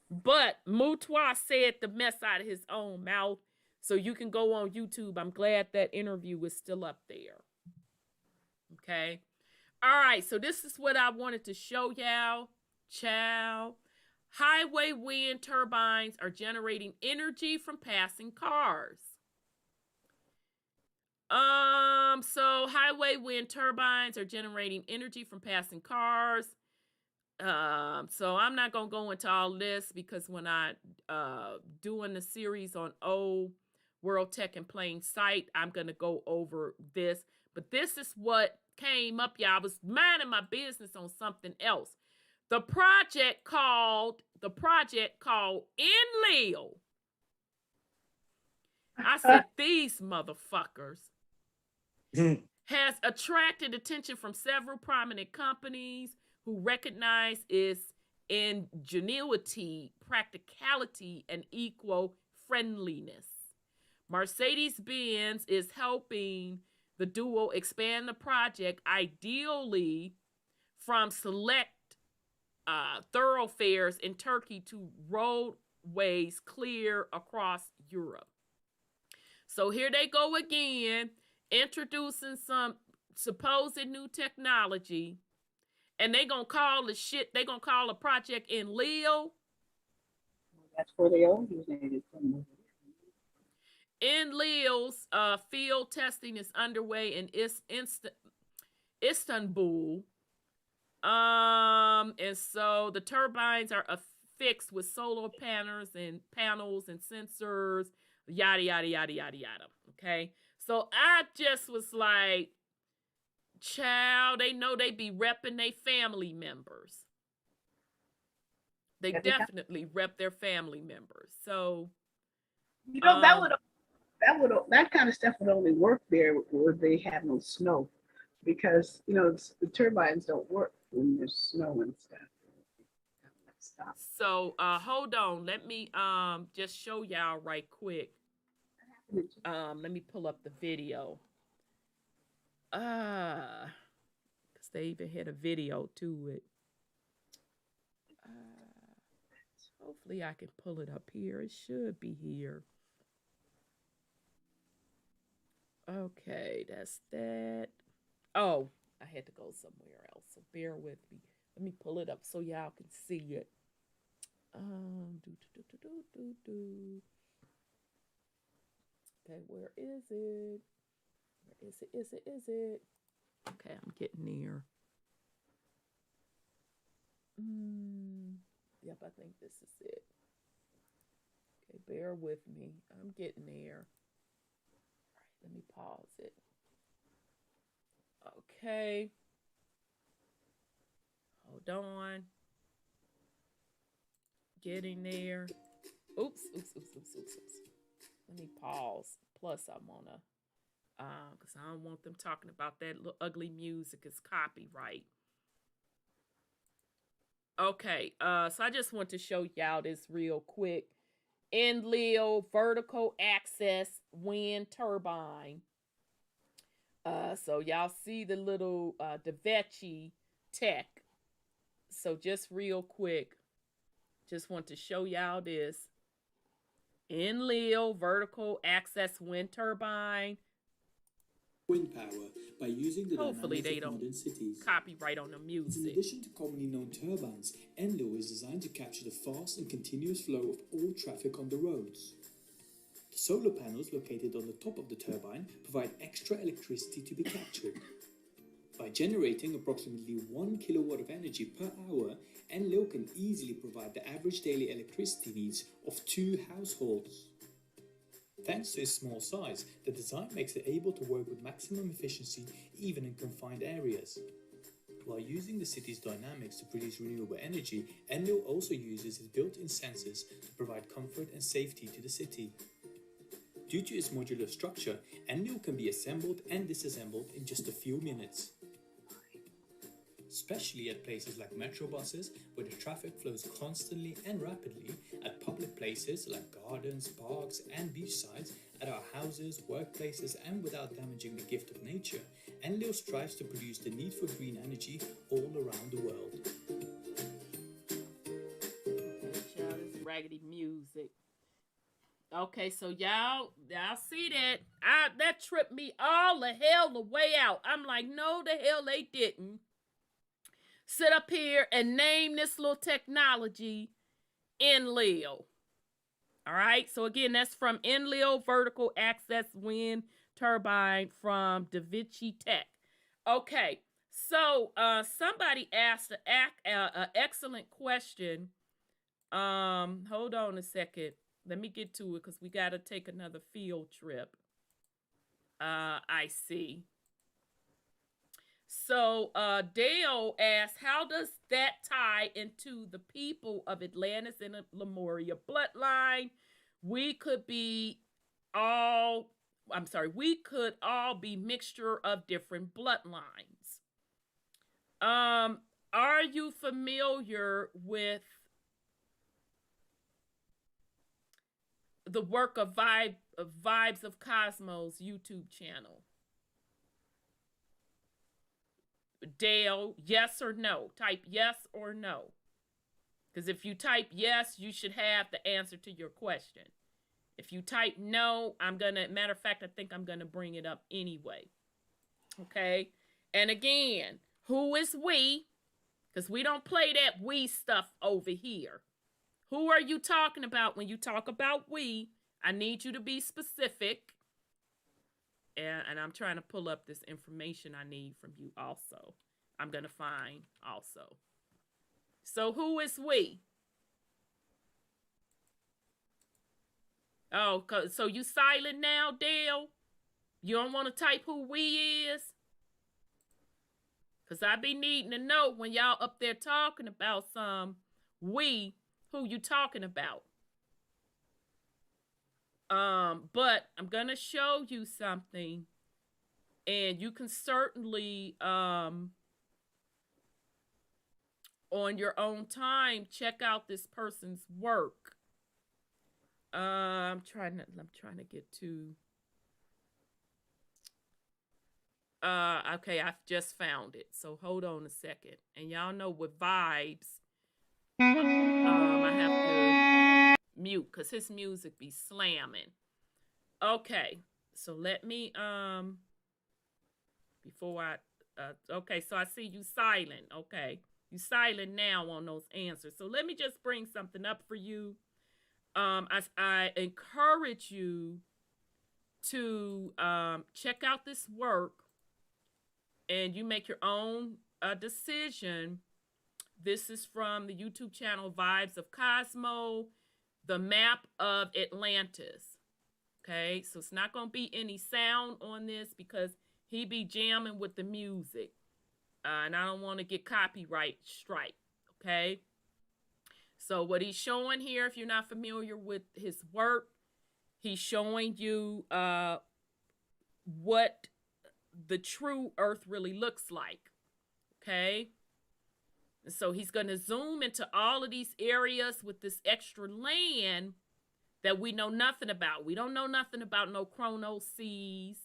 But Mutwa said the mess out of his own mouth. So you can go on YouTube. I'm glad that interview is still up there. Okay. All right. So this is what I wanted to show y'all. Ciao. Highway wind turbines are generating energy from passing cars. So highway wind turbines are generating energy from passing cars. So I'm not gonna go into all this because when I doing the series on old World Tech in Plain Sight, I'm gonna go over this. But this is what came up, y'all. I was minding my business on something else. The project called Enlil. I said, these motherfuckers has attracted attention from several prominent companies who recognize its ingenuity, practicality, and eco-friendliness. Mercedes-Benz is helping the duo expand the project, ideally from select thoroughfares in Turkey to roadways clear across Europe. So here they go again, introducing some supposed new technology, and they gonna call a project Enlil. That's where they originated from. Enlil's field testing is underway in Istanbul. And so the turbines are affixed with solar panels and sensors, yada yada yada yada yada. Okay. So I just was like, child, they know they be repping their family members. They definitely rep their family members. So that kind of stuff would only work there where they have no snow, because the turbines don't work when there's snow and stuff. So hold on, let me just show y'all right quick. Let me pull up the video. Because they even had a video to it. Hopefully I can pull it up here. It should be here. Okay, that's that. Oh, I had to go somewhere else, so bear with me. Let me pull it up so y'all can see it. Okay, where is it? Is it? Okay, I'm getting there. Yep, I think this is it. Okay, bear with me. I'm getting there. All right, let me pause it. Okay. Hold on. Getting there. Oops. Let me pause. Plus, I wanna, because I don't want them talking about that little ugly music is copyright. Okay, so I just want to show y'all this real quick. Enlil vertical access wind turbine. So y'all see the little Dissonance tech. So just real quick, just want to show y'all this. Enlil vertical access wind turbine. Wind power by using the Hopefully they dynamics of don't modern cities. copyright on the In music. addition to commonly known turbines, Enlil is designed to capture the fast and continuous flow of all traffic on the roads. The solar panels located on the top of the turbine provide extra electricity to be captured. By generating approximately 1 kilowatt of energy per hour, Enlil can easily provide the average daily electricity needs of 2 households. Thanks to its small size, the design makes it able to work with maximum efficiency even in confined areas. While using the city's dynamics to produce renewable energy, Enlil also uses its built-in sensors to provide comfort and safety to the city. Due to its modular structure, Enlil can be assembled and disassembled in just a few minutes. Especially at places like metro buses, where the traffic flows constantly and rapidly, at public places like gardens, parks and beachsides, at our houses, workplaces and without damaging the gift of nature, Enlil strives to produce the need for green energy all around the world. This raggedy music. Okay, so y'all see that? That tripped me all the hell the way out. I'm like, no, the hell they didn't. Sit up here and name this little technology Enlil. All right. So again, that's from Enlil vertical access wind turbine from Dissonance Tech. Okay. So somebody asked an excellent question. Hold on a second. Let me get to it because we got to take another field trip. I see. So Dale asked, how does that tie into the people of Atlantis and Lemuria bloodline? We could all be mixture of different bloodlines. Are you familiar with the work of Vibes of Cosmos YouTube channel? Dale, yes or no? Type yes or no. Because if you type yes, you should have the answer to your question. If you type no, matter of fact, I think I'm going to bring it up anyway. Okay? And again, who is we? Because we don't play that we stuff over here. Who are you talking about when you talk about we? I need you to be specific. And I'm trying to pull up this information I need from you also. I'm going to find also. So who is we? Oh, so you silent now, Dale? You don't want to type who we is? Because I be needing to know when y'all up there talking about some we, who you talking about. But I'm going to show you something. And you can certainly, on your own time, check out this person's work. I'm trying to get to. Okay, I've just found it. So hold on a second. And y'all know with vibes, I have to mute because his music be slamming. Okay, so let me before I okay, so I see you silent. Okay, you silent now on those answers. So let me just bring something up for you. I encourage you to check out this work and you make your own decision. This is from the YouTube channel Vibes of Cosmo, the map of Atlantis. Okay, so it's not going to be any sound on this because he be jamming with the music. And I don't want to get copyright strike. Okay. So what he's showing here, if you're not familiar with his work, he's showing you what the true Earth really looks like. Okay. And so he's going to zoom into all of these areas with this extra land that we know nothing about. We don't know nothing about no chrono seas,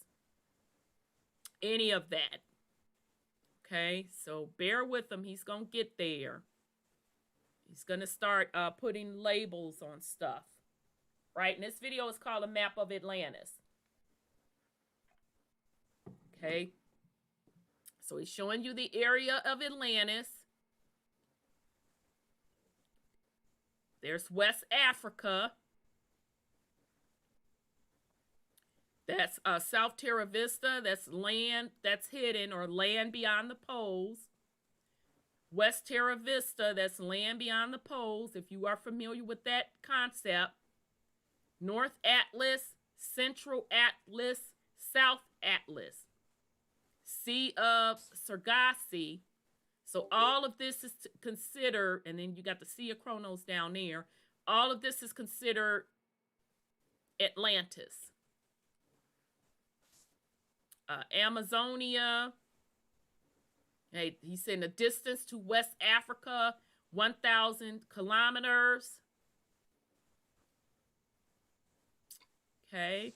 any of that. Okay, so bear with him. He's going to get there. He's going to start putting labels on stuff. Right, and this video is called A Map of Atlantis. Okay, so he's showing you the area of Atlantis. There's West Africa. That's South Terra Vista. That's land that's hidden or land beyond the poles. West Terra Vista, that's land beyond the poles, if you are familiar with that concept. North Atlas, Central Atlas, South Atlas. Sea of Sargasso. So all of this is considered, and then you got the Sea of Kronos down there. All of this is considered Atlantis. Amazonia. Hey, he's saying the distance to West Africa, 1,000 kilometers. Okay.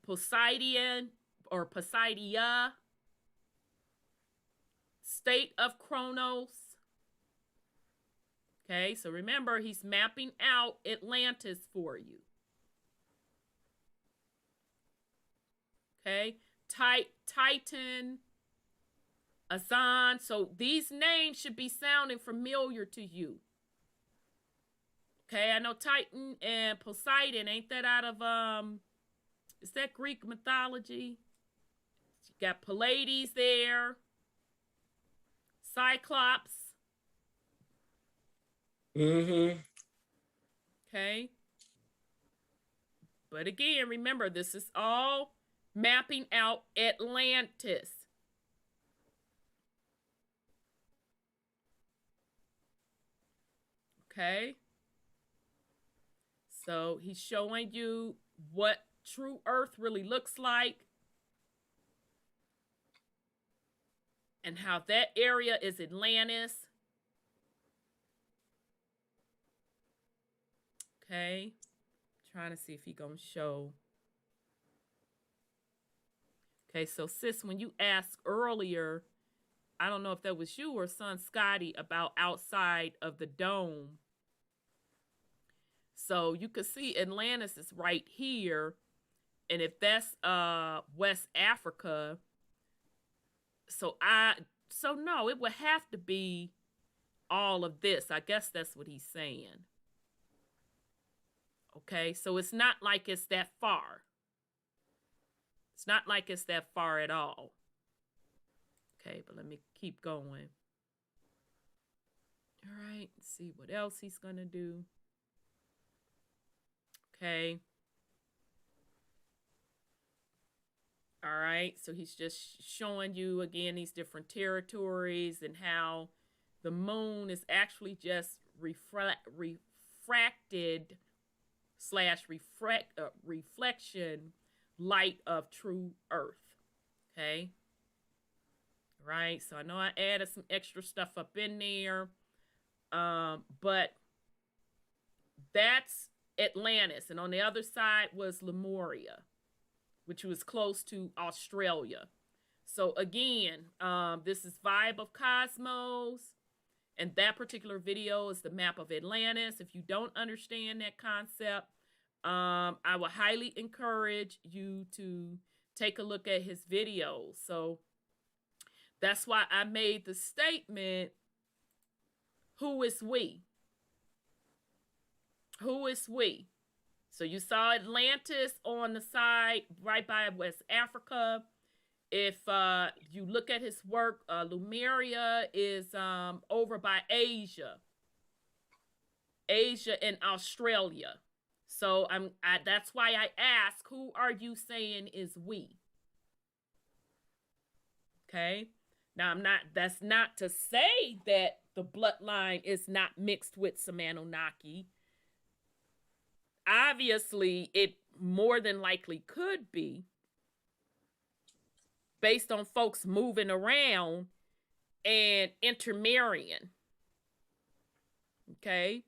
Poseidon or Poseidia. State of Kronos. Okay, so remember, he's mapping out Atlantis for you. Okay, Titan, Azan. So these names should be sounding familiar to you. Okay, I know Titan and Poseidon. Ain't that out of, is that Greek mythology? You got Pleiades there. Cyclops. Mm-hmm. Okay. But again, remember, this is all mapping out Atlantis. Okay. So he's showing you what true Earth really looks like and how that area is Atlantis. Okay. Trying to see if he's going to show. Okay, so sis, when you asked earlier, I don't know if that was you or son Scotty about outside of the dome. So you can see Atlantis is right here. And if that's West Africa, so no, it would have to be all of this. I guess that's what he's saying. Okay, so it's not like it's that far. It's not like it's that far at all. Okay, but let me keep going. All right, let's see what else he's going to do. Okay. All right, so he's just showing you again these different territories and how the moon is actually just refracted / reflection light of true earth. Okay. Right, so I know I added some extra stuff up in there, but that's Atlantis, and on the other side was Lemuria, which was close to Australia. So again, this is Vibe of Cosmos, and that particular video is the map of Atlantis. If you don't understand that concept, I would highly encourage you to take a look at his videos. So that's why I made the statement, who is we? Who is we? So you saw Atlantis on the side right by West Africa. If you look at his work, Lemuria is over by Asia and Australia. So that's why I ask, who are you saying is we? Okay. Now that's not to say that the bloodline is not mixed with some Anunnaki. Obviously, it more than likely could be, based on folks moving around and intermarrying. Okay?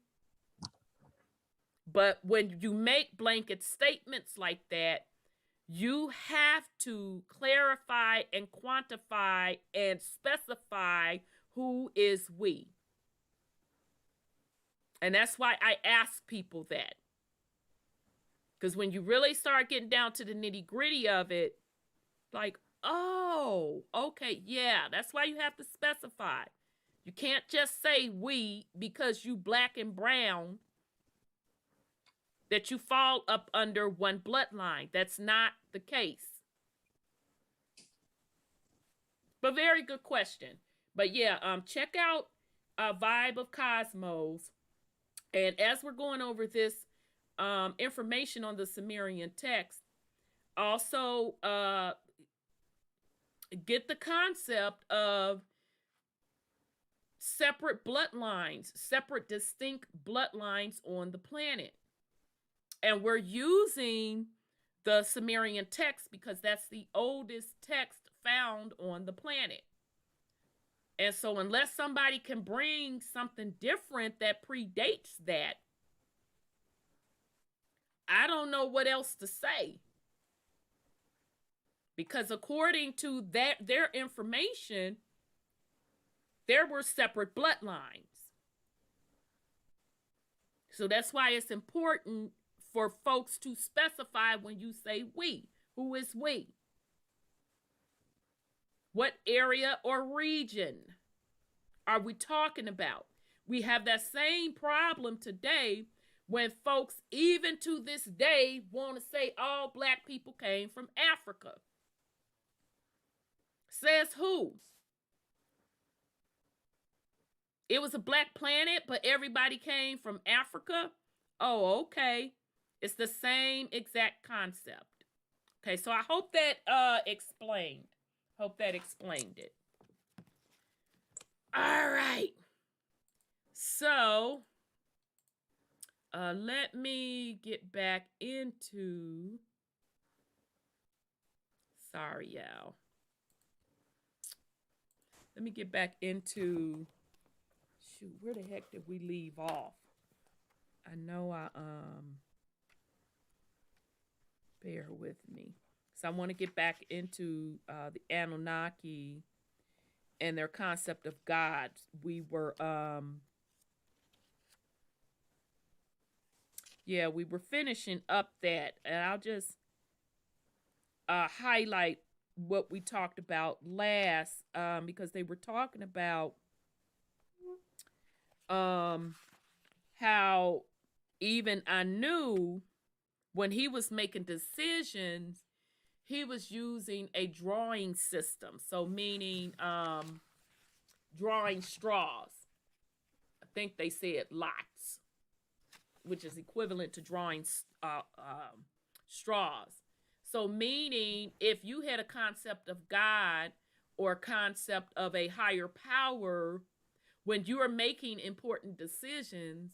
But when you make blanket statements like that, you have to clarify and quantify and specify who is we. And that's why I ask people that. Because when you really start getting down to the nitty-gritty of it, like, oh, okay, yeah, that's why you have to specify. You can't just say we because you black and brown, that you fall up under one bloodline. That's not the case. But very good question. But yeah, check out Vibe of Cosmos. And as we're going over this information on the Sumerian text, also get the concept of separate bloodlines, separate distinct bloodlines on the planet. And we're using the Sumerian text because that's the oldest text found on the planet. And so unless somebody can bring something different that predates that, I don't know what else to say. Because according to their information, there were separate bloodlines. So that's why it's important for folks to specify when you say we. Who is we? What area or region are we talking about? We have that same problem today when folks, even to this day, want to say all black people came from Africa. Says who? It was a black planet, but everybody came from Africa? Oh, okay. It's the same exact concept. Okay, so I hope that explained. Hope that explained it. All right. So, let me get back into... Sorry, y'all. Let me get back into... Shoot, where the heck did we leave off? I know bear with me. So I want to get back into the Anunnaki and their concept of God. We were we were finishing up that, and I'll just highlight what we talked about last, because they were talking about how even Anu, when he was making decisions, he was using a drawing system. So meaning drawing straws. I think they said lots, which is equivalent to drawing straws. So meaning if you had a concept of God or a concept of a higher power, when you are making important decisions,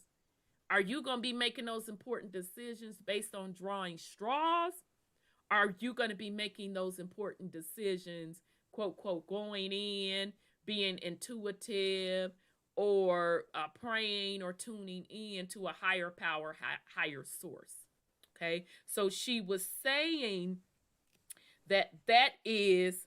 are you going to be making those important decisions based on drawing straws? Are you going to be making those important decisions, quote, quote, going in, being intuitive, or praying or tuning in to a higher power, higher source? Okay, so she was saying that that is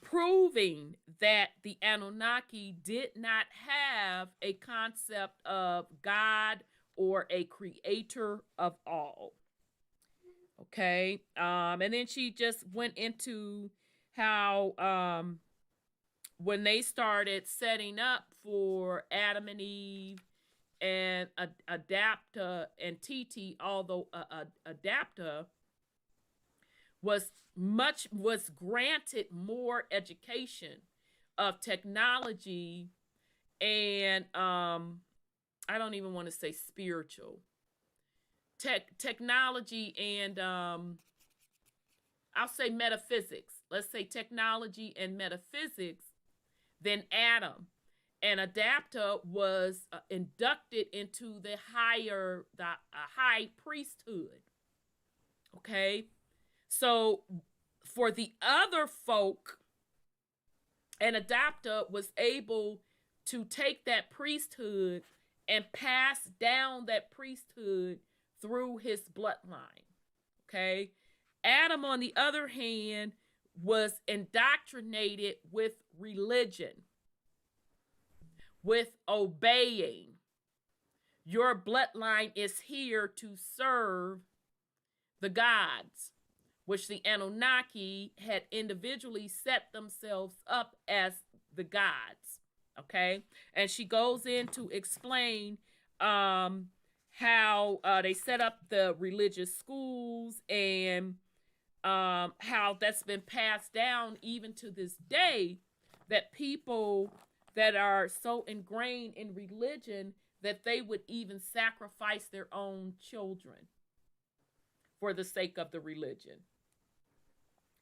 proving that the Anunnaki did not have a concept of God or a creator of all. Okay, and then she just went into how when they started setting up for Adam and Eve and Adapta and TT, although Adapta was granted more education of technology and I don't even want to say spiritual technology and I'll say metaphysics. Let's say technology and metaphysics than Adam. And Adapta was inducted into the high priesthood. Okay, so for the other folk, and Adapta was able to take that priesthood and pass down that priesthood through his bloodline. Okay, Adam, on the other hand, was indoctrinated with religion, with obeying. Your bloodline is here to serve the gods, which the Anunnaki had individually set themselves up as the gods. Okay, and she goes in to explain how they set up the religious schools and how that's been passed down even to this day, that people that are so ingrained in religion that they would even sacrifice their own children for the sake of the religion.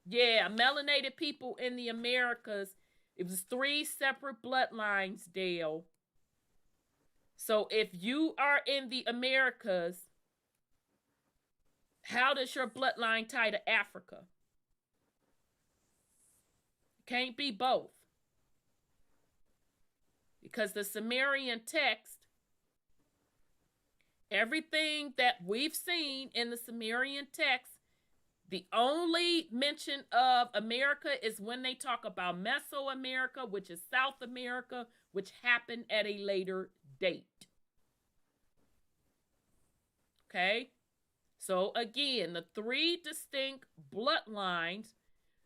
Yeah, melanated people in the Americas, it was 3 separate bloodlines, Dale. So if you are in the Americas, how does your bloodline tie to Africa? Can't be both. Because the Sumerian Text, everything that we've seen in the Sumerian Text, the only mention of America is when they talk about Mesoamerica, which is South America, which happened at a later date. Okay? So again, the 3 distinct bloodlines,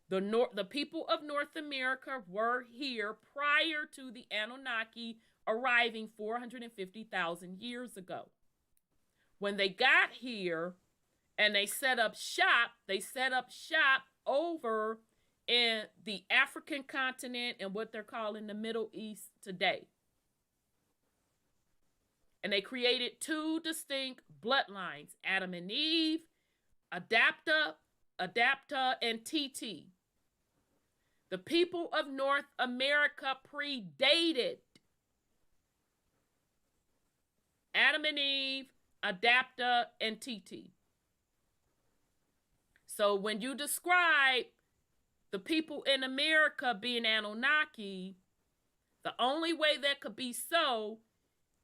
the people of North America were here prior to the Anunnaki arriving 450,000 years ago. When they got here and they set up shop over in the African continent and what they're calling the Middle East today. And they created 2 distinct bloodlines, Adam and Eve, Adapta, and TT. The people of North America predated Adam and Eve, Adapta, and TT. So when you describe the people in America being Anunnaki, the only way that could be so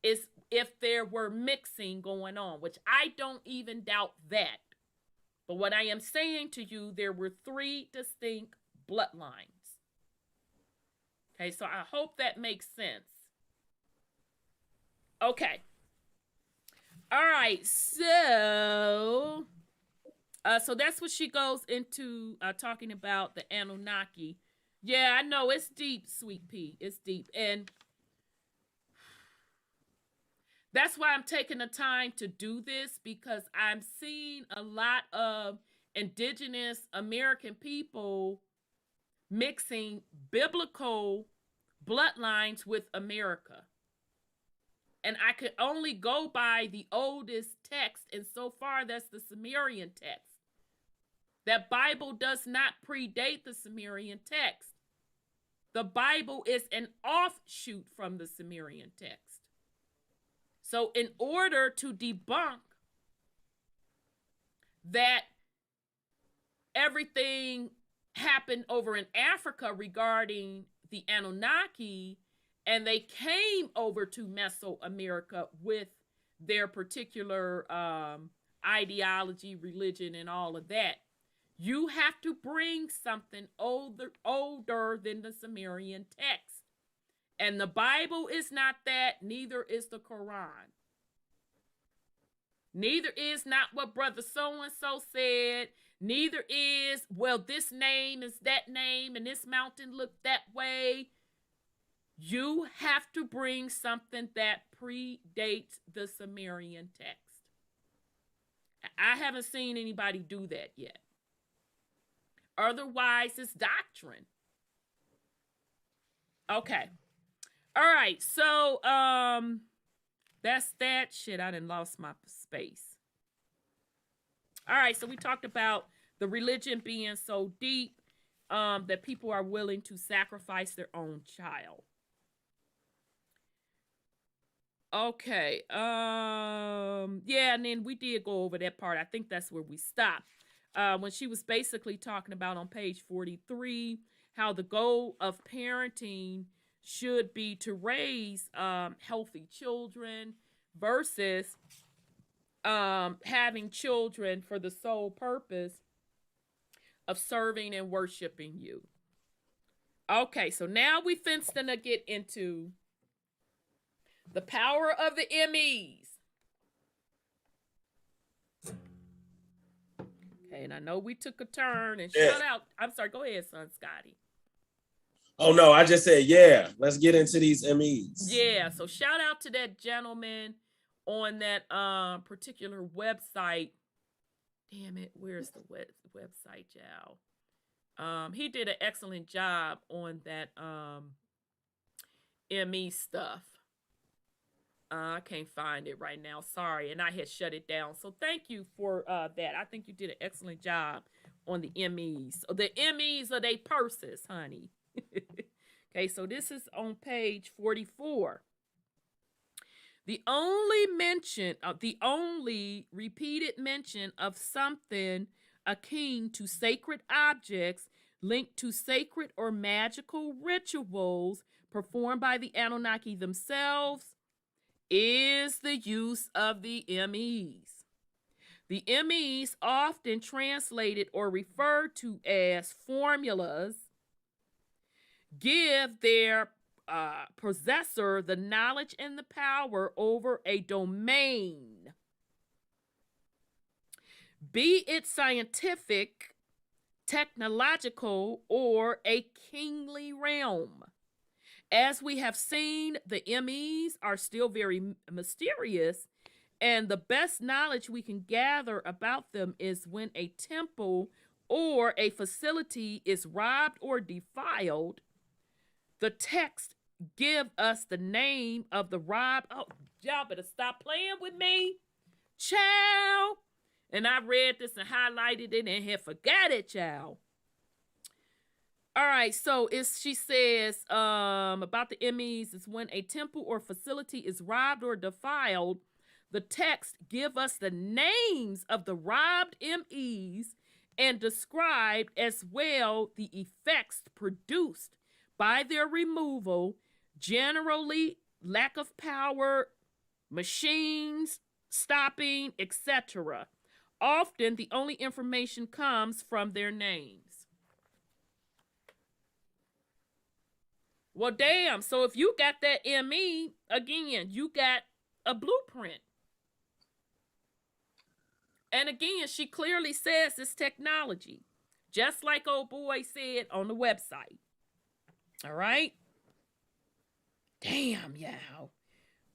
is if there were mixing going on, which I don't even doubt that. But what I am saying to you, there were 3 distinct bloodlines. Okay, so I hope that makes sense. Okay. All right, so that's what she goes into talking about the Anunnaki. Yeah, I know it's deep, Sweet Pea. It's deep. And that's why I'm taking the time to do this, because I'm seeing a lot of indigenous American people mixing biblical bloodlines with America. And I could only go by the oldest text, and so far that's the Sumerian text. That Bible does not predate the Sumerian text. The Bible is an offshoot from the Sumerian text. So in order to debunk that everything happened over in Africa regarding the Anunnaki, and they came over to Mesoamerica with their particular ideology, religion, and all of that, you have to bring something older than the Sumerian text. And the Bible is not that, neither is the Quran. Neither is not what brother so-and-so said. Neither is, well, this name is that name and this mountain looked that way. You have to bring something that predates the Sumerian text. I haven't seen anybody do that yet. Otherwise, it's doctrine. Okay. All right. So, that's that. Shit, I done lost my space. All right. So we talked about the religion being so deep that people are willing to sacrifice their own child. Okay. Yeah, and then we did go over that part. I think that's where we stopped. When she was basically talking about on page 43 how the goal of parenting should be to raise healthy children versus having children for the sole purpose of serving and worshiping you. Okay, so now we finna get into the power of the MEs. Okay, and I know we took a turn and shout out. I'm sorry, go ahead, son Scotty. Oh no, I just said, yeah, let's get into these MEs. Yeah, so shout out to that gentleman on that particular website. Damn it, where's the website, y'all? He did an excellent job on that ME stuff. I can't find it right now. Sorry, and I had shut it down. So thank you for that. I think you did an excellent job on the MEs. So the MEs are they purses, honey. Okay, so this is on page 44. The only repeated mention of something akin to sacred objects linked to sacred or magical rituals performed by the Anunnaki themselves is the use of the MEs. The MEs, often translated or referred to as formulas, give their possessor the knowledge and the power over a domain, be it scientific, technological, or a kingly realm. As we have seen, the MEs are still very mysterious, and the best knowledge we can gather about them is when a temple or a facility is robbed or defiled. The text give us the name of the robbed. Oh, y'all better stop playing with me, child. And I read this and highlighted it and had forgot it, child. All right, so she says about the MEs is when a temple or facility is robbed or defiled. The text give us the names of the robbed MEs and described as well the effects produced by their removal, generally lack of power, machines stopping, etc. Often the only information comes from their names. Well, damn. So if you got that ME, again, you got a blueprint. And again, she clearly says it's technology, just like old boy said on the website. All right. Damn, y'all.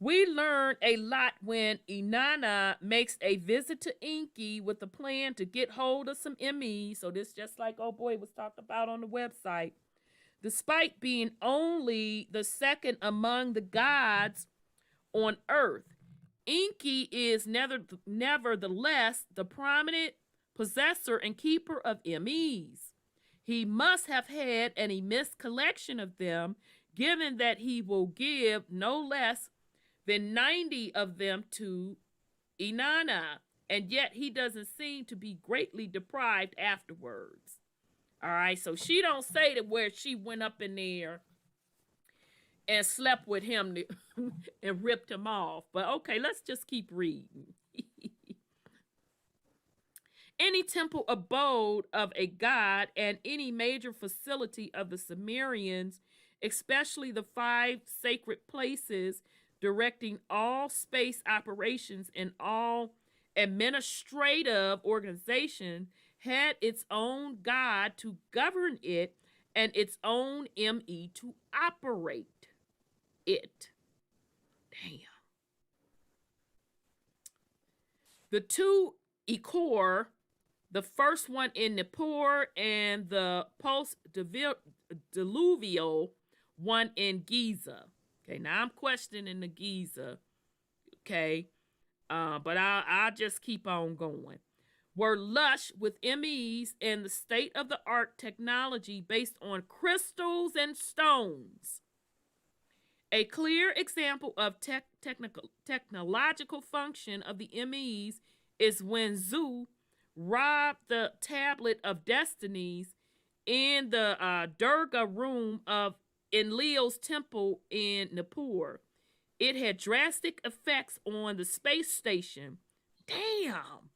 We learn a lot when Inanna makes a visit to Inky with a plan to get hold of some MEs. So this just like old boy was talked about on the website. Despite being only the second among the gods on Earth, Inky is nevertheless the prominent possessor and keeper of MEs. He must have had an immense collection of them, given that he will give no less than 90 of them to Inanna, and yet he doesn't seem to be greatly deprived afterwards. All right, so she don't say that where she went up in there and slept with him and ripped him off. But okay, let's just keep reading. Any temple abode of a god and any major facility of the Sumerians, especially the 5 sacred places directing all space operations and all administrative organization, had its own god to govern it and its own ME to operate it. Damn. The 2 Ikor, the first one in Nippur and the post-diluvial one in Giza. Okay, now I'm questioning the Giza. Okay, but I'll just keep on going. Were lush with MEs and the state-of-the-art technology based on crystals and stones. A clear example of technological function of the MEs is when Zu robbed the Tablet of Destinies in the Durga room of Enlil's temple in Nippur. It had drastic effects on the space station. Damn.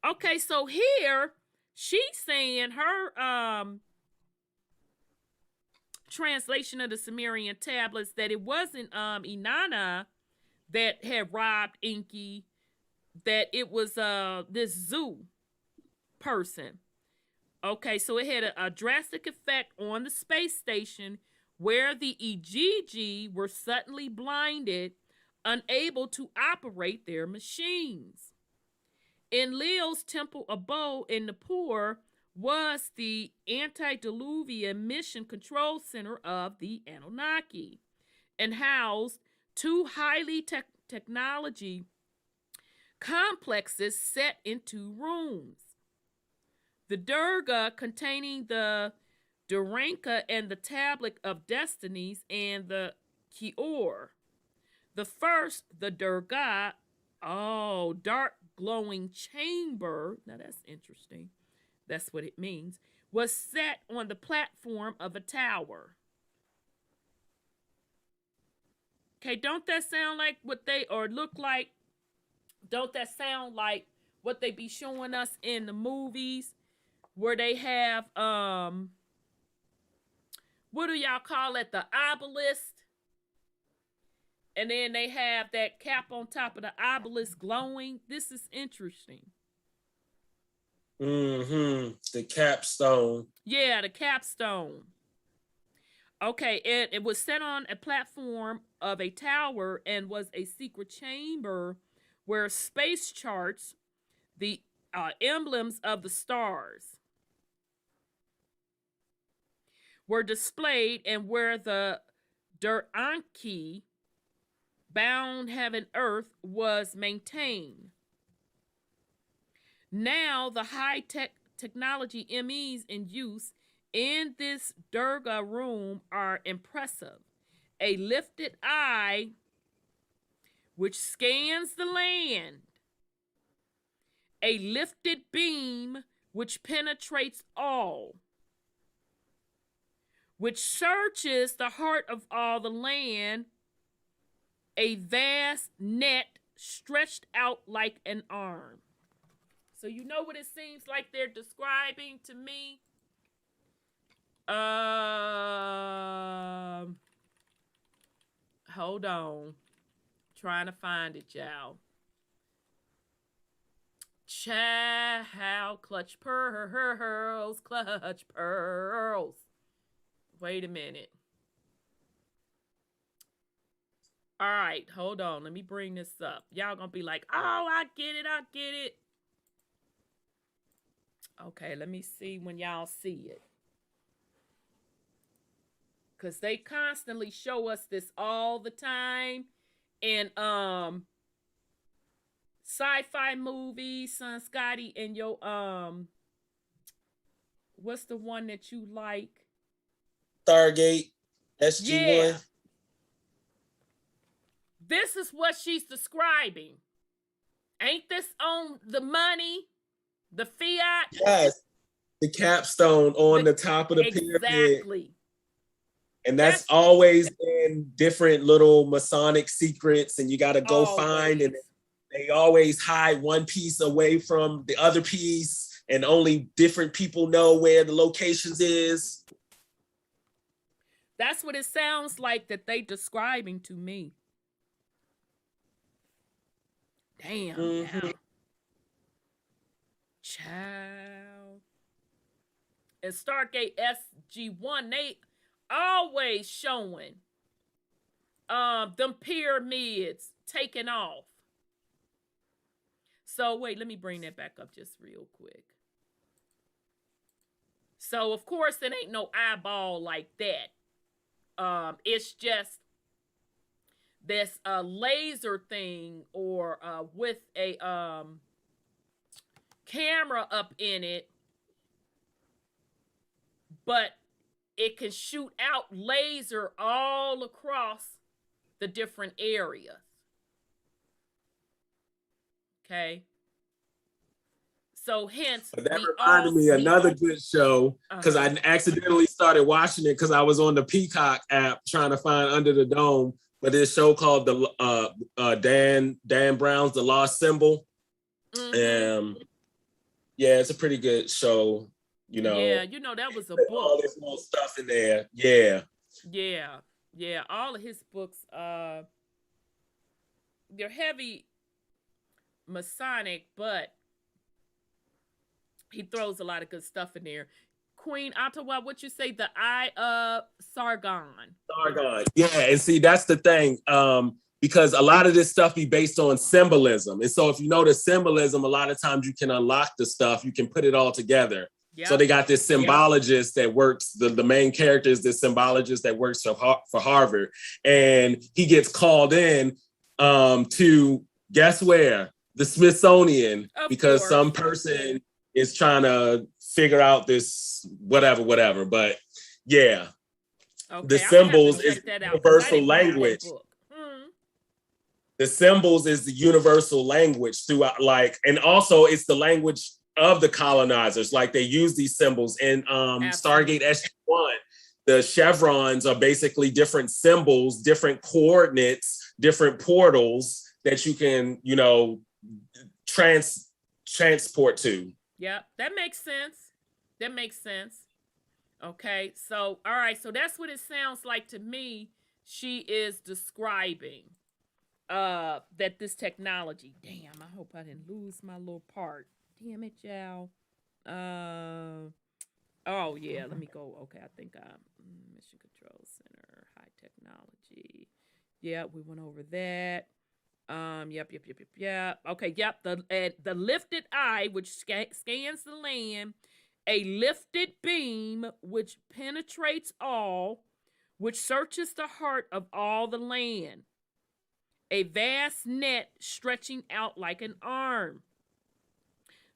Okay, so here she's saying her translation of the Sumerian tablets that it wasn't Inanna that had robbed Inky, that it was this Zu person. Okay, so it had a drastic effect on the space station where the Igigi were suddenly blinded, unable to operate their machines. Enlil's temple abode in Nippur was the antediluvian mission control center of the Anunaki and housed 2 highly technology complexes set in 2 rooms. The Durga containing the Duranka and the Tablet of Destinies and the Kior. The first, the Durga, dark glowing chamber, now that's interesting, that's what it means, was set on the platform of a tower. Okay, don't that sound like what they, or look like, don't that sound like what they be showing us in the movies where they have, what do y'all call it, the obelisk? And then they have that cap on top of the obelisk glowing. This is interesting. The capstone. Yeah, the capstone. Okay, it was set on a platform of a tower and was a secret chamber where space charts, the emblems of the stars, were displayed, and where the Duranki, bound heaven earth, was maintained. Now the high technology MEs in use in this Durga room are impressive. A lifted eye which scans the land. A lifted beam which penetrates all. Which searches the heart of all the land. A vast net stretched out like an arm. So you know what it seems like they're describing to me? Hold on. Trying to find it, y'all. Child, clutch pearls, clutch pearls. Wait a minute. All right, hold on. Let me bring this up. Y'all gonna be like, oh, I get it, I get it. Okay, let me see when y'all see it. Because they constantly show us this all the time in sci-fi movies, Son Scotty, and your what's the one that you like? Stargate, SG-1. Yeah. This is what she's describing. Ain't this on the money? The fiat? Yes. The capstone on the top of the pyramid. Exactly. And that's always in different little Masonic secrets, and you got to go find, and they always hide one piece away from the other piece, and only different people know where the locations is. That's what it sounds like that they describing to me. Damn. Mhm. Child. And Stargate SG-1, they always showing them pyramids taking off. So wait, let me bring that back up just real quick. So of course it ain't no eyeball like that. It's just this laser thing, or with a camera up in it, but it can shoot out laser all across the different areas. Okay. So hence, but that reminded me another good show, because I accidentally started watching it because I was on the Peacock app trying to find Under the Dome. But this show called the Dan Brown's The Lost Symbol. Yeah, it's a pretty good show. You know. Yeah, you know that was a book. All this little stuff in there. Yeah. Yeah. All of his books, they're heavy Masonic, but he throws a lot of good stuff in there. Queen Ottawa, what you say? The Eye of Sargon. Sargon. Yeah, and see, that's the thing. Because a lot of this stuff be based on symbolism. And so if you know the symbolism, a lot of times you can unlock the stuff, you can put it all together. Yep. So they got this symbologist that works, the main character is this symbologist that works for Harvard. And he gets called in to, guess where? The Smithsonian, because some person is trying to figure out this whatever. But yeah, the symbols is universal language. The symbols is the universal language throughout, like, and also it's the language of the colonizers. Like, they use these symbols in Stargate SG-1. The chevrons are basically different symbols, different coordinates, different portals that you can, you know, transport to. Yep, that makes sense. Okay, so all right, so that's what it sounds like to me. She is describing that this technology. Damn, I hope I didn't lose my little part. Damn it, y'all. Oh yeah, let me go. Okay, I think Mission Control Center, high technology. Yeah, we went over that. Yep. Okay, yep. The lifted eye, which scans the land, a lifted beam, which penetrates all, which searches the heart of all the land, a vast net stretching out like an arm.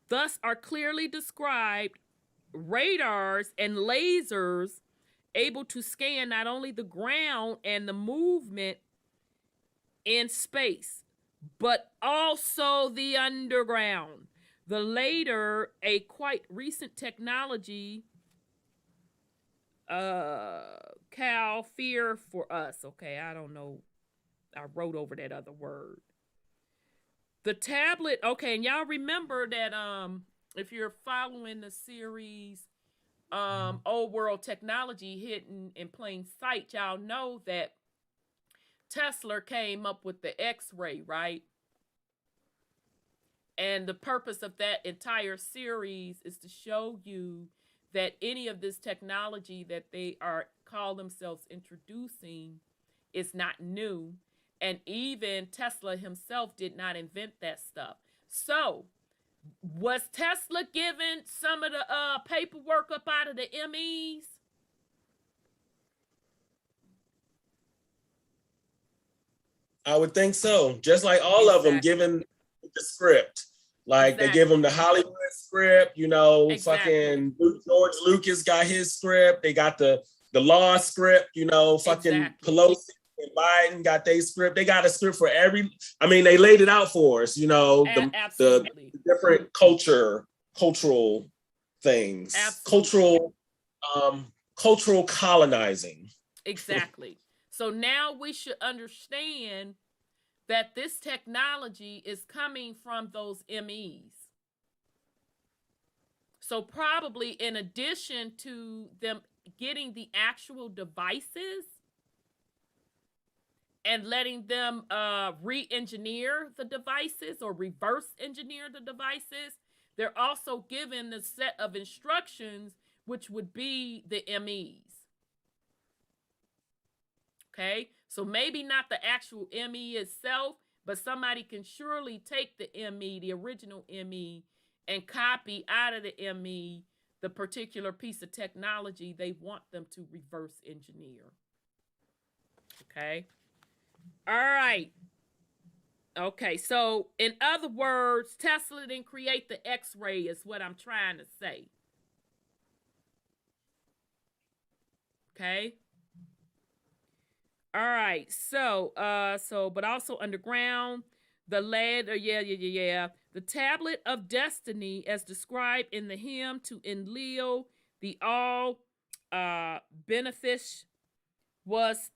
Thus are clearly described radars and lasers able to scan not only the ground and the movement in space, but also the underground. The later, a quite recent technology, Cal fear for us. Okay, I don't know. I wrote over that other word. The tablet, okay, and y'all remember that if you're following the series Old World Technology Hidden in Plain Sight, y'all know that Tesla came up with the X-ray, right? And the purpose of that entire series is to show you that any of this technology that they call themselves introducing is not new. And even Tesla himself did not invent that stuff. So, was Tesla given some of the paperwork up out of the MEs? I would think so. Just like all of them given the script. Like they give them the Hollywood script, you know, fucking George Lucas got his script. They got the law script, you know, fucking Pelosi and Biden got their script. They got a script for every, I mean, they laid it out for us, you know, the different cultural things, cultural colonizing. Exactly. So now we should understand that this technology is coming from those MEs. So probably in addition to them getting the actual devices and letting them re-engineer the devices or reverse engineer the devices, they're also given the set of instructions, which would be the MEs. Okay, so maybe not the actual ME itself, but somebody can surely take the ME, the original ME, and copy out of the ME the particular piece of technology they want them to reverse engineer. Okay. All right. Okay, so in other words, Tesla didn't create the X-ray is what I'm trying to say. Okay. All right, so but also underground, the ladder, the tablet of destiny, as described in the hymn to Enlil, the all benefic, was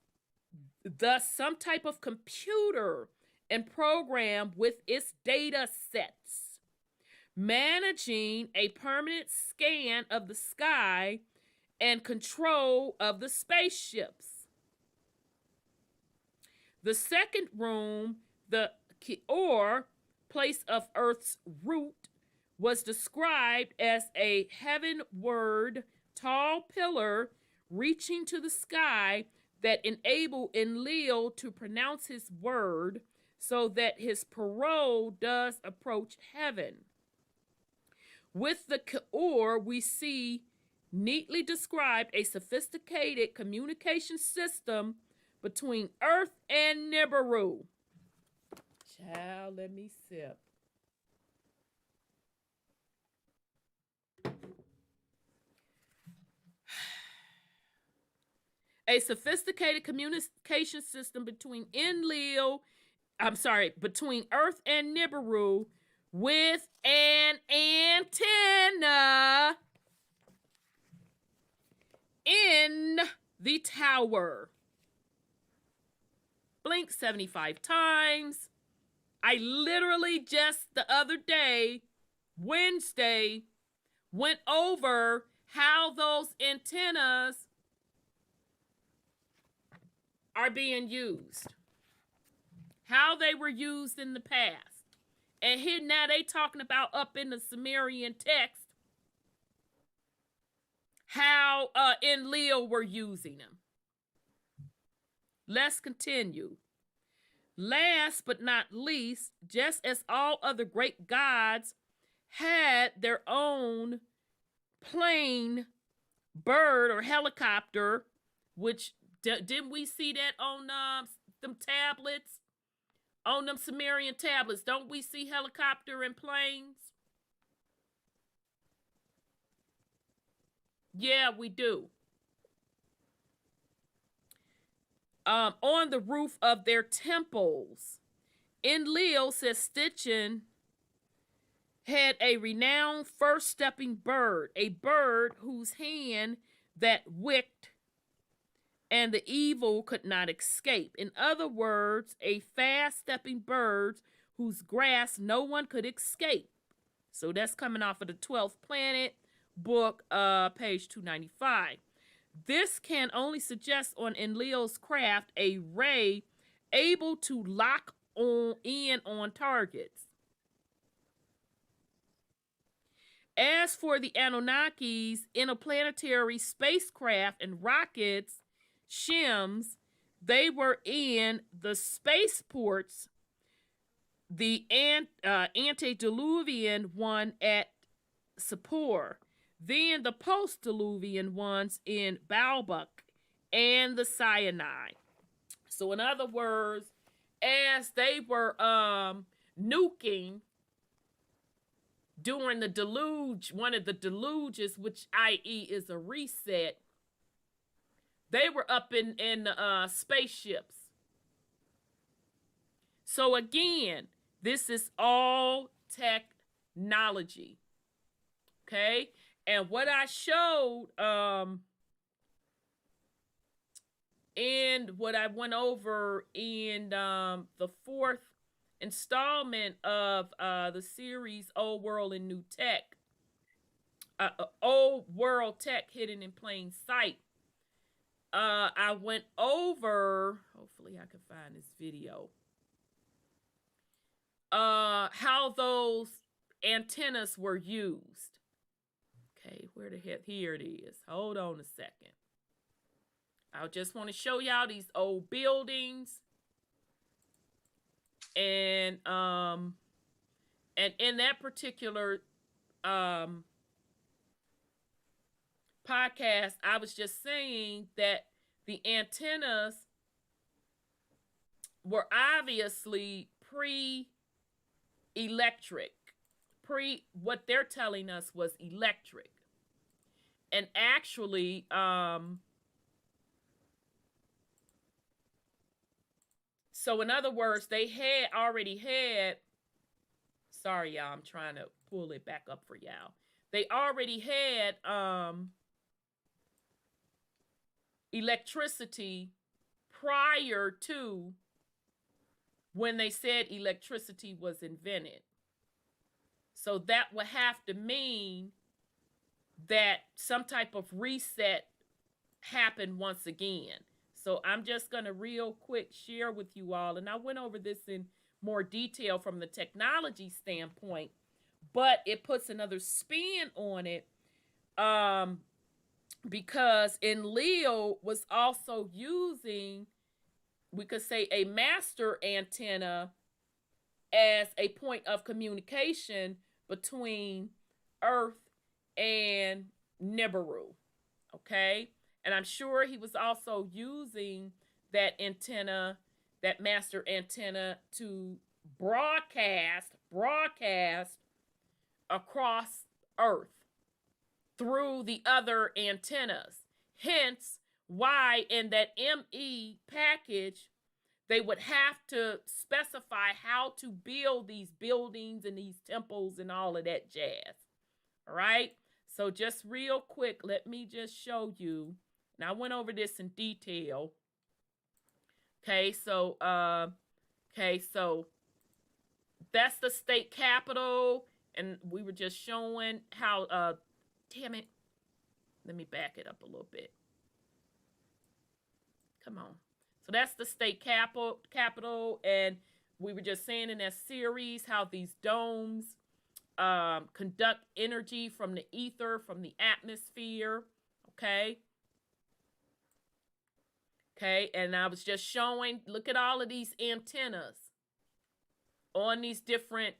thus some type of computer and program with its data sets, managing a permanent scan of the sky and control of the spaceships. The second room, the or place of Earth's root, was described as a heavenward tall pillar reaching to the sky that enabled Enlil to pronounce his word so that his parole does approach heaven. With the Keor, we see neatly described a sophisticated communication system between Earth and Nibiru. Child, let me sip. A sophisticated communication system between between Earth and Nibiru with an antenna in the tower. Blink 75 times. I literally just the other day, Wednesday, went over how those antennas are being used. How they were used in the past. And here now they talking about up in the Sumerian Text how Enlil were using them. Let's continue. Last but not least, just as all other great gods had their own plane, bird, or helicopter, which didn't we see that on them tablets? On them Sumerian tablets, don't we see helicopter and planes? Yeah, we do. On the roof of their temples. Enlil, says Stitchin, had a renowned first-stepping bird, a bird whose hand that wicked and the evil could not escape. In other words, a fast-stepping bird whose grasp no one could escape. So that's coming off of the 12th Planet book, page 295. This can only suggest on Enlil's craft a ray able to lock in on targets. As for the Anunnaki's interplanetary spacecraft and rockets, shims, they were in the spaceports, the antediluvian one at Sapor, then the post-diluvian ones in Baalbek and the Sinai. So in other words, as they were nuking during the deluge, one of the deluges, which i.e. is a reset, they were up in spaceships. So again, this is all technology. Okay? And what I showed and what I went over in the fourth installment of the series Old World and New Tech, Old World Tech Hidden in Plain Sight, I went over, hopefully I can find this video, how those antennas were used. Okay, where the heck? Here it is. Hold on a second. I just want to show y'all these old buildings. And in that particular podcast, I was just saying that the antennas were obviously pre-electric. What they're telling us was electric. And actually, so in other words, they had already had, sorry y'all, I'm trying to pull it back up for y'all. They already had electricity prior to when they said electricity was invented. So that would have to mean that some type of reset happened once again. So I'm just going to real quick share with you all. And I went over this in more detail from the technology standpoint, but it puts another spin on it because Youll was also using, we could say, a master antenna as a point of communication between Earth and Nibiru, okay? And I'm sure he was also using that antenna, that master antenna, to broadcast across Earth through the other antennas. Hence why in that ME package, they would have to specify how to build these buildings and these temples and all of that jazz. All right? So just real quick, let me just show you. And I went over this in detail. Okay, so that's the state capitol, and we were just showing how damn it. Let me back it up a little bit. Come on. So that's the state capitol, and we were just saying in that series how these domes conduct energy from the ether, from the atmosphere, okay? Okay, and I was just showing, look at all of these antennas on these different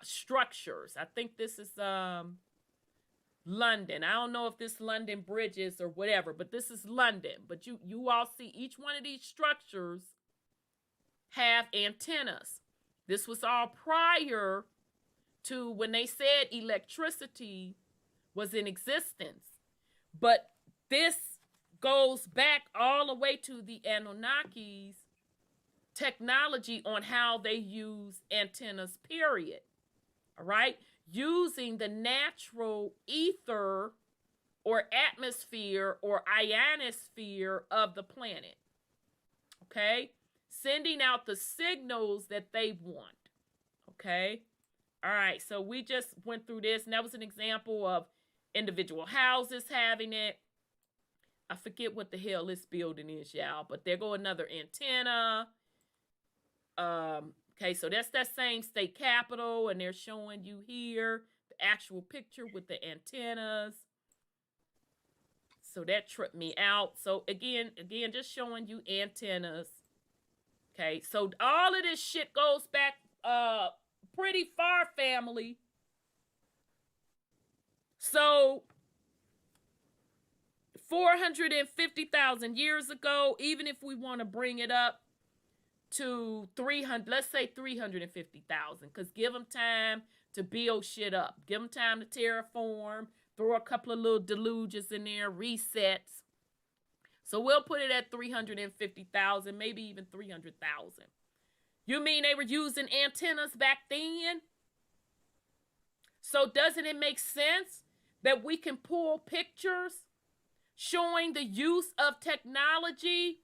structures. I think this is London. I don't know if this London Bridges or whatever, but this is London. But you all see each one of these structures have antennas. This was all prior to when they said electricity was in existence. But this goes back all the way to the Anunnaki's technology on how they use antennas, period. All right? Using the natural ether or atmosphere or ionosphere of the planet. Okay? Sending out the signals that they want. Okay? All right, so we just went through this, and that was an example of individual houses having it. I forget what the hell this building is, y'all, but there go another antenna. Okay, so that's that same state capitol, and they're showing you here the actual picture with the antennas. So that tripped me out. So again, just showing you antennas. Okay, so all of this shit goes back pretty far, family. So 450,000 years ago, even if we want to bring it up to 300, let's say 350,000, because give them time to build shit up. Give them time to terraform, throw a couple of little deluges in there, resets. So we'll put it at 350,000, maybe even 300,000. You mean they were using antennas back then? So doesn't it make sense that we can pull pictures showing the use of technology,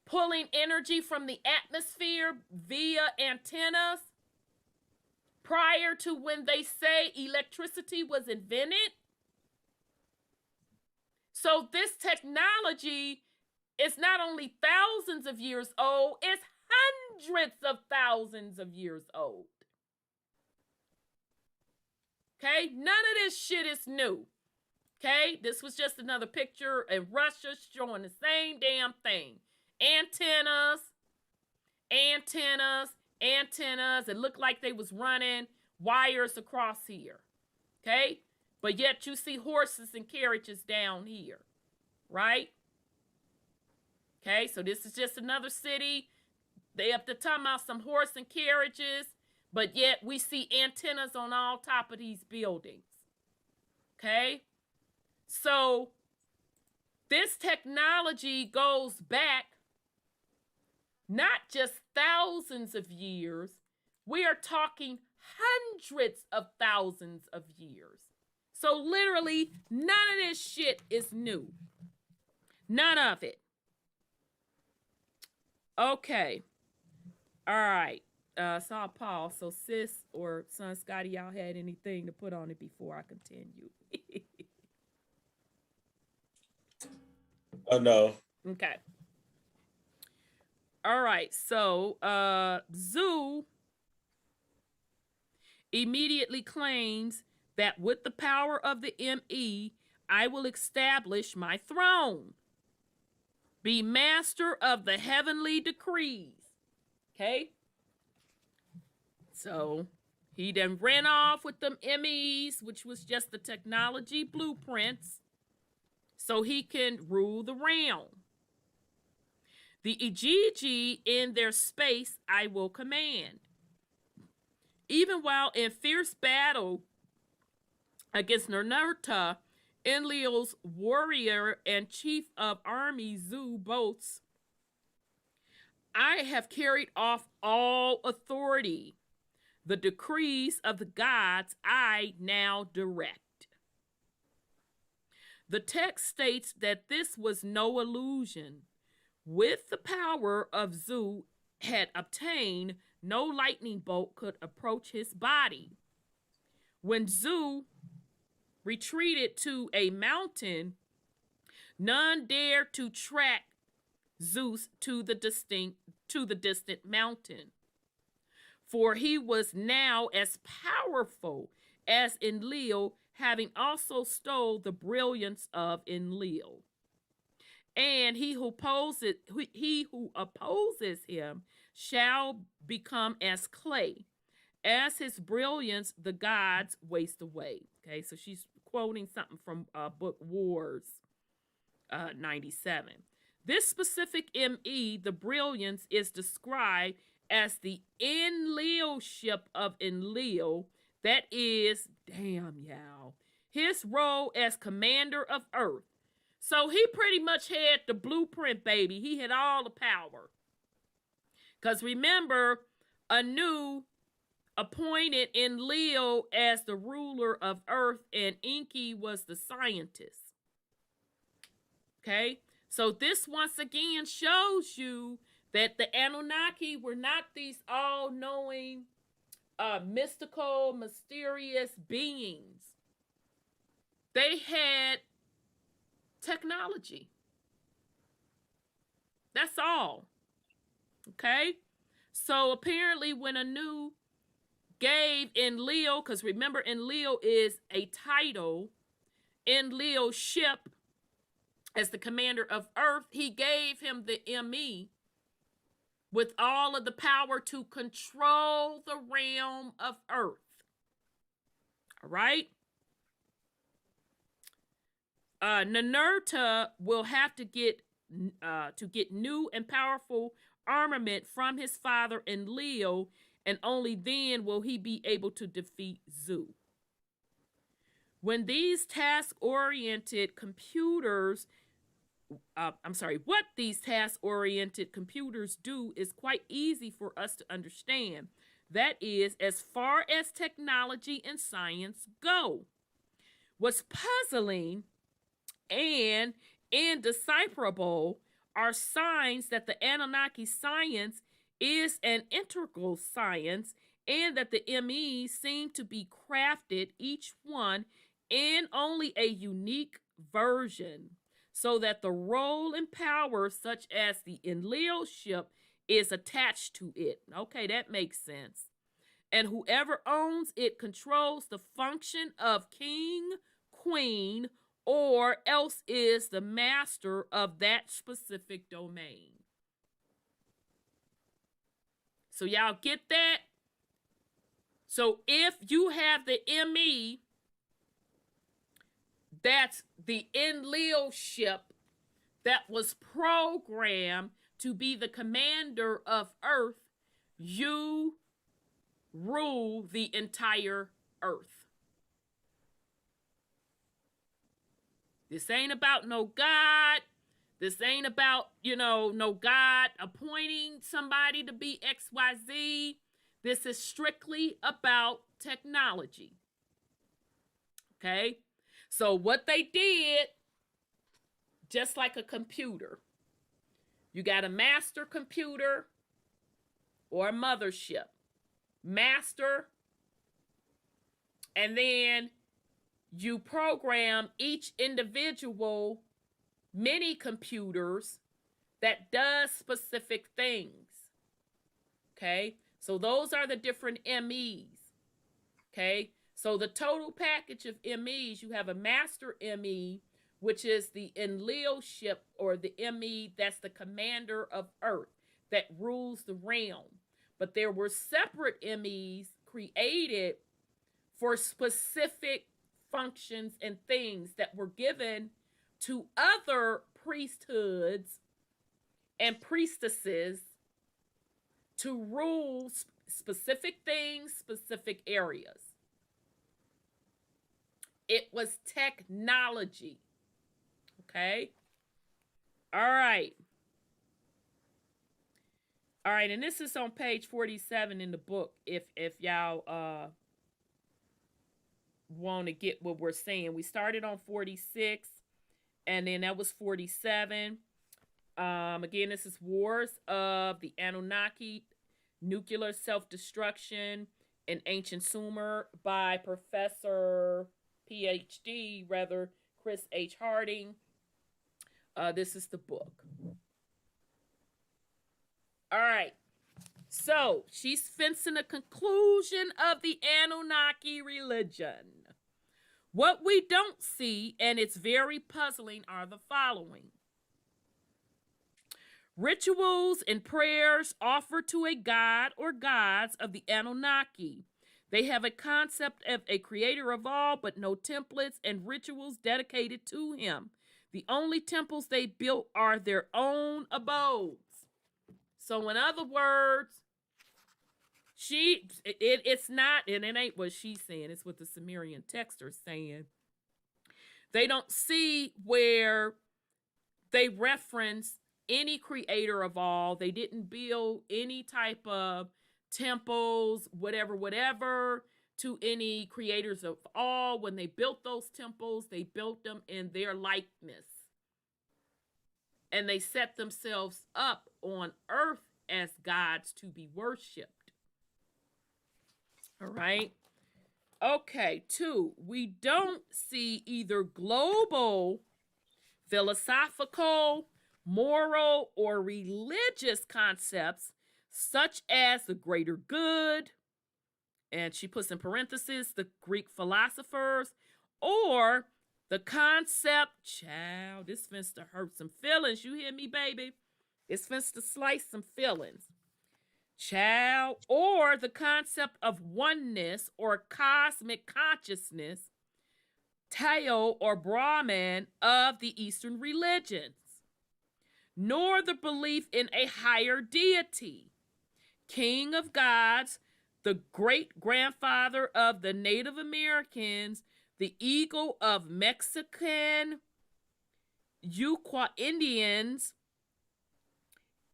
pulling energy from the atmosphere via antennas prior to when they say electricity was invented? So this technology is not only thousands of years old, it's hundreds of thousands of years old. Okay, none of this shit is new. Okay, this was just another picture in Russia showing the same damn thing. Antennas. It looked like they was running wires across here. Okay, but yet you see horses and carriages down here, right? Okay, so this is just another city. They up to talking about some horse and carriages, but yet we see antennas on all top of these buildings. Okay, so this technology goes back not just thousands of years, we are talking hundreds of thousands of years. So literally, none of this shit is new. None of it. Okay. All right. So I'll pause. So sis or son Scotty, y'all had anything to put on it before I continue? Oh, no. Okay. All right. So Zoo immediately claims that with the power of the ME, I will establish my throne. Be master of the heavenly decrees. Okay? So he then ran off with them MEs, which was just the technology blueprints, so he can rule the realm. The Ijiji in their space I will command. Even while in fierce battle against Nerurta, Enlil's warrior and chief of army Zu boasts, I have carried off all authority. The decrees of the gods I now direct. The text states that this was no illusion. With the power of Zu had obtained, no lightning bolt could approach his body. When Zu retreated to a mountain, none dared to track Zeus to the distant mountain, for he was now as powerful as Enlil, having also stole the brilliance of Enlil. And he who opposes him shall become as clay. As his brilliance, the gods waste away. Okay, so she's quoting something from book Wars 97. This specific ME, the brilliance, is described as the Enlilship of Enlil. That is, damn y'all, his role as commander of Earth. So he pretty much had the blueprint, baby. He had all the power. Because remember, Anu appointed Enlil as the ruler of Earth, and Enki was the scientist. Okay? So this once again shows you that the Anunnaki were not these all-knowing, mystical, mysterious beings. They had technology. That's all. Okay? So apparently when Anu gave Enlil, because remember Enlil is a title, Enlilship as the commander of Earth, he gave him the ME with all of the power to control the realm of Earth. All right? Ninurta will have to get new and powerful armament from his father Enlil, and only then will he be able to defeat Zu. When these task-oriented computers, what these task-oriented computers do is quite easy for us to understand. That is, as far as technology and science go. What's puzzling and indecipherable are signs that the Anunnaki science is an integral science, and that the MEs seem to be crafted, each one in only a unique version, so that the role and power, such as the Enlil ship, is attached to it. Okay, that makes sense. And whoever owns it controls the function of king, queen, or else is the master of that specific domain. So y'all get that? So if you have the ME, that's the Enlil ship that was programmed to be the commander of Earth, you rule the entire Earth. This ain't about no God. This ain't about, no God appointing somebody to be XYZ. This is strictly about technology. Okay? So what they did, just like a computer, you got a master computer or a mothership. Master, and then you program each individual mini computers that does specific things. Okay? So those are the different MEs. Okay? So the total package of MEs, you have a master ME, which is the Enlil ship, or the ME that's the commander of Earth, that rules the realm. But there were separate MEs created for specific functions and things that were given to other priesthoods and priestesses to rule specific things, specific areas. It was technology. Okay? All right. All right, and this is on page 47 in the book, if y'all want to get what we're saying. We started on 46, and then that was 47. Again, this is Wars of the Anunnaki, Nuclear Self-Destruction in Ancient Sumer by Professor PhD, Chris H. Harding. This is the book. All right. So she's fencing a conclusion of the Anunnaki religion. What we don't see, and it's very puzzling, are the following. Rituals and prayers offered to a god or gods of the Anunnaki. They have a concept of a creator of all, but no templates and rituals dedicated to him. The only temples they built are their own abodes. So in other words, it's not, and it ain't what she's saying, it's what the Sumerian Text are saying. They don't see where they reference any creator of all. They didn't build any type of temples, whatever, to any creators of all. When they built those temples, they built them in their likeness. And they set themselves up on earth as gods to be worshipped. All right. Okay, 2, we don't see either global, philosophical, moral, or religious concepts such as the greater good, and she puts in parentheses the Greek philosophers, or The concept, child, this finna to hurt some feelings. You hear me, baby? It's finna to slice some feelings. Child, or the concept of oneness or cosmic consciousness, Tao or Brahman of the Eastern religions, nor the belief in a higher deity, king of gods, the great-grandfather of the Native Americans, the eagle of Mexican Yucua Indians,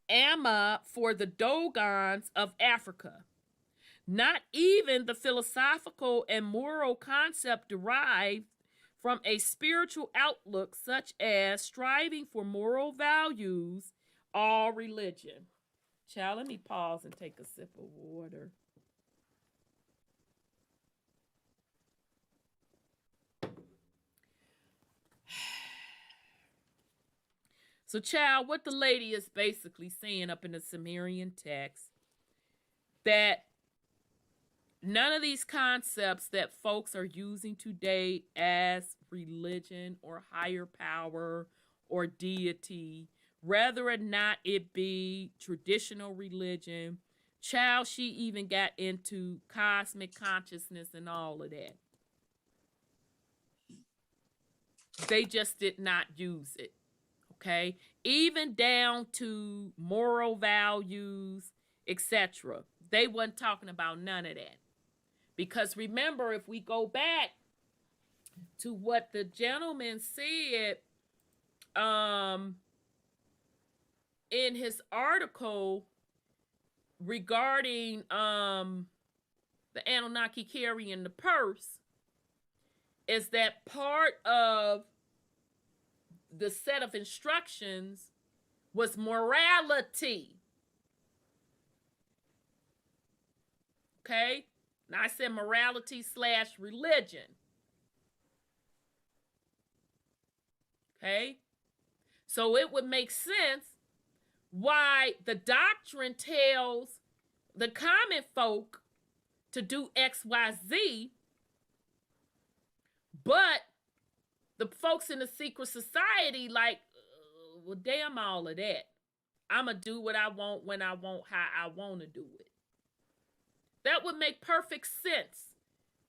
Amma for the Dogons of Africa. Not even the philosophical and moral concept derived from a spiritual outlook such as striving for moral values, all religion. Child, let me pause and take a sip of water. So, child, what the lady is basically saying up in the Sumerian text, that none of these concepts that folks are using today as religion or higher power or deity, whether or not it be traditional religion, child, she even got into cosmic consciousness and all of that. They just did not use it. Okay, even down to moral values, etc. They wasn't talking about none of that. Because remember, if we go back to what the gentleman said in his article regarding the Anunnaki carrying the purse, is that part of the set of instructions was morality. Okay? Now I said morality / religion. Okay? So it would make sense why the doctrine tells the common folk to do X, Y, Z, but the folks in the secret society, like, well, damn all of that. I'm going to do what I want, when I want, how I want to do it. That would make perfect sense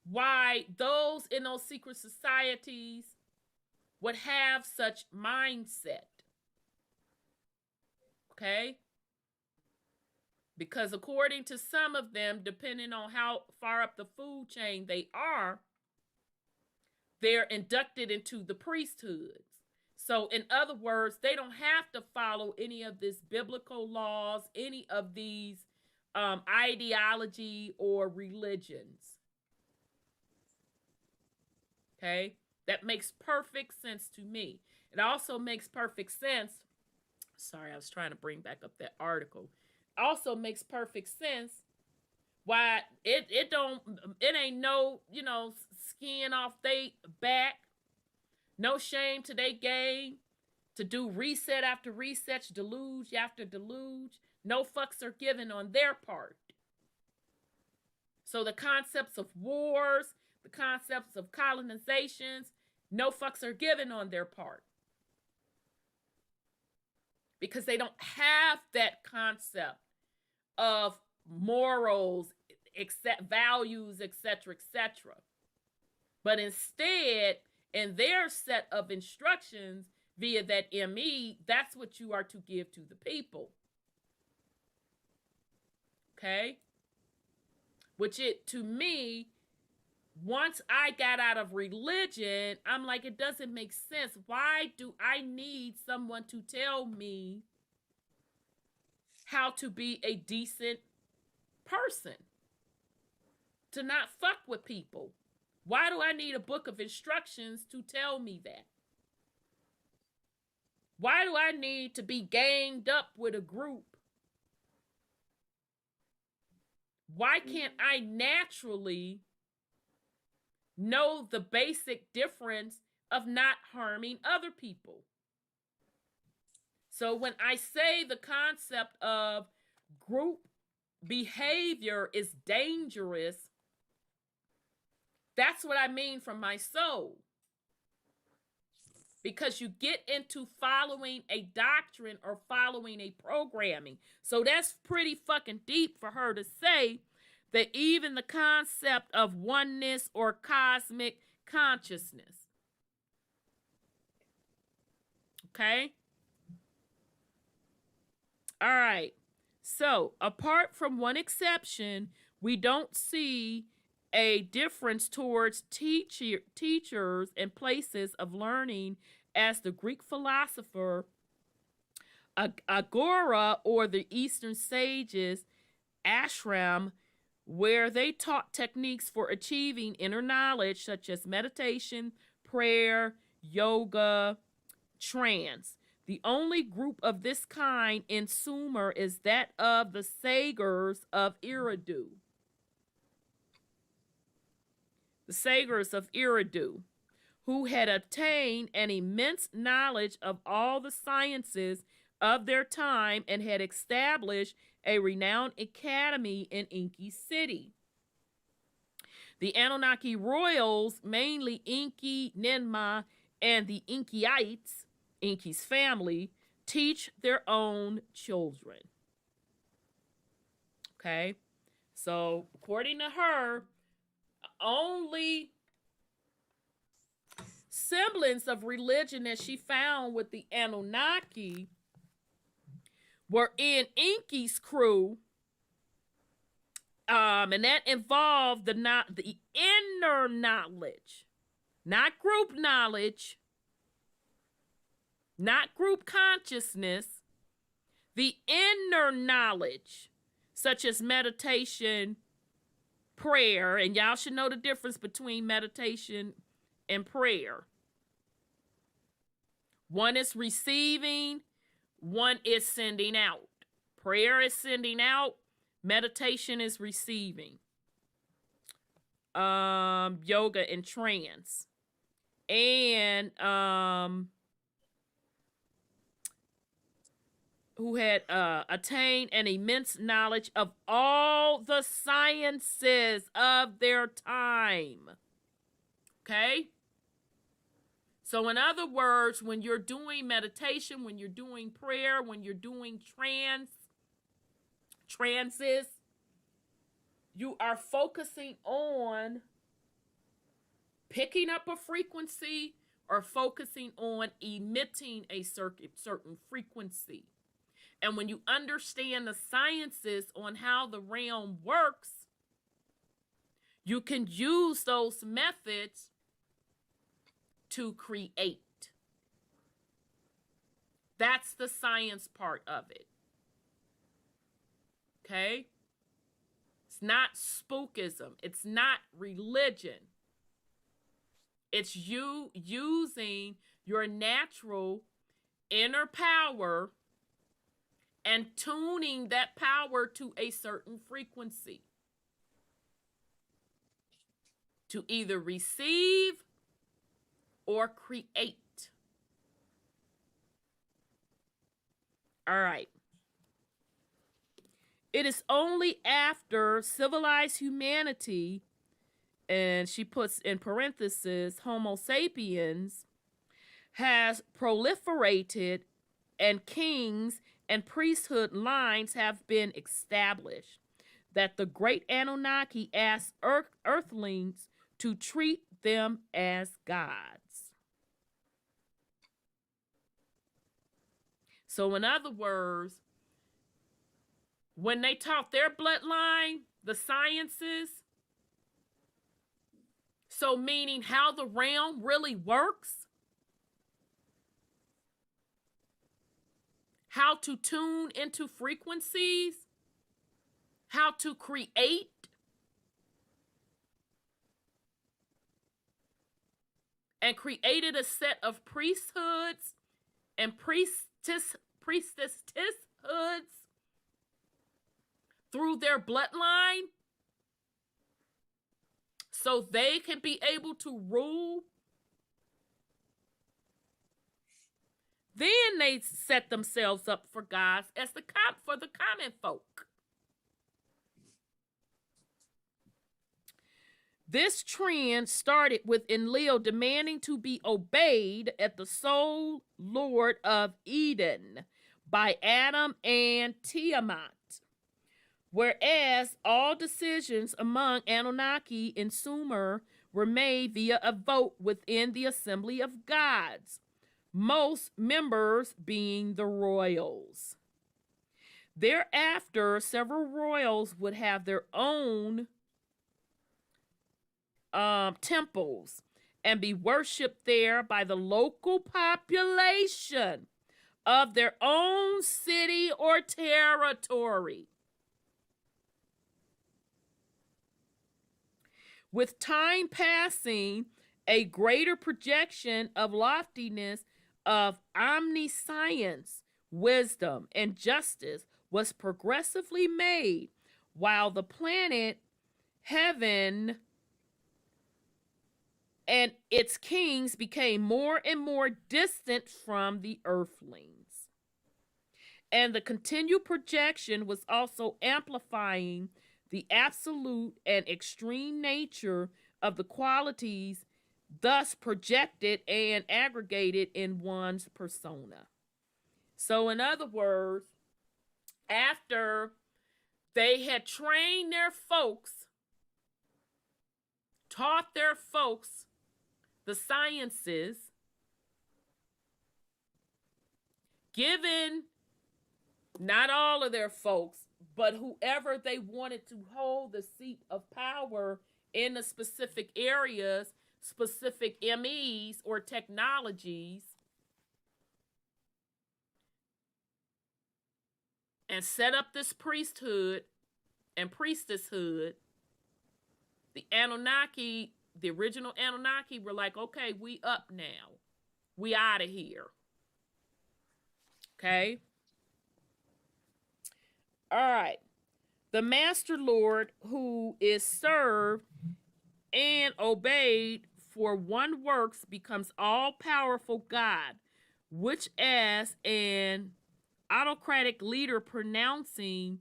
why those in those secret societies would have such mindset. Okay? Because according to some of them, depending on how far up the food chain they are, they're inducted into the priesthoods. So in other words, they don't have to follow any of this biblical laws, any of these ideology or religions. Okay? That makes perfect sense to me. It also makes perfect sense. Sorry, I was trying to bring back up that article. Also makes perfect sense why it ain't no, skin off they back, no shame to they game, to do reset after reset, deluge after deluge. No fucks are given on their part. So the concepts of wars, the concepts of colonizations, no fucks are given on their part. Because they don't have that concept of morals, values, etc., etc. But instead, in their set of instructions via that ME, that's what you are to give to the people. Okay? Which to me, once I got out of religion, I'm like, it doesn't make sense. Why do I need someone to tell me how to be a decent person? To not fuck with people. Why do I need a book of instructions to tell me that? Why do I need to be ganged up with a group? Why can't I naturally know the basic difference of not harming other people? So when I say the concept of group behavior is dangerous, that's what I mean from my soul. because you get into following a doctrine or following a programming. So that's pretty fucking deep for her to say that even the concept of oneness or cosmic consciousness. Okay? All right. So, apart from one exception, we don't see a difference towards teachers and places of learning as the Greek philosopher Agora or the Eastern sages ashram, where they taught techniques for achieving inner knowledge such as meditation, prayer, yoga, trance. The only group of this kind in Sumer is that of the Sagers of Eridu. The Sagers of Eridu, who had attained an immense knowledge of all the sciences of their time and had established a renowned academy in Inki City. The Anunaki royals, mainly Inki, Ninma, and the Inkyites, Inki's family, teach their own children. Okay, so according to her, only semblance of religion that she found with the Anunnaki were in Inki's crew, and that involved the inner knowledge, not group knowledge, not group consciousness, the inner knowledge, such as meditation, prayer, and y'all should know the difference between meditation and prayer. One is receiving, one is sending out. Prayer is sending out, meditation is receiving. Yoga and trance. And who had attained an immense knowledge of all the sciences of their time. Okay? So in other words, when you're doing meditation, when you're doing prayer, when you're doing trances, you are focusing on picking up a frequency or focusing on emitting a certain frequency. And when you understand the sciences on how the realm works, you can use those methods to create. That's the science part of it. Okay? It's not spookism. It's not religion. It's you using your natural inner power and tuning that power to a certain frequency to either receive or create. All right. It is only after civilized humanity, and she puts in parentheses, Homo sapiens, has proliferated and kings and priesthood lines have been established, that the great Anunnaki asked earthlings to treat them as gods. So in other words, when they taught their bloodline, the sciences, so meaning how the realm really works, how to tune into frequencies, how to create, and created a set of priesthoods and priestesshoods through their bloodline so they can be able to rule. Then they set themselves up for gods as for the common folk. This trend started with Enlil demanding to be obeyed at the sole Lord of Eden by Adam and Tiamat, whereas all decisions among Anunaki and Sumer were made via a vote within the assembly of gods, most members being the royals. Thereafter, several royals would have their own temples and be worshipped there by the local population of their own city or territory. With time passing, a greater projection of loftiness of omniscience, wisdom, and justice was progressively made, while the planet, heaven, and its kings became more and more distant from the earthlings. And the continued projection was also amplifying the absolute and extreme nature of the qualities thus projected and aggregated in one's persona. So, in other words, after they had trained their folks, taught their folks the sciences, given not all of their folks, but whoever they wanted to hold the seat of power in the specific areas, specific MEs or technologies, and set up this priesthood and priestesshood, the Anunnaki, the original Anunnaki, were like, okay, we up now. We out of here. Okay? All right. The Master Lord, who is served and obeyed for one works, becomes all-powerful God, which as an autocratic leader pronouncing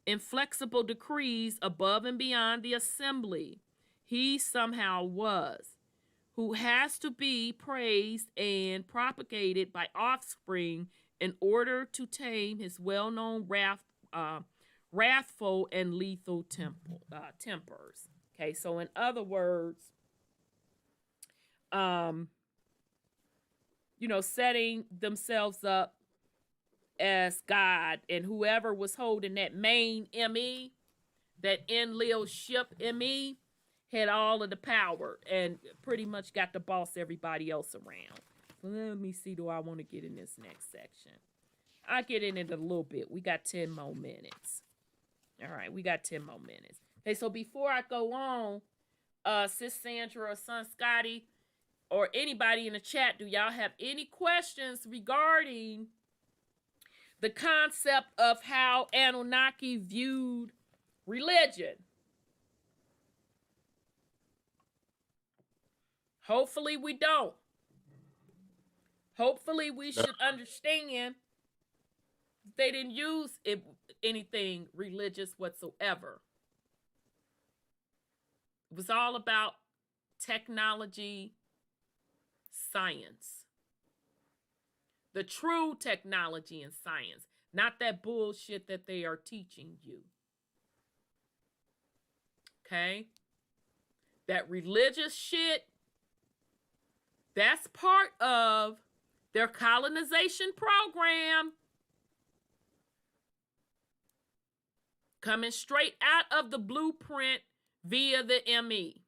inflexible decrees above and beyond the assembly, he somehow was, who has to be praised and propagated by offspring in order to tame his well-known wrathful and lethal tempers. Okay, so in other words, setting themselves up as God, and whoever was holding that main ME, that Enlil ship ME, had all of the power and pretty much got to boss everybody else around. So let me see, do I want to get in this next section? I'll get in it a little bit. We got 10 more minutes. All right, we got 10 more minutes. Okay, so before I go on, Sis Sandra or Son Scotty or anybody in the chat, do y'all have any questions regarding the concept of how Anunnaki viewed religion? Hopefully we don't. Hopefully we should understand they didn't use anything religious whatsoever. It was all about technology, science. The true technology and science, not that bullshit that they are teaching you. Okay? That religious shit, that's part of their colonization program. Coming straight out of the blueprint via the ME.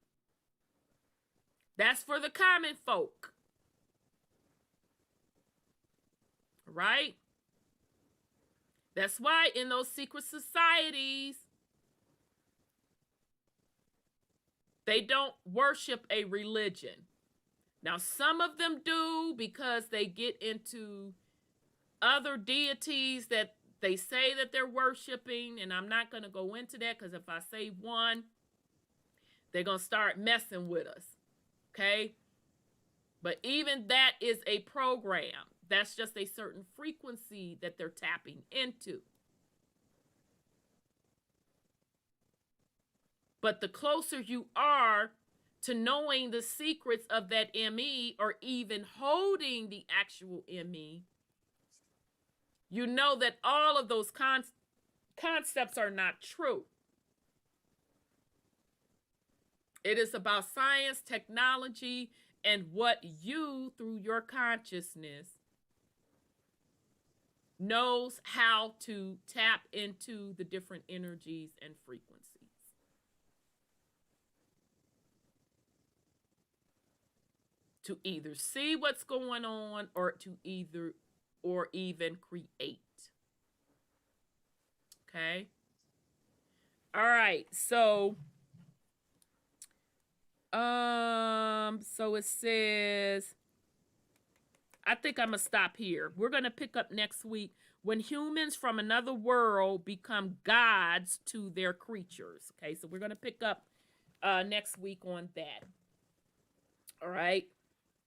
That's for the common folk. Right? That's why in those secret societies, they don't worship a religion. Now, some of them do because they get into other deities that they say that they're worshiping, and I'm not going to go into that because if I say one, they're going to start messing with us, okay? But even that is a program. That's just a certain frequency that they're tapping into. But the closer you are to knowing the secrets of that ME, or even holding the actual ME, you know that all of those concepts are not true. It is about science, technology, and what you, through your consciousness, knows how to tap into the different energies and frequencies. To either see what's going on, or to even create. Okay? All right. So it says, I think I'm gonna stop here. We're gonna pick up next week when humans from another world become gods to their creatures. Okay, so we're gonna pick up next week on that. All right.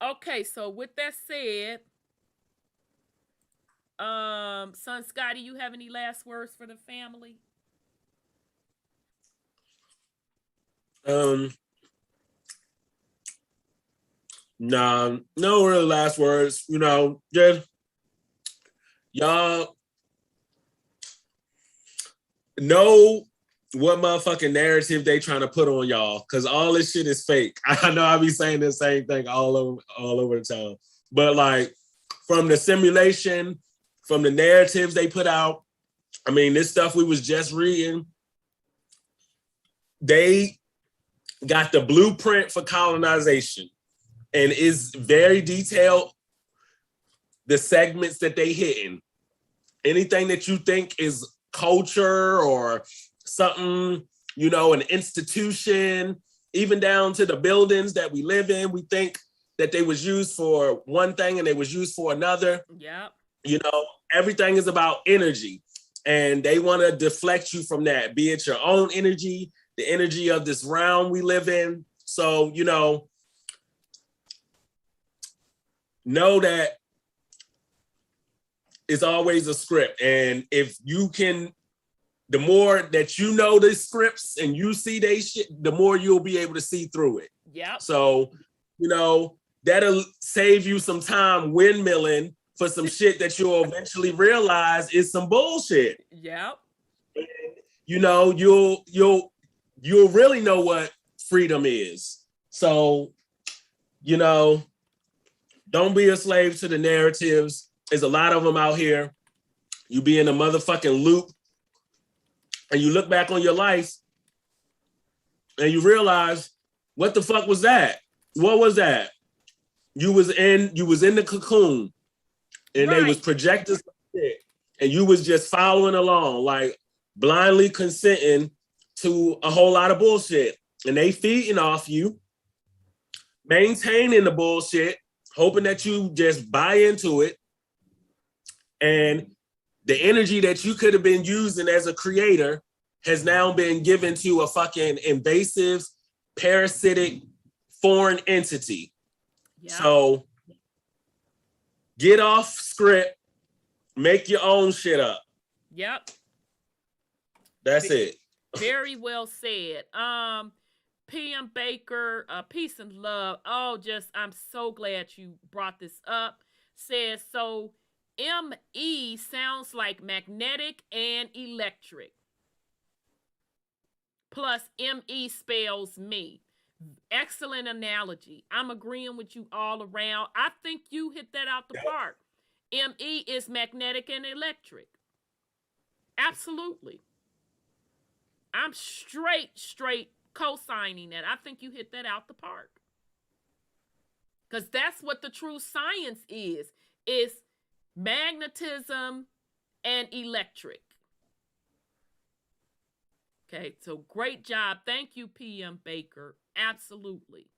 Okay, so with that said, son Scotty, you have any last words for the family? Nah, no real last words. You know, just y'all know what motherfucking narrative they trying to put on y'all, because all this shit is fake. I know I be saying the same thing all over the time, but like from the simulation, from the narratives they put out, I mean, this stuff we was just reading, they got the blueprint for colonization, and is very detailed. The segments that they hitting, anything that you think is culture or something, you know, an institution, even down to the buildings that we live in, we think that they was used for one thing and they was used for another. Yep. You know, everything is about energy, and they want to deflect you from that, be it your own energy, the energy of this realm we live in. So, you know that it's always a script. And if you can, the more that you know the scripts and you see they shit, the more you'll be able to see through it. Yeah. So, you know, that'll save you some time windmilling for some shit that you'll eventually realize is some bullshit. Yep. And, you know, you'll really know what freedom is. So, you know, don't be a slave to the narratives. There's a lot of them out here. You be in a motherfucking loop, and you look back on your life and you realize, what the fuck was that? What was that? You was in the cocoon, and Right. They was projecting some shit, and you was just following along, like blindly consenting to a whole lot of bullshit. And they feeding off you, maintaining the bullshit, hoping that you just buy into it. And the energy that you could have been using as a creator has now been given to a fucking invasive, parasitic, foreign entity. Yep. So get off script, make your own shit up. Yep. That's it. Very well said. PM Baker, peace and love. Oh, I'm so glad you brought this up. Says, so ME sounds like magnetic and electric. Plus ME spells me. Excellent analogy. I'm agreeing with you all around. I think you hit that out the park. ME is magnetic and electric. Absolutely. I'm straight co-signing that. I think you hit that out the park. Because that's what the true science is magnetism and electric. Okay, so great job. Thank you, PM Baker. Absolutely.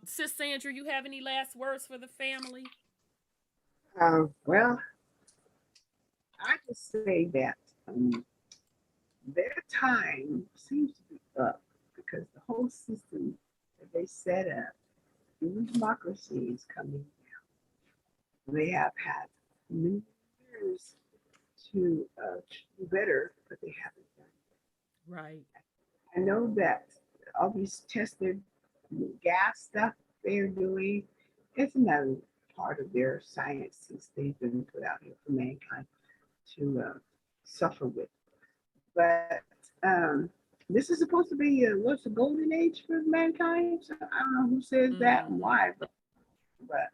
Sis Sandra, you have any last words for the family? Well, I just say that their time seems to be up, because the whole system that they set up, new democracy is coming down. They have had many years to do better, but they haven't done it. Right. I know that all these tested gas stuff they're doing, it's another part of their sciences they've been put out here for mankind to suffer with. But this is supposed to be what's the golden age for mankind? So I don't know who says that and why, but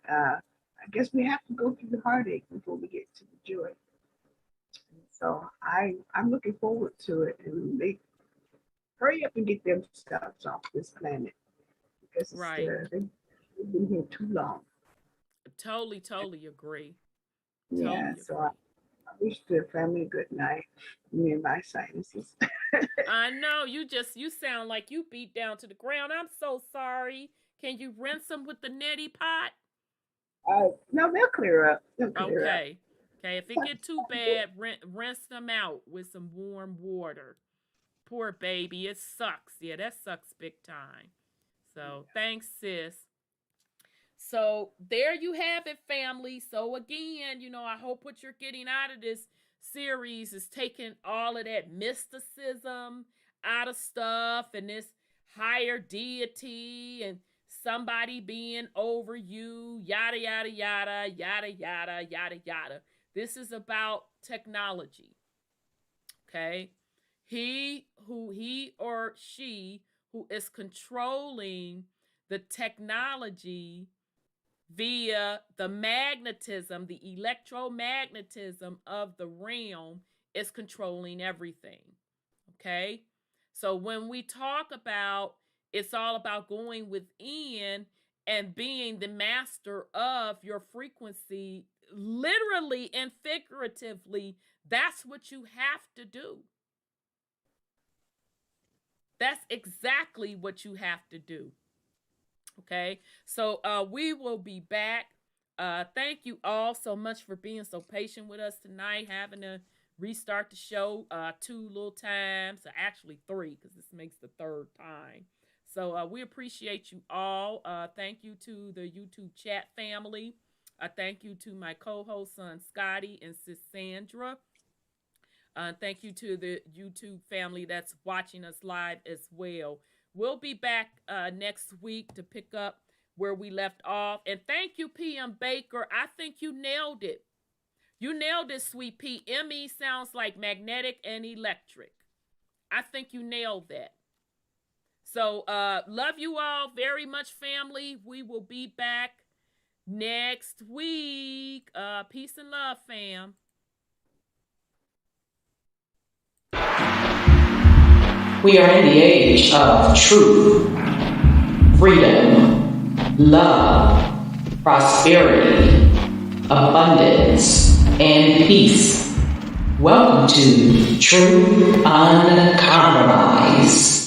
I guess we have to go through the heartache before we get to the joy. So I'm looking forward to it, and they hurry up and get themselves off this planet because Right. They've been here too long. Totally agree. Yeah, Totally so agree. I wish the family a good night. Me and my sinuses. I know you sound like you beat down to the ground. I'm so sorry. Can you rinse them with the neti pot? No, they'll clear up. They'll clear up. Okay. If it get too bad, rinse them out with some warm water. Poor baby, it sucks. Yeah, that sucks big time. So thanks, sis. So there you have it, family. So again, I hope what you're getting out of this series is taking all of that mysticism out of stuff and this higher deity and somebody being over you, yada, yada, yada, yada, yada, yada, yada. This is about technology. Okay? He or she who is controlling the technology via the magnetism, the electromagnetism of the realm is controlling everything. Okay? So when we talk about it's all about going within and being the master of your frequency, literally and figuratively, that's what you have to do. That's exactly what you have to do. Okay, so we will be back. Thank you all so much for being so patient with us tonight, having to restart the show 2 little times, actually 3, because this makes the 3rd time. So we appreciate you all. Thank you to the YouTube chat family. Thank you to my co-host son Scotty and sis Sandra. Thank you to the YouTube family that's watching us live as well. We'll be back next week to pick up where we left off. And thank you, PM Baker. I think you nailed it. You nailed it, Sweet Pea. ME sounds like magnetic and electric. I think you nailed that. So love you all very much, family. We will be back next week. Peace and love, fam. We are in the age of truth, freedom, love, prosperity, abundance, and peace. Welcome to Truth UnCompromised.